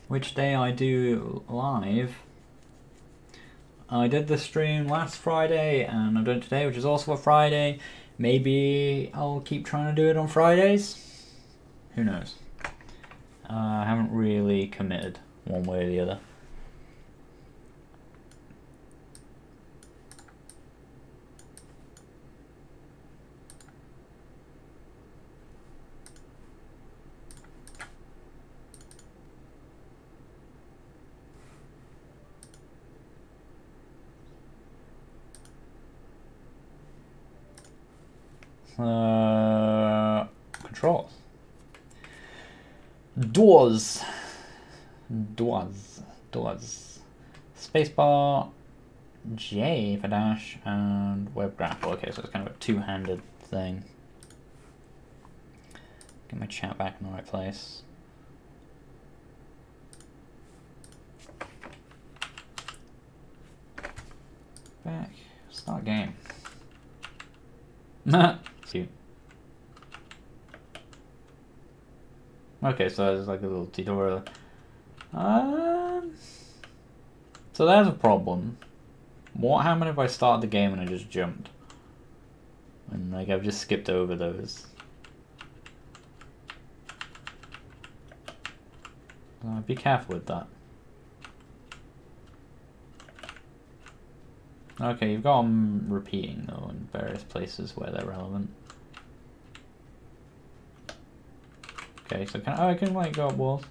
which day I do live. I did the stream last Friday and I'm doing it today, which is also a Friday. Maybe I'll keep trying to do it on Fridays. Who knows? I haven't really committed one way or the other. Controls. Doors. Spacebar, J for dash, and web grapple. Okay, so it's kind of a two-handed thing. Get my chat back in the right place. Back. Start game. Cute. Okay, so there's like a little tutorial. So there's a problem. What happened if I started the game and I just jumped? And like I've just skipped over those. Be careful with that. Okay, you've got them repeating though in various places where they're relevant. Okay, so I can like go up walls.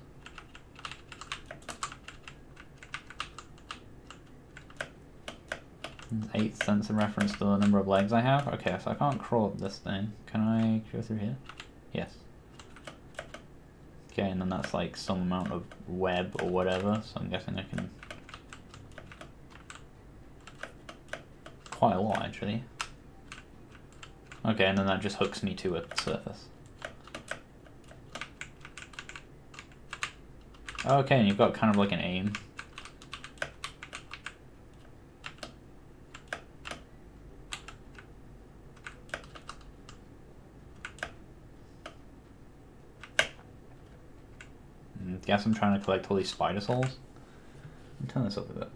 8th sense in reference to the number of legs I have. Okay, so I can't crawl up this thing. Can I go through here? Yes. Okay, and then that's like some amount of web or whatever, so I'm guessing I can... Quite a lot, actually. Okay, and then that just hooks me to a surface. Okay, and you've got kind of like an aim. Guess I'm trying to collect all these spider souls. Let me turn this up a bit.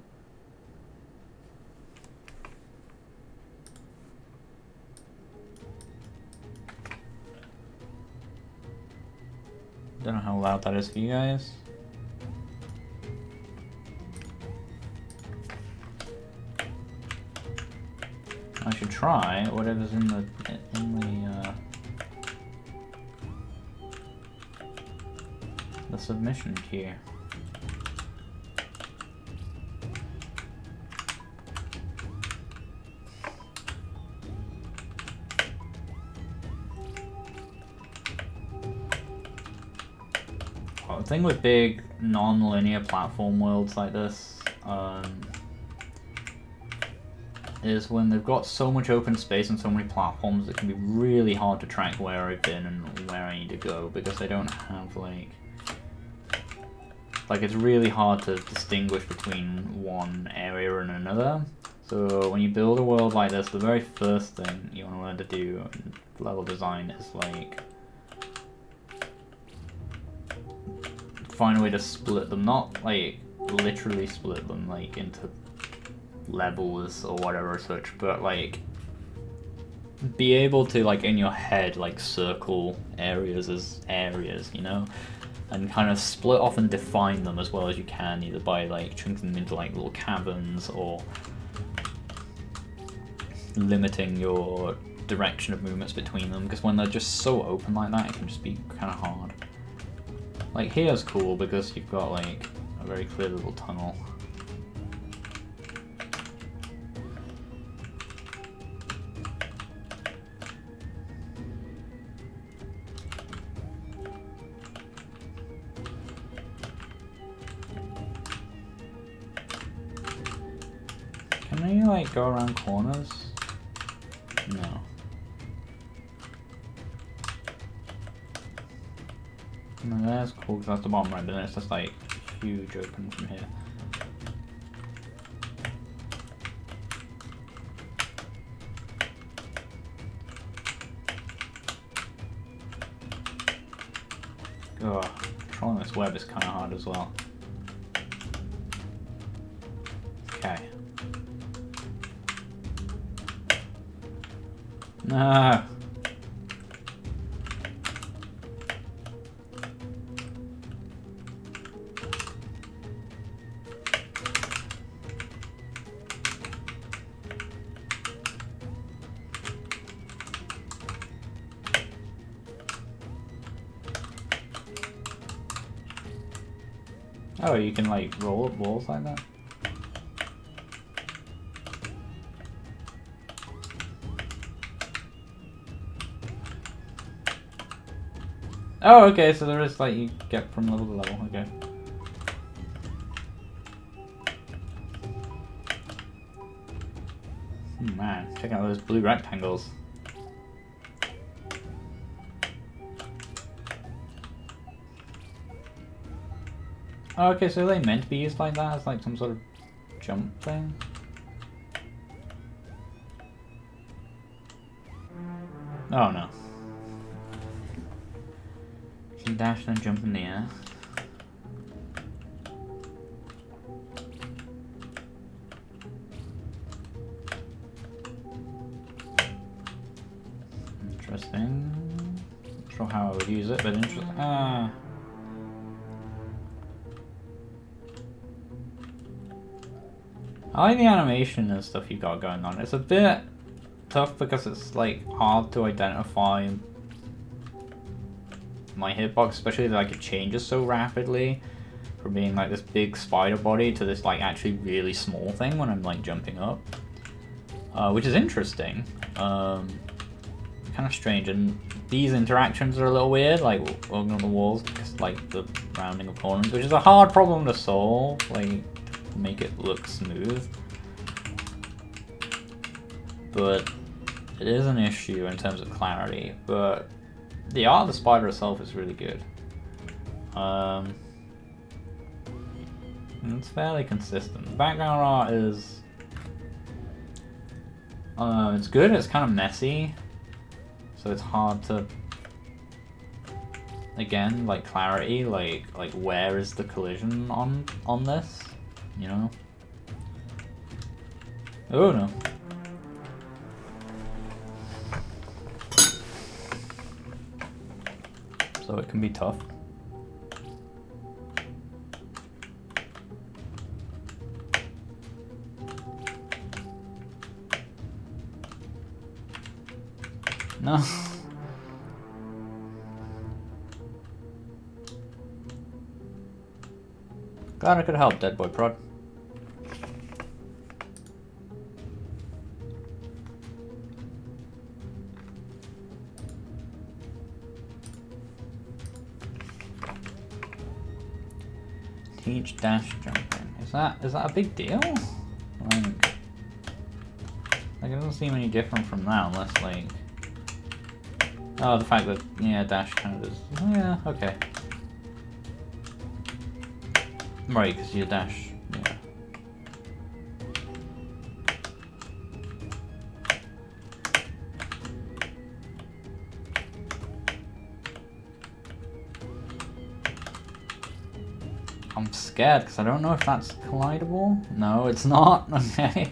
Don't know how loud that is for you guys. I should try whatever's in the submission here. Well, the thing with big non-linear platform worlds like this is when they've got so much open space and so many platforms, it can be really hard to track where I've been and where I need to go because they don't have like it's really hard to distinguish between one area and another. So when you build a world like this, the very first thing you want to learn to do in level design is like find a way to split them, not like literally split them like into levels or whatever such, but like be able to like in your head like circle areas as areas, you know? And kind of split off and define them as well as you can, either by like chunking them into like little caverns or limiting your direction of movements between them, because when they're just so open like that, it can just be kind of hard. Like here's cool because you've got like a very clear little tunnel. Can you like go around corners? No. No, that's cool because that's the bottom right, but then it's just like huge open from here. Oh, controlling this web is kind of hard as well. Okay. No. Oh, you can like roll up walls like that? Oh, okay, so there is like you get from level to level, okay. Man, check out those blue rectangles. Oh, okay, so are they meant to be used like that as like some sort of jump thing? Oh no. You can dash and jump in the air. Interesting. Not sure how I would use it, but interesting. Ah. I like the animation and stuff you got going on. It's a bit tough because it's like hard to identify my hitbox, especially like it changes so rapidly from being like this big spider body to this like actually really small thing when I'm like jumping up, which is interesting. Kind of strange, and these interactions are a little weird, like walking on the walls, because like the rounding of corners, which is a hard problem to solve, like to make it look smooth. But it is an issue in terms of clarity, but the art of the spider itself is really good. It's fairly consistent. The background art is it's good, it's kind of messy, so it's hard to, again, like clarity, like where is the collision on this, you know? Oh no. So it can be tough. No. Glad I could help, Dead Boy Prod. Teach dash jumping. Is that a big deal? Like it doesn't seem any different from that unless like, oh, the fact that, yeah, dash kind of is, oh, yeah, okay. Right, because you dash, yeah. I'm scared because I don't know if that's collidable. No, it's not. Okay.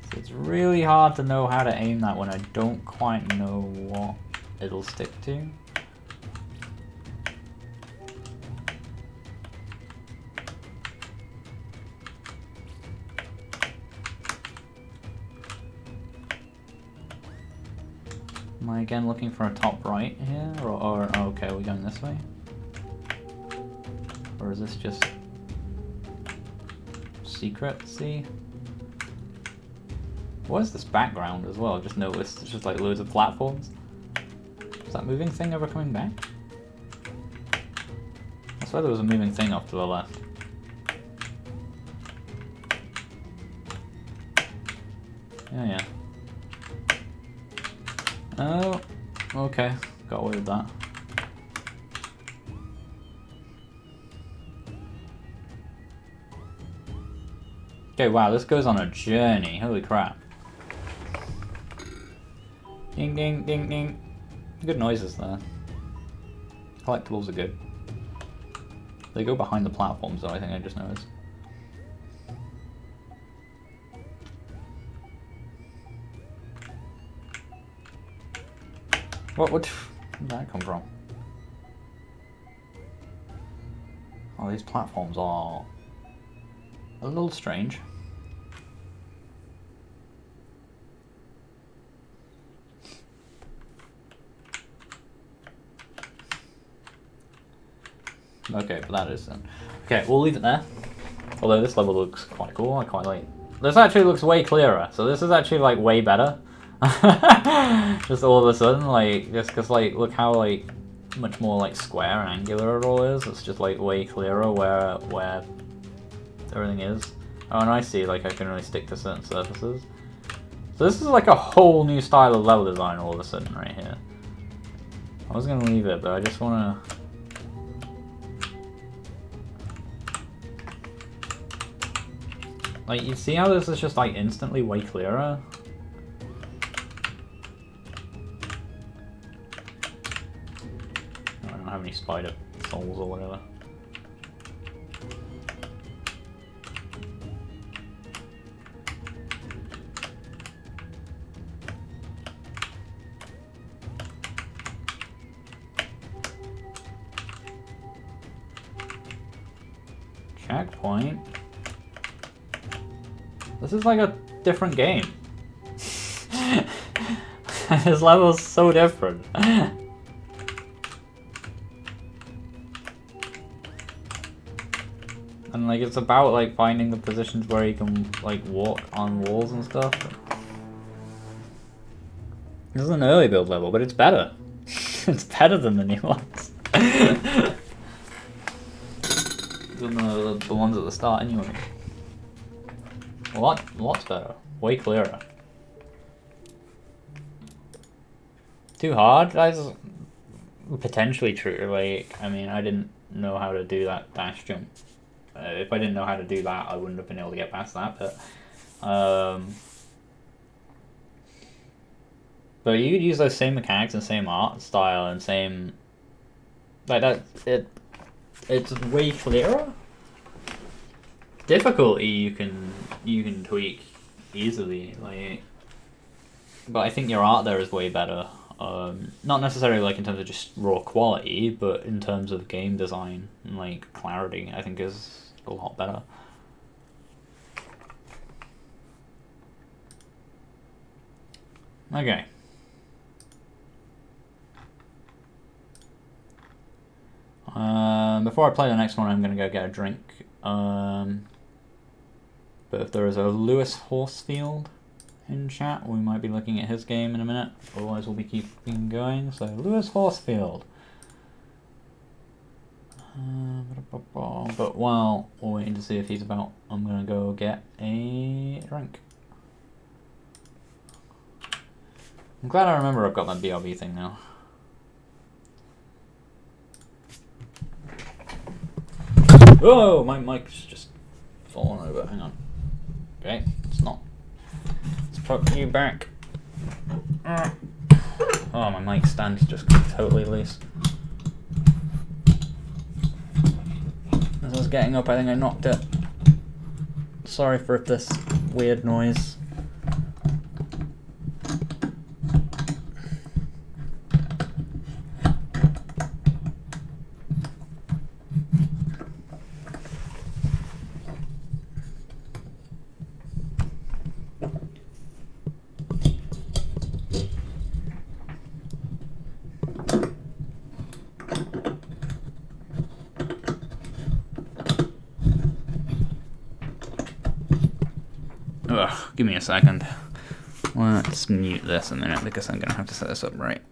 So it's really hard to know how to aim that when I don't quite know what it'll stick to. Am I again looking for a top right here? Or okay, we're going this way? Or is this just secret? See? What is this background as well? I just noticed it's just like loads of platforms. Is that moving thing ever coming back? I swear there was a moving thing off to the left. Yeah. Oh, okay. Got away with that. Okay, wow, this goes on a journey. Holy crap. Ding, ding, ding, ding. Good noises there. Collectibles are good. They go behind the platforms, though, I think I just noticed. Where did that come from? Oh, these platforms are a little strange. Okay, but that is then. Okay, we'll leave it there. Although this level looks quite cool, I quite like. This actually looks way clearer, so this is actually like way better. Just all of a sudden, like, just because like, look how like much more like square and angular it all is. It's just like way clearer where everything is. Oh, and I see like I can really stick to certain surfaces. So this is like a whole new style of level design all of a sudden right here. I was gonna leave it, but I just wanna. Like, you see how this is just like instantly way clearer? I don't have any spider souls or whatever. Checkpoint? This is like a different game. This level's so different. And like it's about like finding the positions where you can like walk on walls and stuff. This is an early build level, but it's better. It's better than the new ones. Than the ones at the start anyway. Lots better. Way clearer. Too hard? That's potentially true. Like, I mean, I didn't know how to do that dash jump. If I didn't know how to do that, I wouldn't have been able to get past that. But you could use those same mechanics and same art style and same like that. It's way clearer. Difficulty you can tweak easily, like, but I think your art there is way better. Not necessarily like in terms of just raw quality, but in terms of game design and like clarity, I think is a lot better. Okay. Before I play the next one, I'm gonna go get a drink. But if there is a Lewis Horsfield in chat, we might be looking at his game in a minute. Otherwise, we'll be keeping going. So, Lewis Horsfield. But while we're waiting to see if he's about, I'm gonna go get a drink. I'm glad I remember I've got that BRB thing now. Oh, my mic's just fallen over. Hang on. Okay, it's not. Let's put you back. Oh, my mic stand's just totally loose. As I was getting up, I think I knocked it. Sorry for this weird noise. Give me a second. Let's mute this a minute because I'm gonna have to set this up right.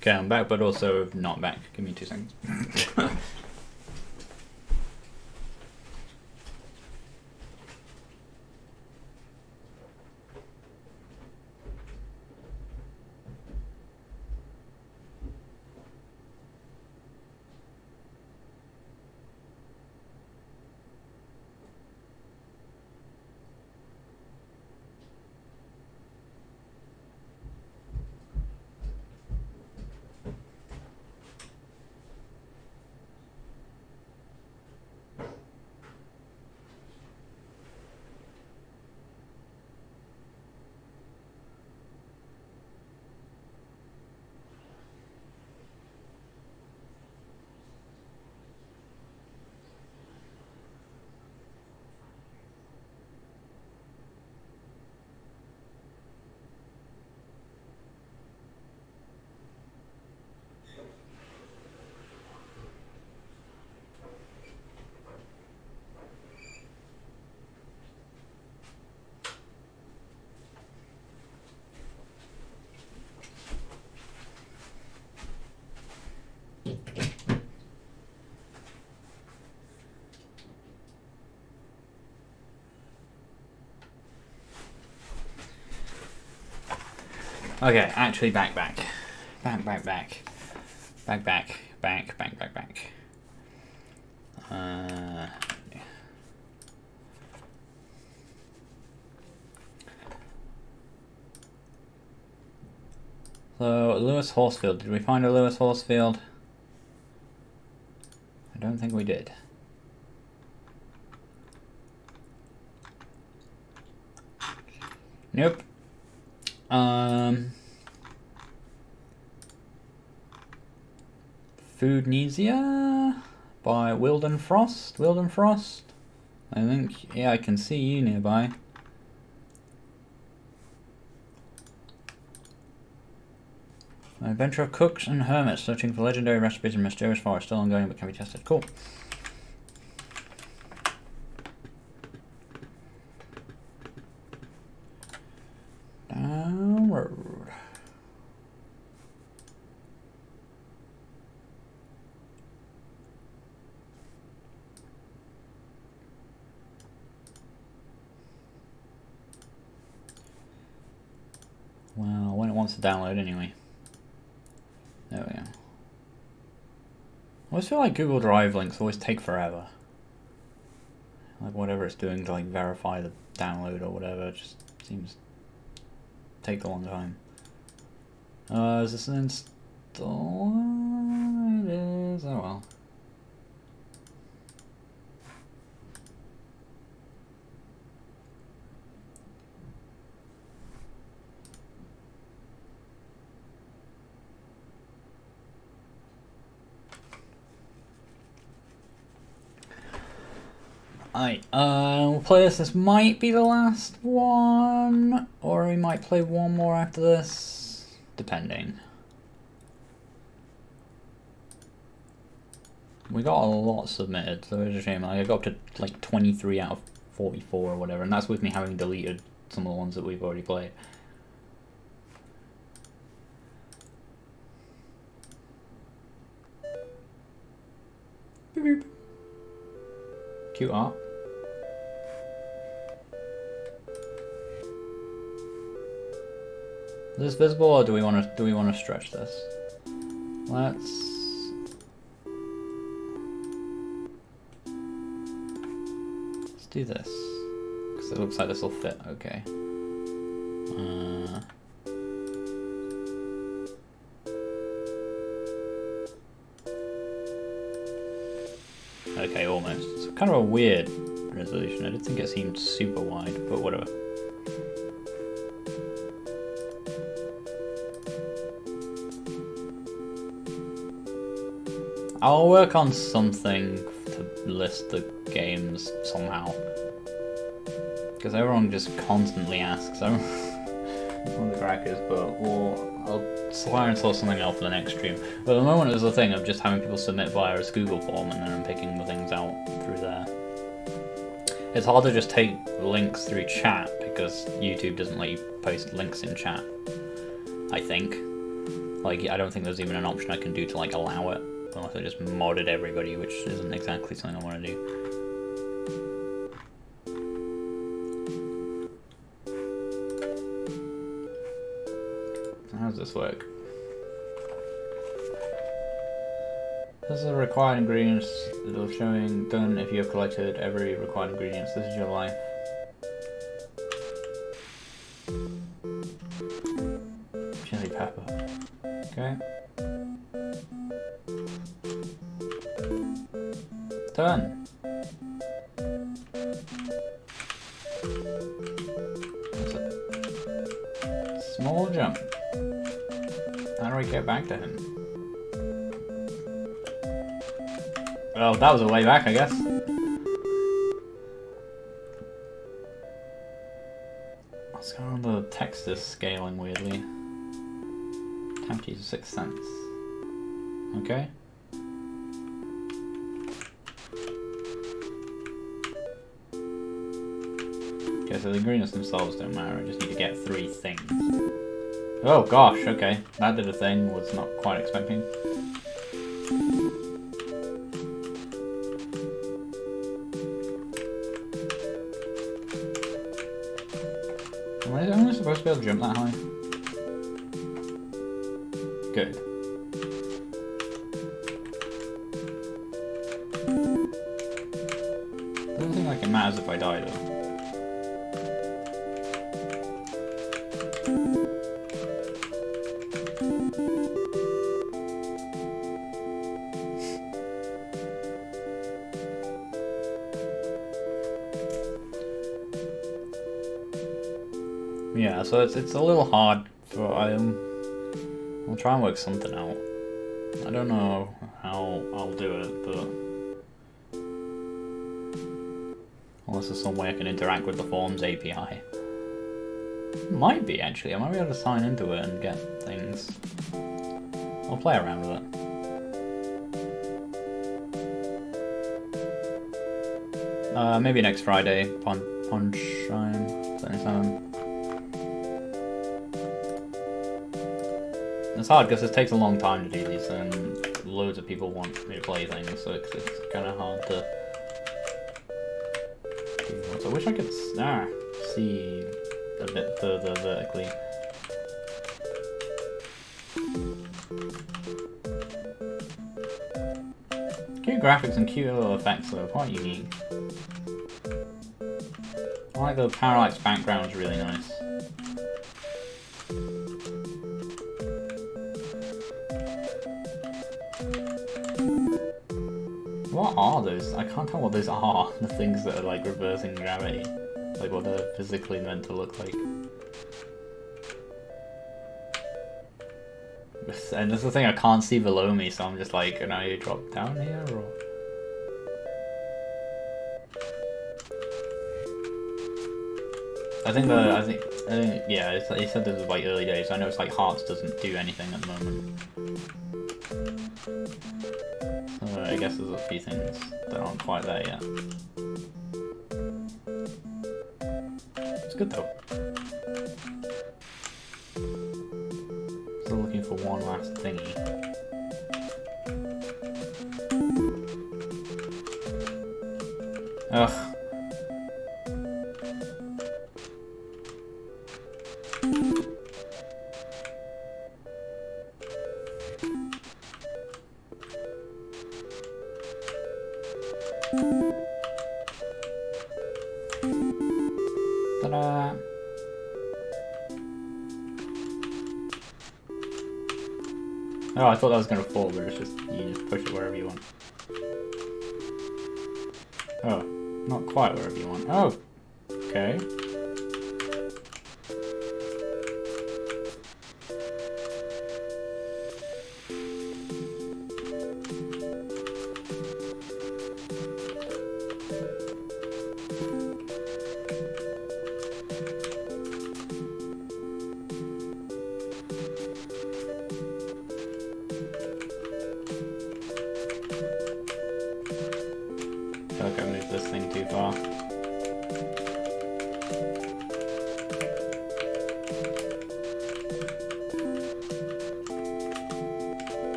Okay, I'm back, but also not back. Give me 2 seconds. Okay, actually back. So, Lewis Horsefield. Did we find a Lewis Horsefield? I don't think we did. Nope. Foodnesia by Wilden Frost. I think, yeah, I can see you nearby. An adventure of cooks and hermits searching for legendary recipes in mysterious forest, still ongoing but can be tested. Cool. Down road. Well, when it wants to download anyway. There we go. I always feel like Google Drive links always take forever. Like whatever it's doing to like verify the download or whatever, it just seems to take a long time. Is this an install? It is. Oh well. We'll play this. This might be the last one, or we might play one more after this, depending. We got a lot submitted, so it's a shame. Like, I got up to like 23 out of 44 or whatever, and that's with me having deleted some of the ones that we've already played. Beep, beep. Cute art. Is this visible, or do we want to stretch this? Let's do this because it looks like this will fit. Okay. Okay, almost. It's kind of a weird resolution. I didn't think it seemed super wide, but whatever. I'll work on something to list the games somehow. Because everyone just constantly asks. I'm one of the crackers, but I'll try and sort something out for the next stream. But at the moment there's a thing of just having people submit via a Google form and then I'm picking the things out through there. It's hard to just take links through chat because YouTube doesn't let you post links in chat, I think. Like, I don't think there's even an option I can do to like allow it, unless I just modded everybody, which isn't exactly something I want to do. So how does this work? This is the required ingredients that are showing done if you have collected every required ingredients. This is your life. Chili pepper. Okay. Done. That's a small jump. How do we get back to him? Well, that was a way back, I guess. What's going on? The text is scaling weirdly. Time to use a sixth sense. Okay. Okay, so the ingredients themselves don't matter, I just need to get 3 things. Oh gosh, okay. That did a thing, was not quite expecting. Am I supposed to be able to jump that high? Good. Doesn't seem like it matters if I die though. Yeah, so it's a little hard for I'll try and work something out. I don't know how I'll do it, but unless there's some way I can interact with the Forms API. Might be actually. I might be able to sign into it and get things. I'll play around with it. Maybe next Friday, Punchime, setting time. It's hard because it takes a long time to do these, and loads of people want me to play things, so it's kind of hard to. So I wish I could see a bit further vertically. Cute graphics and cute little effects though, quite unique. I like the parallax background's really nice. What are those? I can't tell what those are, the things that are like reversing gravity. Like what they're physically meant to look like. And that's the thing, I can't see below me, so I'm just like, can I drop down here or? I think yeah, he said this was like early days. I know it's like Hearts doesn't do anything at the moment. I guess there's a few things that aren't quite there yet. It's good though. Still looking for one last thingy. Ugh. Ta-da! Oh, I thought that was gonna fall, but it's just, you just push it wherever you want. Oh, not quite wherever you want. Oh, okay. I feel like I moved this thing too far.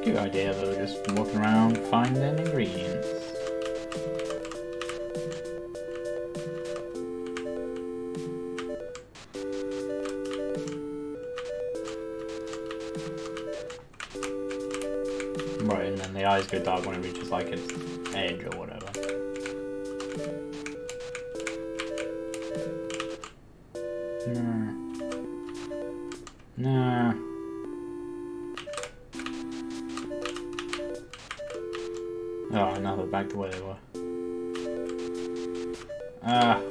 Good idea though, just walking around finding ingredients. Right, and then the eyes go dark when it reaches like its edge or whatever. Nah. Oh, now they're back to where they were. Ah.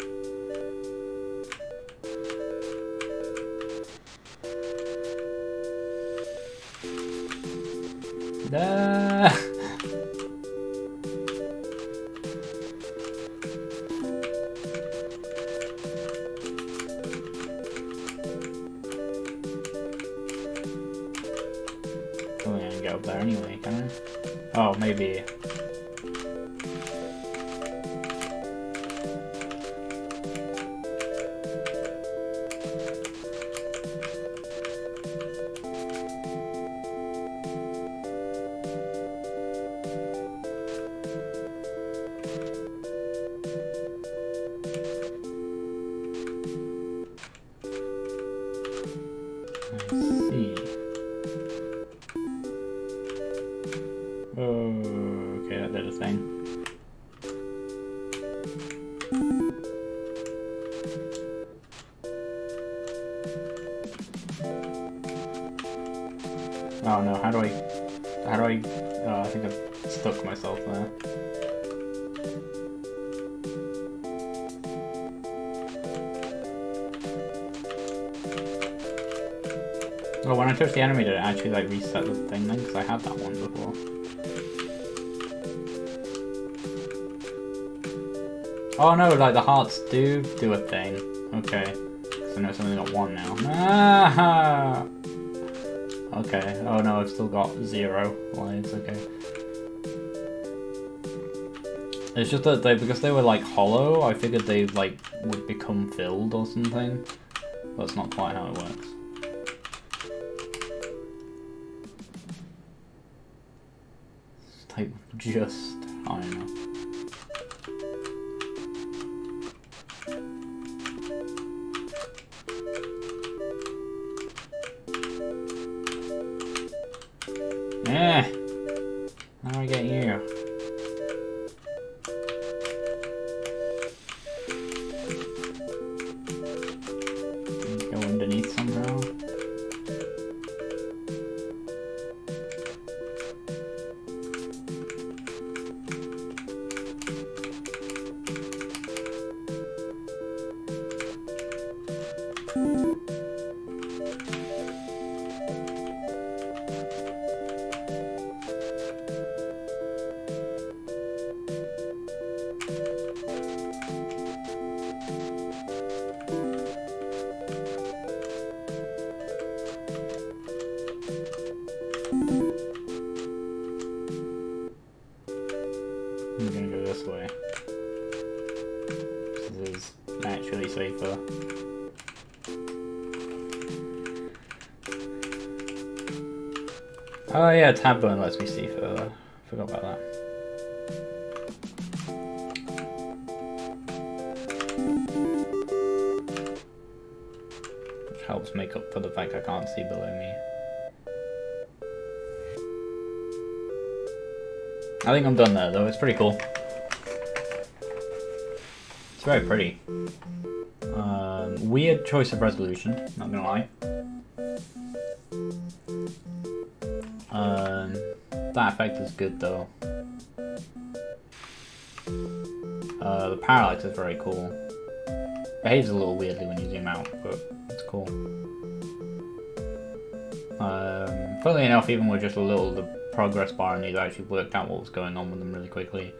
Ah. Oh, yeah, I can get up there anyway, can I? Oh, maybe. Okay, that did a thing. Oh no, how do I, oh, I think I've stuck myself there. Oh, when I touched the animator, it actually like reset the thing then, because I had that one before. Oh no, like the hearts do a thing. Okay. So I know it's only got one now. Ah! Okay. Oh no, I've still got 0 lives. Okay. It's just that because they were like hollow, I figured they like would become filled or something. That's not quite how it works. Type just, I don't know. Eh, how do I get you? Go underneath somehow. I'm gonna go this way. This is actually safer. Oh yeah, tab button lets me see further. Forgot about that. Which helps make up for the fact I can't see below me. I think I'm done there though, it's pretty cool. It's very pretty. Weird choice of resolution, not gonna lie. That effect is good though. The parallax is very cool. Behaves a little weirdly when you zoom out, but it's cool. Funnily enough, even with just a little, the progress bar and these actually worked out what was going on with them really quickly.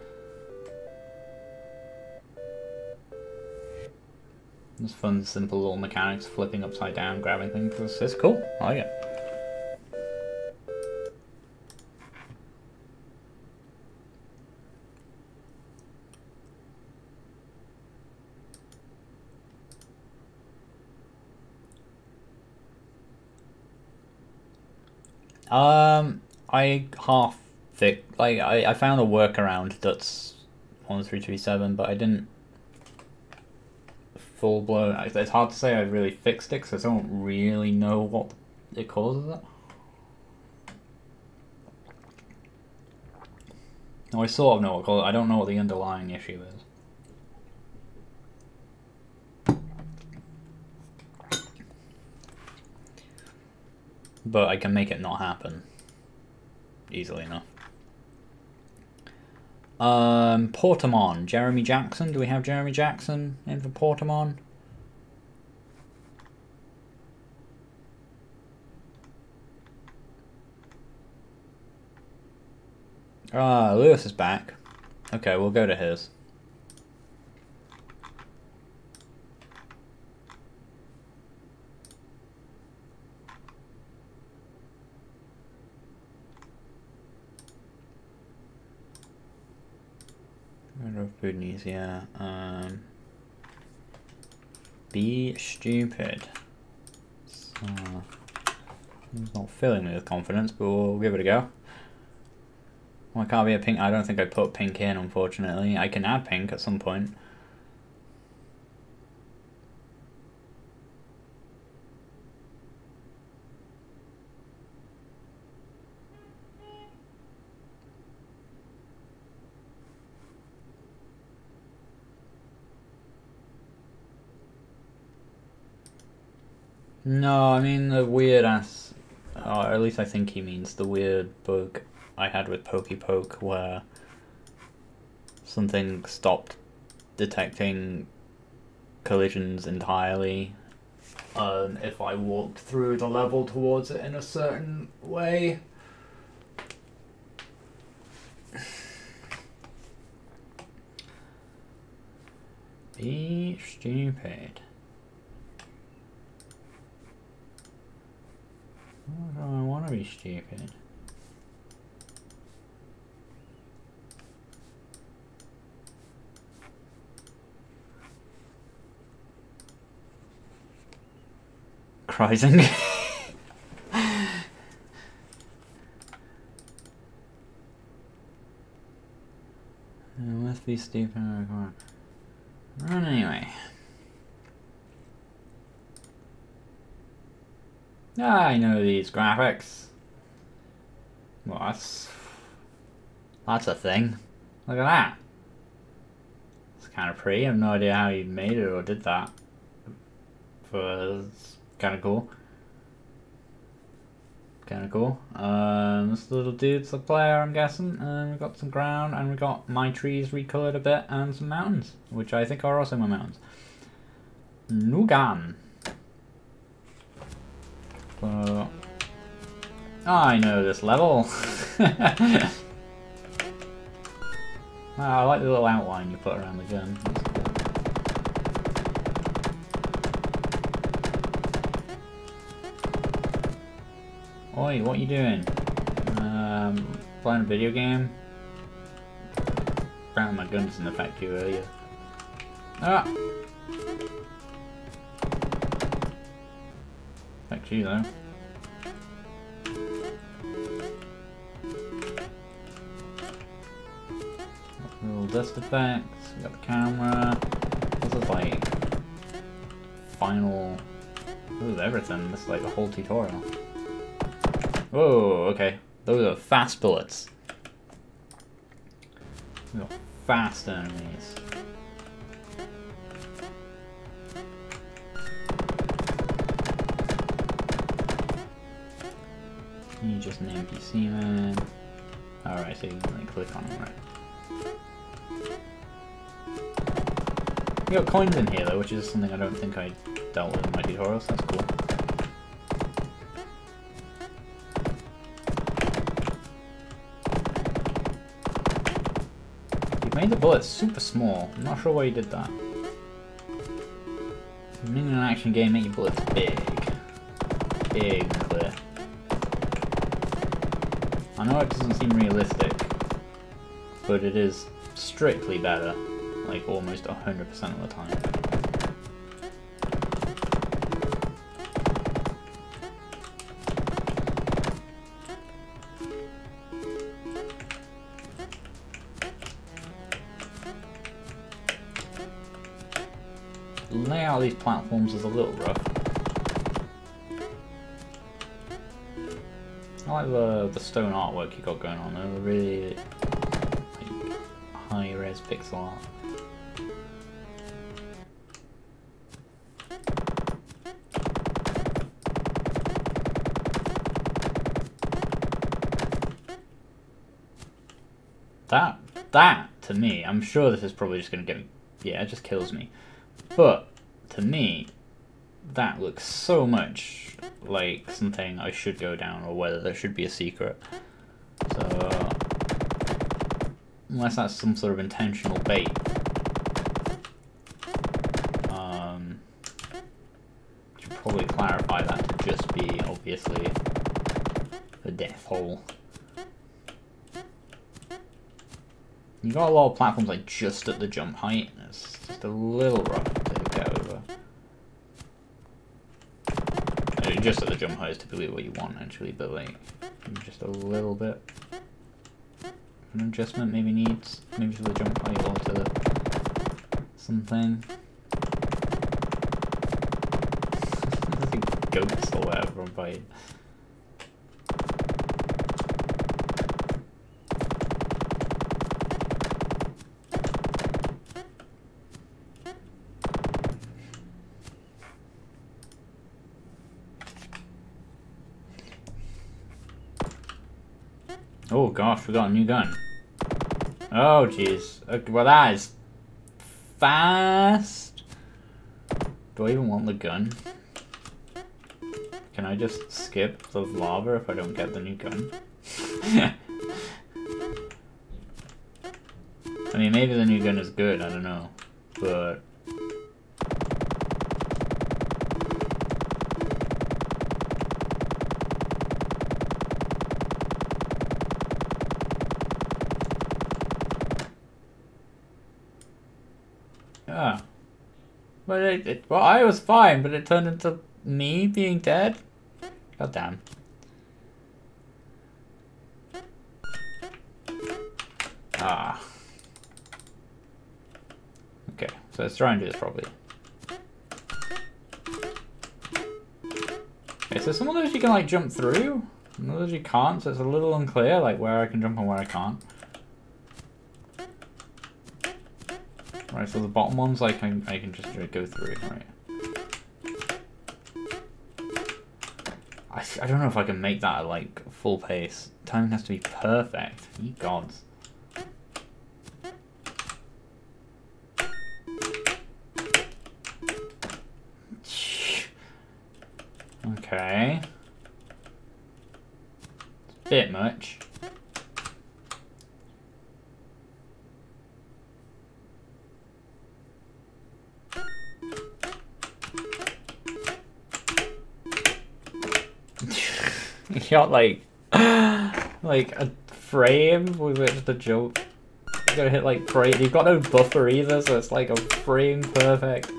Just fun, simple little mechanics, flipping upside down, grabbing things. It's cool. I like it. I half fixed, like, I found a workaround that's 1337, but I didn't full blown. It's hard to say I really fixed it because I don't really know what it causes it. No, I sort of know what causes it. I don't know what the underlying issue is. But I can make it not happen easily enough. Portamon, Jeremy Jackson. Do we have Jeremy Jackson in for Portamon? Ah, Lewis is back. Okay, we'll go to his. Food news, yeah. Be stupid. So, it's not filling me with confidence, but we'll give it a go. Well, I can't be a pink. I don't think I put pink in, unfortunately. I can add pink at some point. No, I mean the weird ass, or at least I think he means the weird bug I had with Poke where something stopped detecting collisions entirely if I walked through the level towards it in a certain way. Be stupid. I don't want to be stupid. Crising. Must be stupid. Run anyway. I know these graphics. Well, that's a thing. Look at that. It's kind of pretty. I have no idea how you made it or did that. But it's kind of cool. Kind of cool. This little dude's the player, I'm guessing. And we've got some ground, and we've got my trees recolored a bit, and some mountains, which I think are also my mountains. Nugan. So, I know this level. I like the little outline you put around the gun. Oi, what are you doing? Playing a video game? Apparently my gun doesn't affect you earlier. Ah! Affects you though. Little dust effects, we got the camera. This is like final. This is everything. This is like a whole tutorial. Whoa, okay. Those are fast bullets. We got fast enemies. You're just an NPC, man. Alright, so you can like click on them, right? We got coins in here though, which is something I don't think I dealt with in my tutorials. That's cool. Made the bullets super small. I'm not sure why you did that. In an action game, make your bullets big. Big and clear. I know it doesn't seem realistic, but it is strictly better. Like almost 100% of the time. layout of these platforms is a little rough. I like the stone artwork you got going on. They're really like, high-res pixel art. That, to me, I'm sure this is probably just going to get me... Yeah, it just kills me. But, to me, that looks so much like something I should go down, or whether there should be a secret. So, unless that's some sort of intentional bait. Should probably clarify that to just be, obviously, a death hole. You got a lot of platforms like just at the jump height, and it's just a little rough to get over. I mean, just at the jump height is typically what you want actually, but like just a little bit. An adjustment maybe needs, maybe to the jump height or to the something. There's like goats or whatever I'm biting. Oh gosh, we got a new gun. Oh jeez. Okay, well that is fast. Do I even want the gun? Can I just skip the lava if I don't get the new gun? I mean, maybe the new gun is good, I don't know. But... yeah. But well, I was fine, but it turned into me being dead? God damn. Ah. Okay, so let's try and do this properly. Okay, so some of those you can like jump through, and others you can't, so it's a little unclear like where I can jump and where I can't. Right, so the bottom ones I can just go through, right. I don't know if I can make that at like full pace. Timing has to be perfect. Ye gods. Okay. It's a bit much. You got like a frame with it, the joke. You gotta hit like frame. You've got no buffer either, so it's like a frame perfect.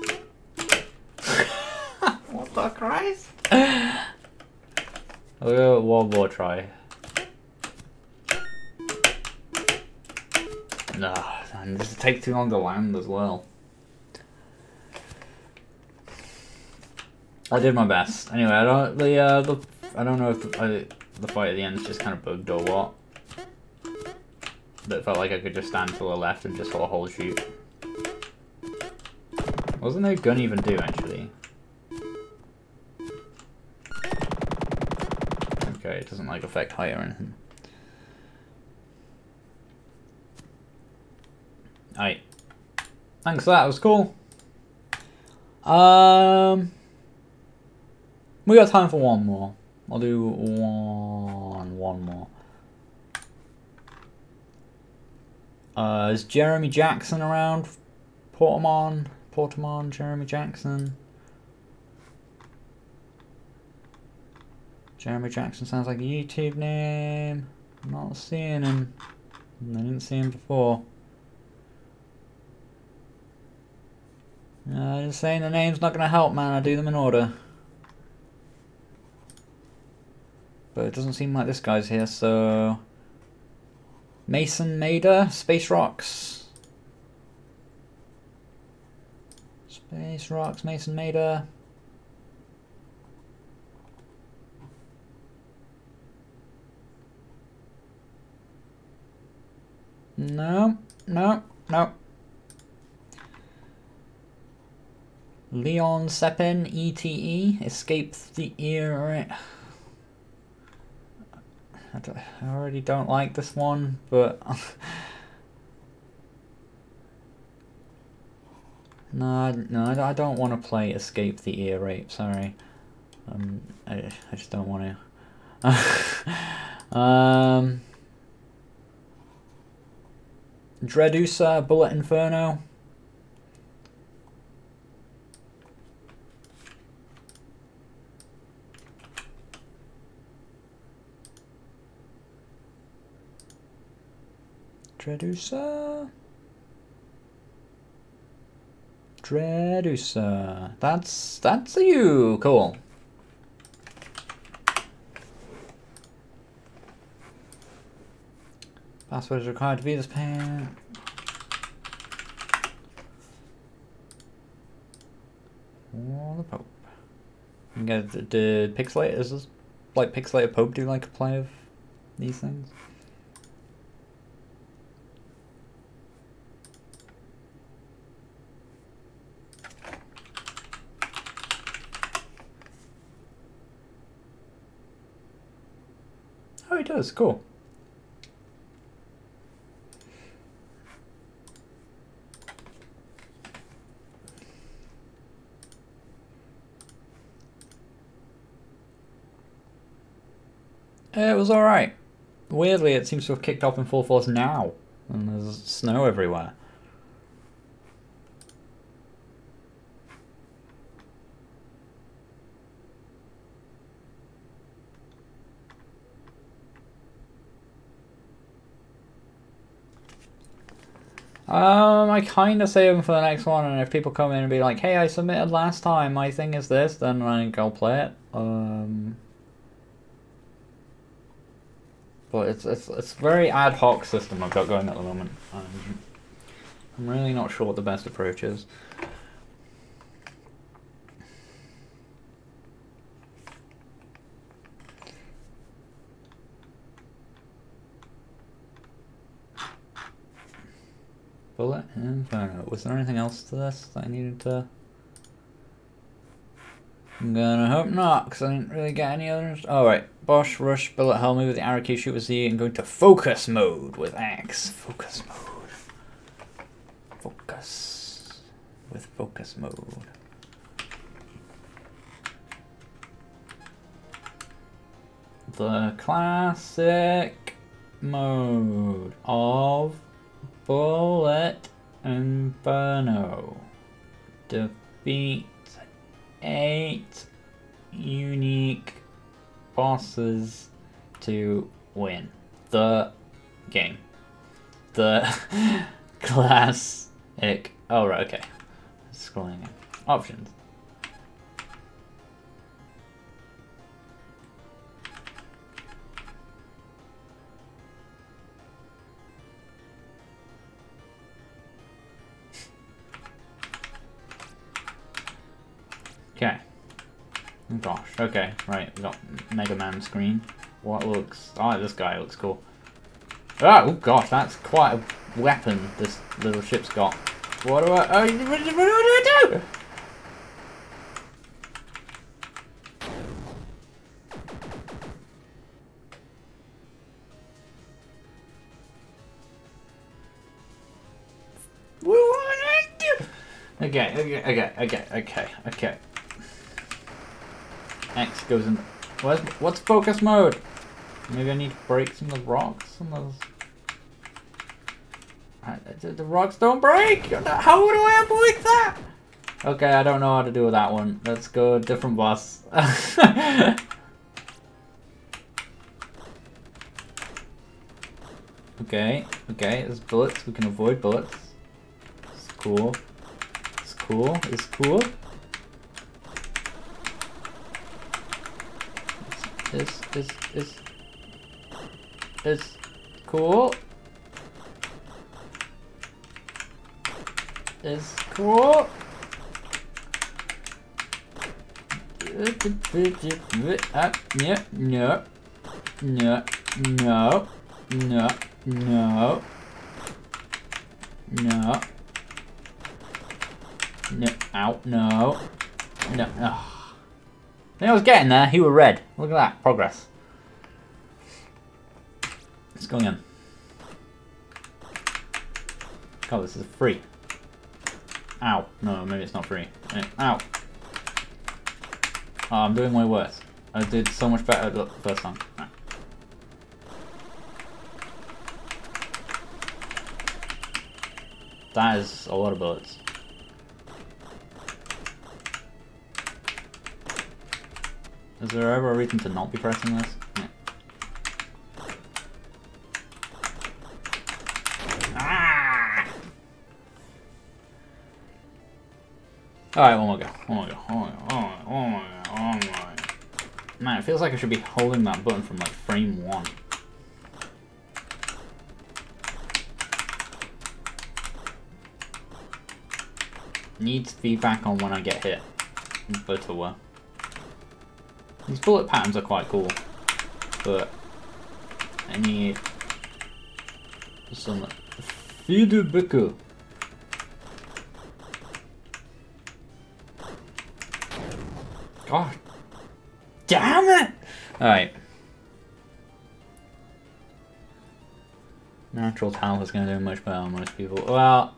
What the Christ? I'll go one more try. Nah, and this takes too long to land as well. I did my best. Anyway, I don't know if the fight at the end is just kind of bugged or what. But it felt like I could just stand to the left and just sort of hold shoot. What does no gun even do actually? Okay, it doesn't like affect height or anything. Alright. Thanks for that, it was cool. We got time for one more. I'll do one more. Is Jeremy Jackson around? Portamon, Jeremy Jackson. Jeremy Jackson sounds like a YouTube name. I'm not seeing him. I didn't see him before. Just saying the name's not gonna help, man. I do them in order. But it doesn't seem like this guy's here, so... Mason Mader, Space Rocks. Ace rocks, Mason Mater. No, no, no. Leon Sepin, ETE, Escape the Ear. I already don't like this one, but no, I don't want to play Escape the Ear Rape. Sorry, I just don't want to. Dredusa, Bullet Inferno. Dredusa. That's you. Cool. Password is required to be this page. Oh, the Pope. You get the Pixelate. Is this like Pixelated Pope do like a play of these things? Oh, he does. Cool. It was alright. Weirdly, it seems to have kicked off in full force now, and there's snow everywhere. I kind of save them for the next one, and if people come in and be like, hey, I submitted last time, my thing is this, then I think I'll play it. But it's a very ad hoc system I've got going at the moment. I'm really not sure what the best approach is. Bullet Inferno. Was there anything else to this that I needed to? I'm gonna hope not, because I didn't really get any others. Oh, right. Bosch, Rush, Bullet Hell, move with the arrow key, shoot with Z, and go into focus mode with X. Focus mode. Focus. With focus mode. The classic mode of Bullet Inferno. Defeat 8 unique bosses to win the game. The classic. Oh, right, okay. Scrolling in. Options. Okay. Oh gosh, okay, right, we got Mega Man screen. What looks... Oh, this guy looks cool. Oh gosh, that's quite a weapon this little ship's got. What do I... Oh, what do I do? What do I do? Okay. X goes in. What's focus mode? Maybe I need to break some of the rocks. Some of those. The rocks don't break. How do I avoid that? Okay, I don't know how to do that one. Let's go different boss. Okay. There's bullets. We can avoid bullets. It's cool. It's cool. It's cool. It's cool. It's cool. Ow, no. No. Oh. I was getting there. He were red. Look at that. Progress. Let's go again. God, this is free. Ow. No, maybe it's not free. Ow. Oh, I'm doing way worse. I did so much better the first time. Nah. That is a lot of bullets. Is there ever a reason to not be pressing this? Yeah. Ah! Alright, one more go. One more go. One more go. One more go. One more go. One more go. Man, it feels like I should be holding that button from like frame 1. Needs feedback on when I get hit. But these bullet patterns are quite cool, but I need some feedback. God damn it! Alright. Natural talent is going to do much better on most people. Well,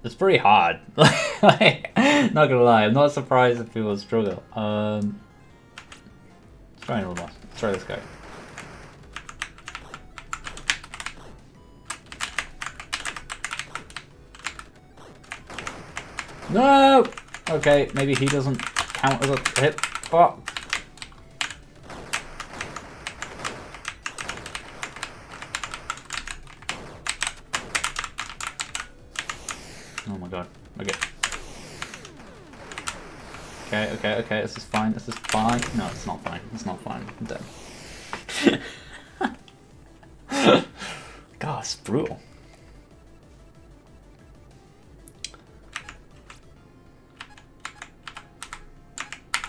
it's pretty hard. Like, not gonna lie, I'm not surprised if people struggle. Let's try another boss. Let's try this guy. No! Okay, maybe he doesn't count as a hit. Oh. Oh my god. Okay. Okay, this is fine, this is fine. No, it's not fine, it's not fine. I'm dead. God, it's brutal.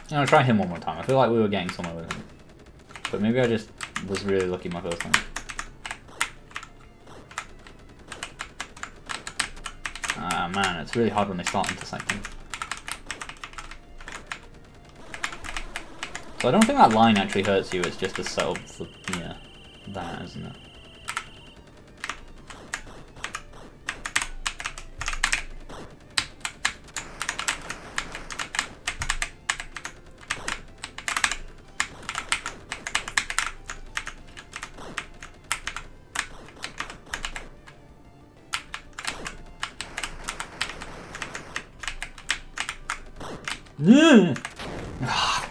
I'm gonna try him one more time. I feel like we were getting somewhere with him. But maybe I just was really lucky my first time. Ah man, it's really hard when they start intersecting. So I don't think that line actually hurts you, it's just a setup for, yeah, that, isn't it?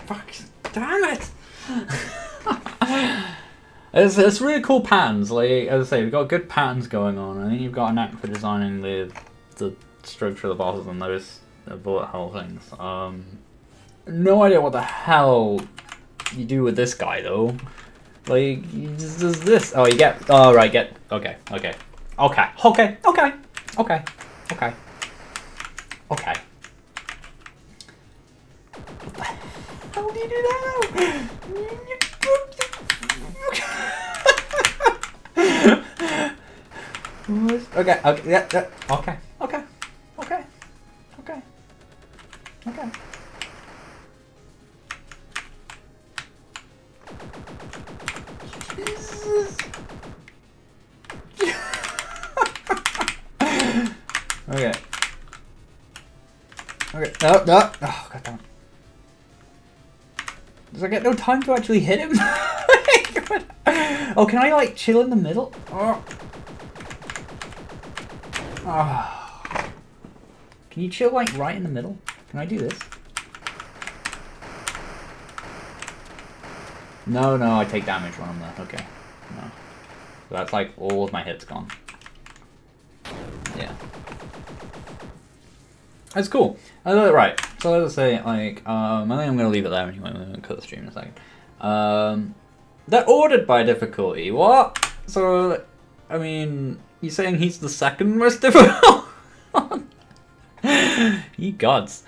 Fuck, damn it! It's really cool patterns. Like, as I say, we've got good patterns going on. I think you've got a knack for designing the structure of the bosses and those bullet hell things. No idea what the hell you do with this guy though. Like, you just does this. Oh, you get. Oh, right, get. Okay. Okay. Okay. Okay. Okay. Okay. Okay. Okay. How do you do that? Okay, okay, yeah, yeah, okay, okay, okay, okay, okay. Jesus. Okay. Okay, no, no. Oh, god damn it. Does I get no time to actually hit him? Oh, can I like chill in the middle? Oh. Oh. Can you chill like right in the middle? Can I do this? No, no, I take damage when I'm there. Okay. No. So that's like all of my hits gone. Yeah. That's cool. Right. So let's say, like, I think I'm gonna leave it there anyway. We're gonna cut the stream in a second. They're ordered by difficulty. What? So, I mean, you're saying he's the second most difficult? Ye gods.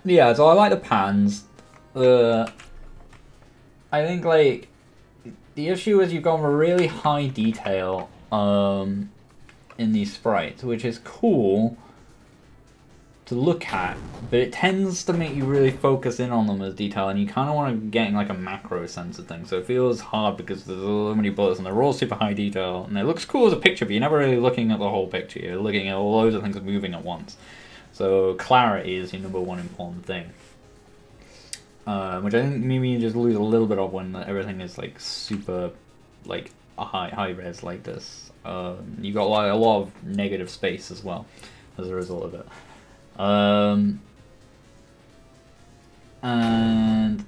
Yeah, so I like the pans. I think like the issue is you've gone for really high detail in these sprites, which is cool to look at, but it tends to make you really focus in on them as detail, and you kind of want to get in like a macro sense of things. So it feels hard because there's so many bullets and they're all super high detail, and it looks cool as a picture, but you're never really looking at the whole picture. You're looking at loads of things moving at once. So clarity is your number one important thing, which I think maybe you just lose a little bit of when everything is like super, like a high res like this. You got like a lot of negative space as well as a result of it. And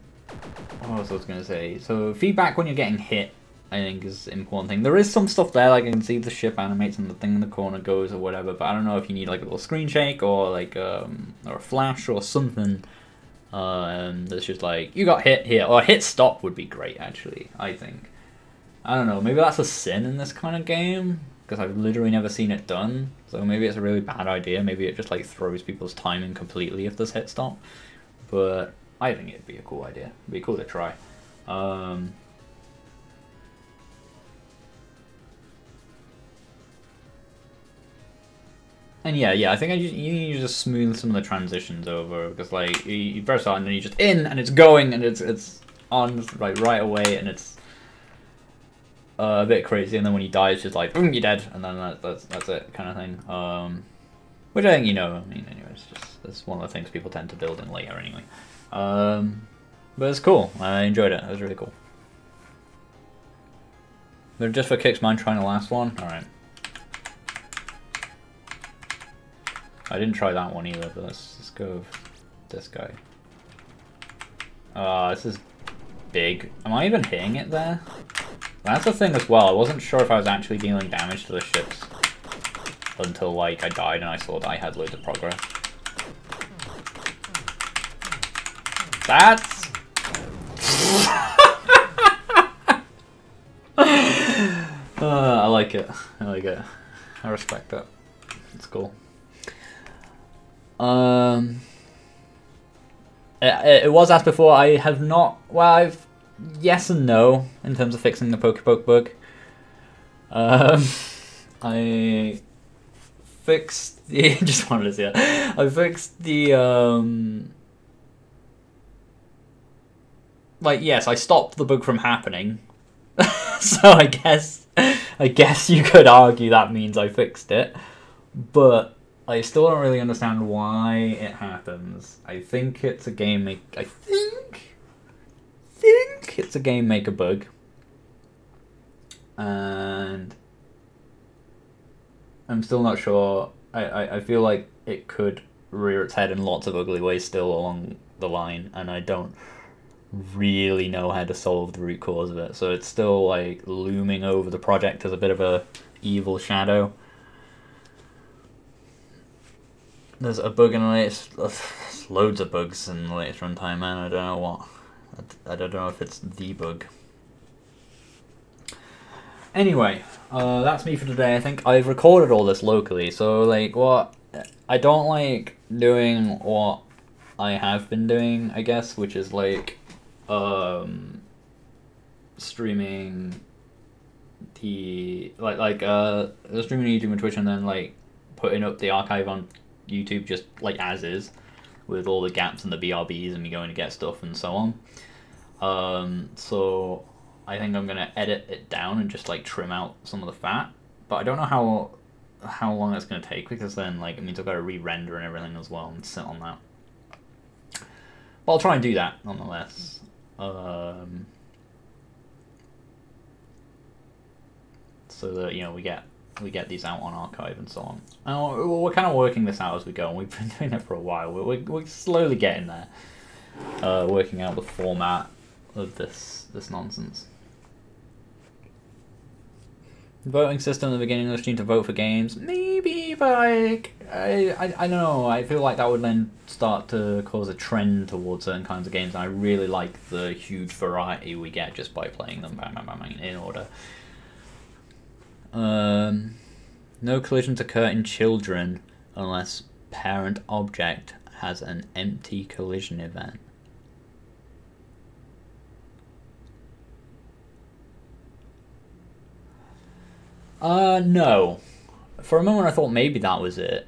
what else I was going to say? So feedback when you're getting hit, I think, is an important thing. There is some stuff there, like I can see the ship animates and the thing in the corner goes or whatever, but I don't know if you need like a little screen shake or like or a flash or something. That's just like, you got hit here, or hit stop would be great actually, I think. I don't know, maybe that's a sin in this kind of game, because I've literally never seen it done, so maybe it's a really bad idea. Maybe it just like throws people's timing completely if there's hit stop, but I think it'd be a cool idea. It'd be cool to try. And yeah, I think you need to just smooth some of the transitions over, because like you press on and then you just in and it's going and it's on right away, and it's a bit crazy, and then when you die it's just like boom, you're dead, and then that's it kind of thing. Which I think, you know, I mean, anyway, it's one of the things people tend to build in later anyway. But it's cool. I enjoyed it. It was really cool. But just for kicks, mind trying the last one. All right. I didn't try that one either, but let's go with this guy. This is big. Am I even hitting it there? That's the thing as well. I wasn't sure if I was actually dealing damage to the ships until like I died and I saw that I had loads of progress. That's... I like it. I like it. I respect it. It's cool. It was asked before. I have not. Well, I've yes and no in terms of fixing the Pokepoke bug. I fixed the. Just wanted to see it. I fixed the. Like, yes, I stopped the bug from happening. So I guess you could argue that means I fixed it, but I still don't really understand why it happens. I think it's a game make. I think it's a game maker bug, and I'm still not sure. I feel like it could rear its head in lots of ugly ways still along the line, and I don't really know how to solve the root cause of it. So it's still like looming over the project as a bit of a evil shadow. There's a bug in the latest, loads of bugs in the latest runtime, man. I don't know what. I don't know if it's the bug. Anyway, that's me for today. I think I've recorded all this locally, so like what I don't like doing what I have been doing, I guess, which is like streaming the streaming YouTube and Twitch, and then like putting up the archive on YouTube just like as is, with all the gaps and the BRBs and me going to get stuff and so on. So I think I'm gonna edit it down and just like trim out some of the fat, but I don't know how long that's gonna take, because then like it means I've got to re-render and everything as well and sit on that. But I'll try and do that nonetheless. So that, you know, we get these out on archive and so on. And we're kind of working this out as we go, and we've been doing it for a while. We're slowly getting there, working out the format of this nonsense. Voting system at the beginning of the stream to vote for games, maybe, but like I don't know. I feel like that would then start to cause a trend towards certain kinds of games, and I really like the huge variety we get just by playing them bang, bang, bang, bang, in order. No collisions occur in children unless parent object has an empty collision event. No. For a moment I thought maybe that was it.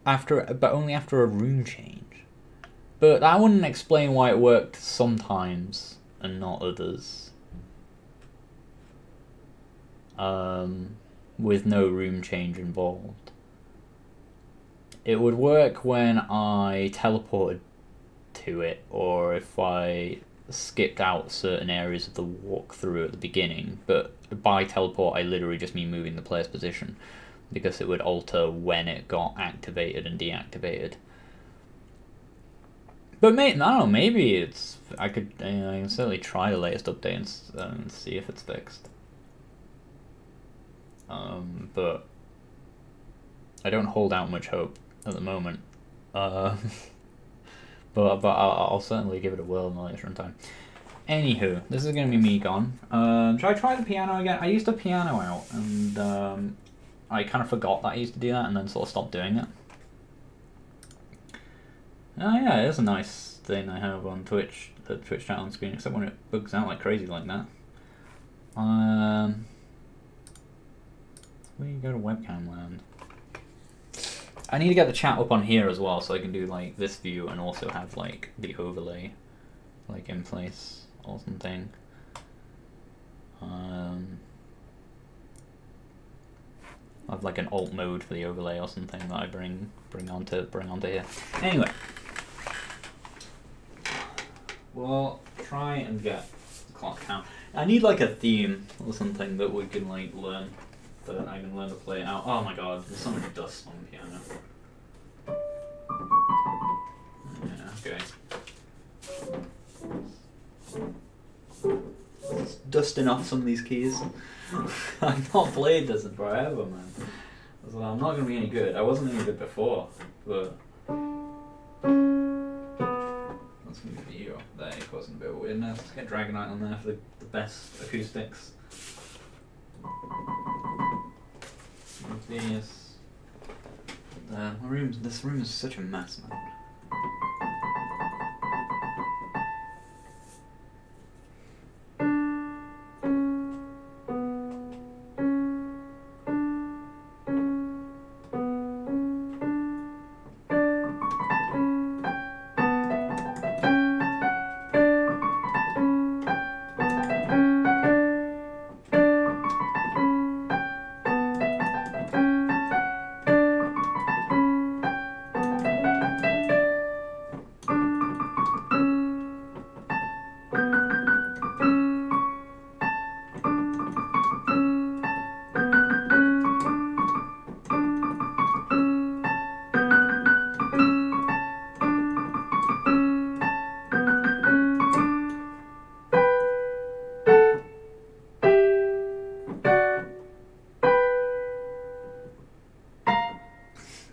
But only after a room change. But that wouldn't explain why it worked sometimes and not others. With no room change involved. It would work when I teleported to it, or if I skipped out certain areas of the walkthrough at the beginning, but by teleport I literally just mean moving the player's position, because it would alter when it got activated and deactivated. But I don't know, maybe it's... I can certainly try the latest update and see if it's fixed. But I don't hold out much hope at the moment. But I'll certainly give it a whirl in the later in time. Anywho, this is going to be me gone. Should I try the piano again? I used the piano out, and I kind of forgot that I used to do that, and then sort of stopped doing it. Oh yeah, it is a nice thing I have on Twitch, the Twitch chat on screen, except when it bugs out like crazy like that. Where you go to webcam land? I need to get the chat up on here as well, so I can do like this view and also have like the overlay like in place or something. I have like an alt mode for the overlay or something that I bring onto here. Anyway, we'll try and get the clock count. I need like a theme or something that we can like learn. That I can learn to play it out. Oh my god, there's so much dust on the piano. Yeah, okay. It's dusting off some of these keys. I've not played this in forever, man. So I'm not going to be any good. I wasn't any good before, but... Let's move the view up there, causing a bit of weirdness. Let's get Dragonite on there for the best acoustics. These. This room is such a mess, man.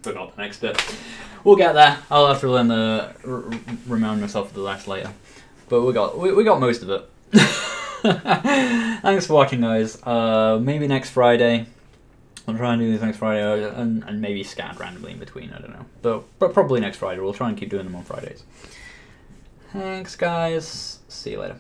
Forgot the next bit. We'll get there. I'll have to learn remind myself of the rest later. But we got most of it. Thanks for watching, guys. Maybe next Friday. I'll try and do this next Friday, and maybe scattered randomly in between. I don't know, but probably next Friday. We'll try and keep doing them on Fridays. Thanks, guys. See you later.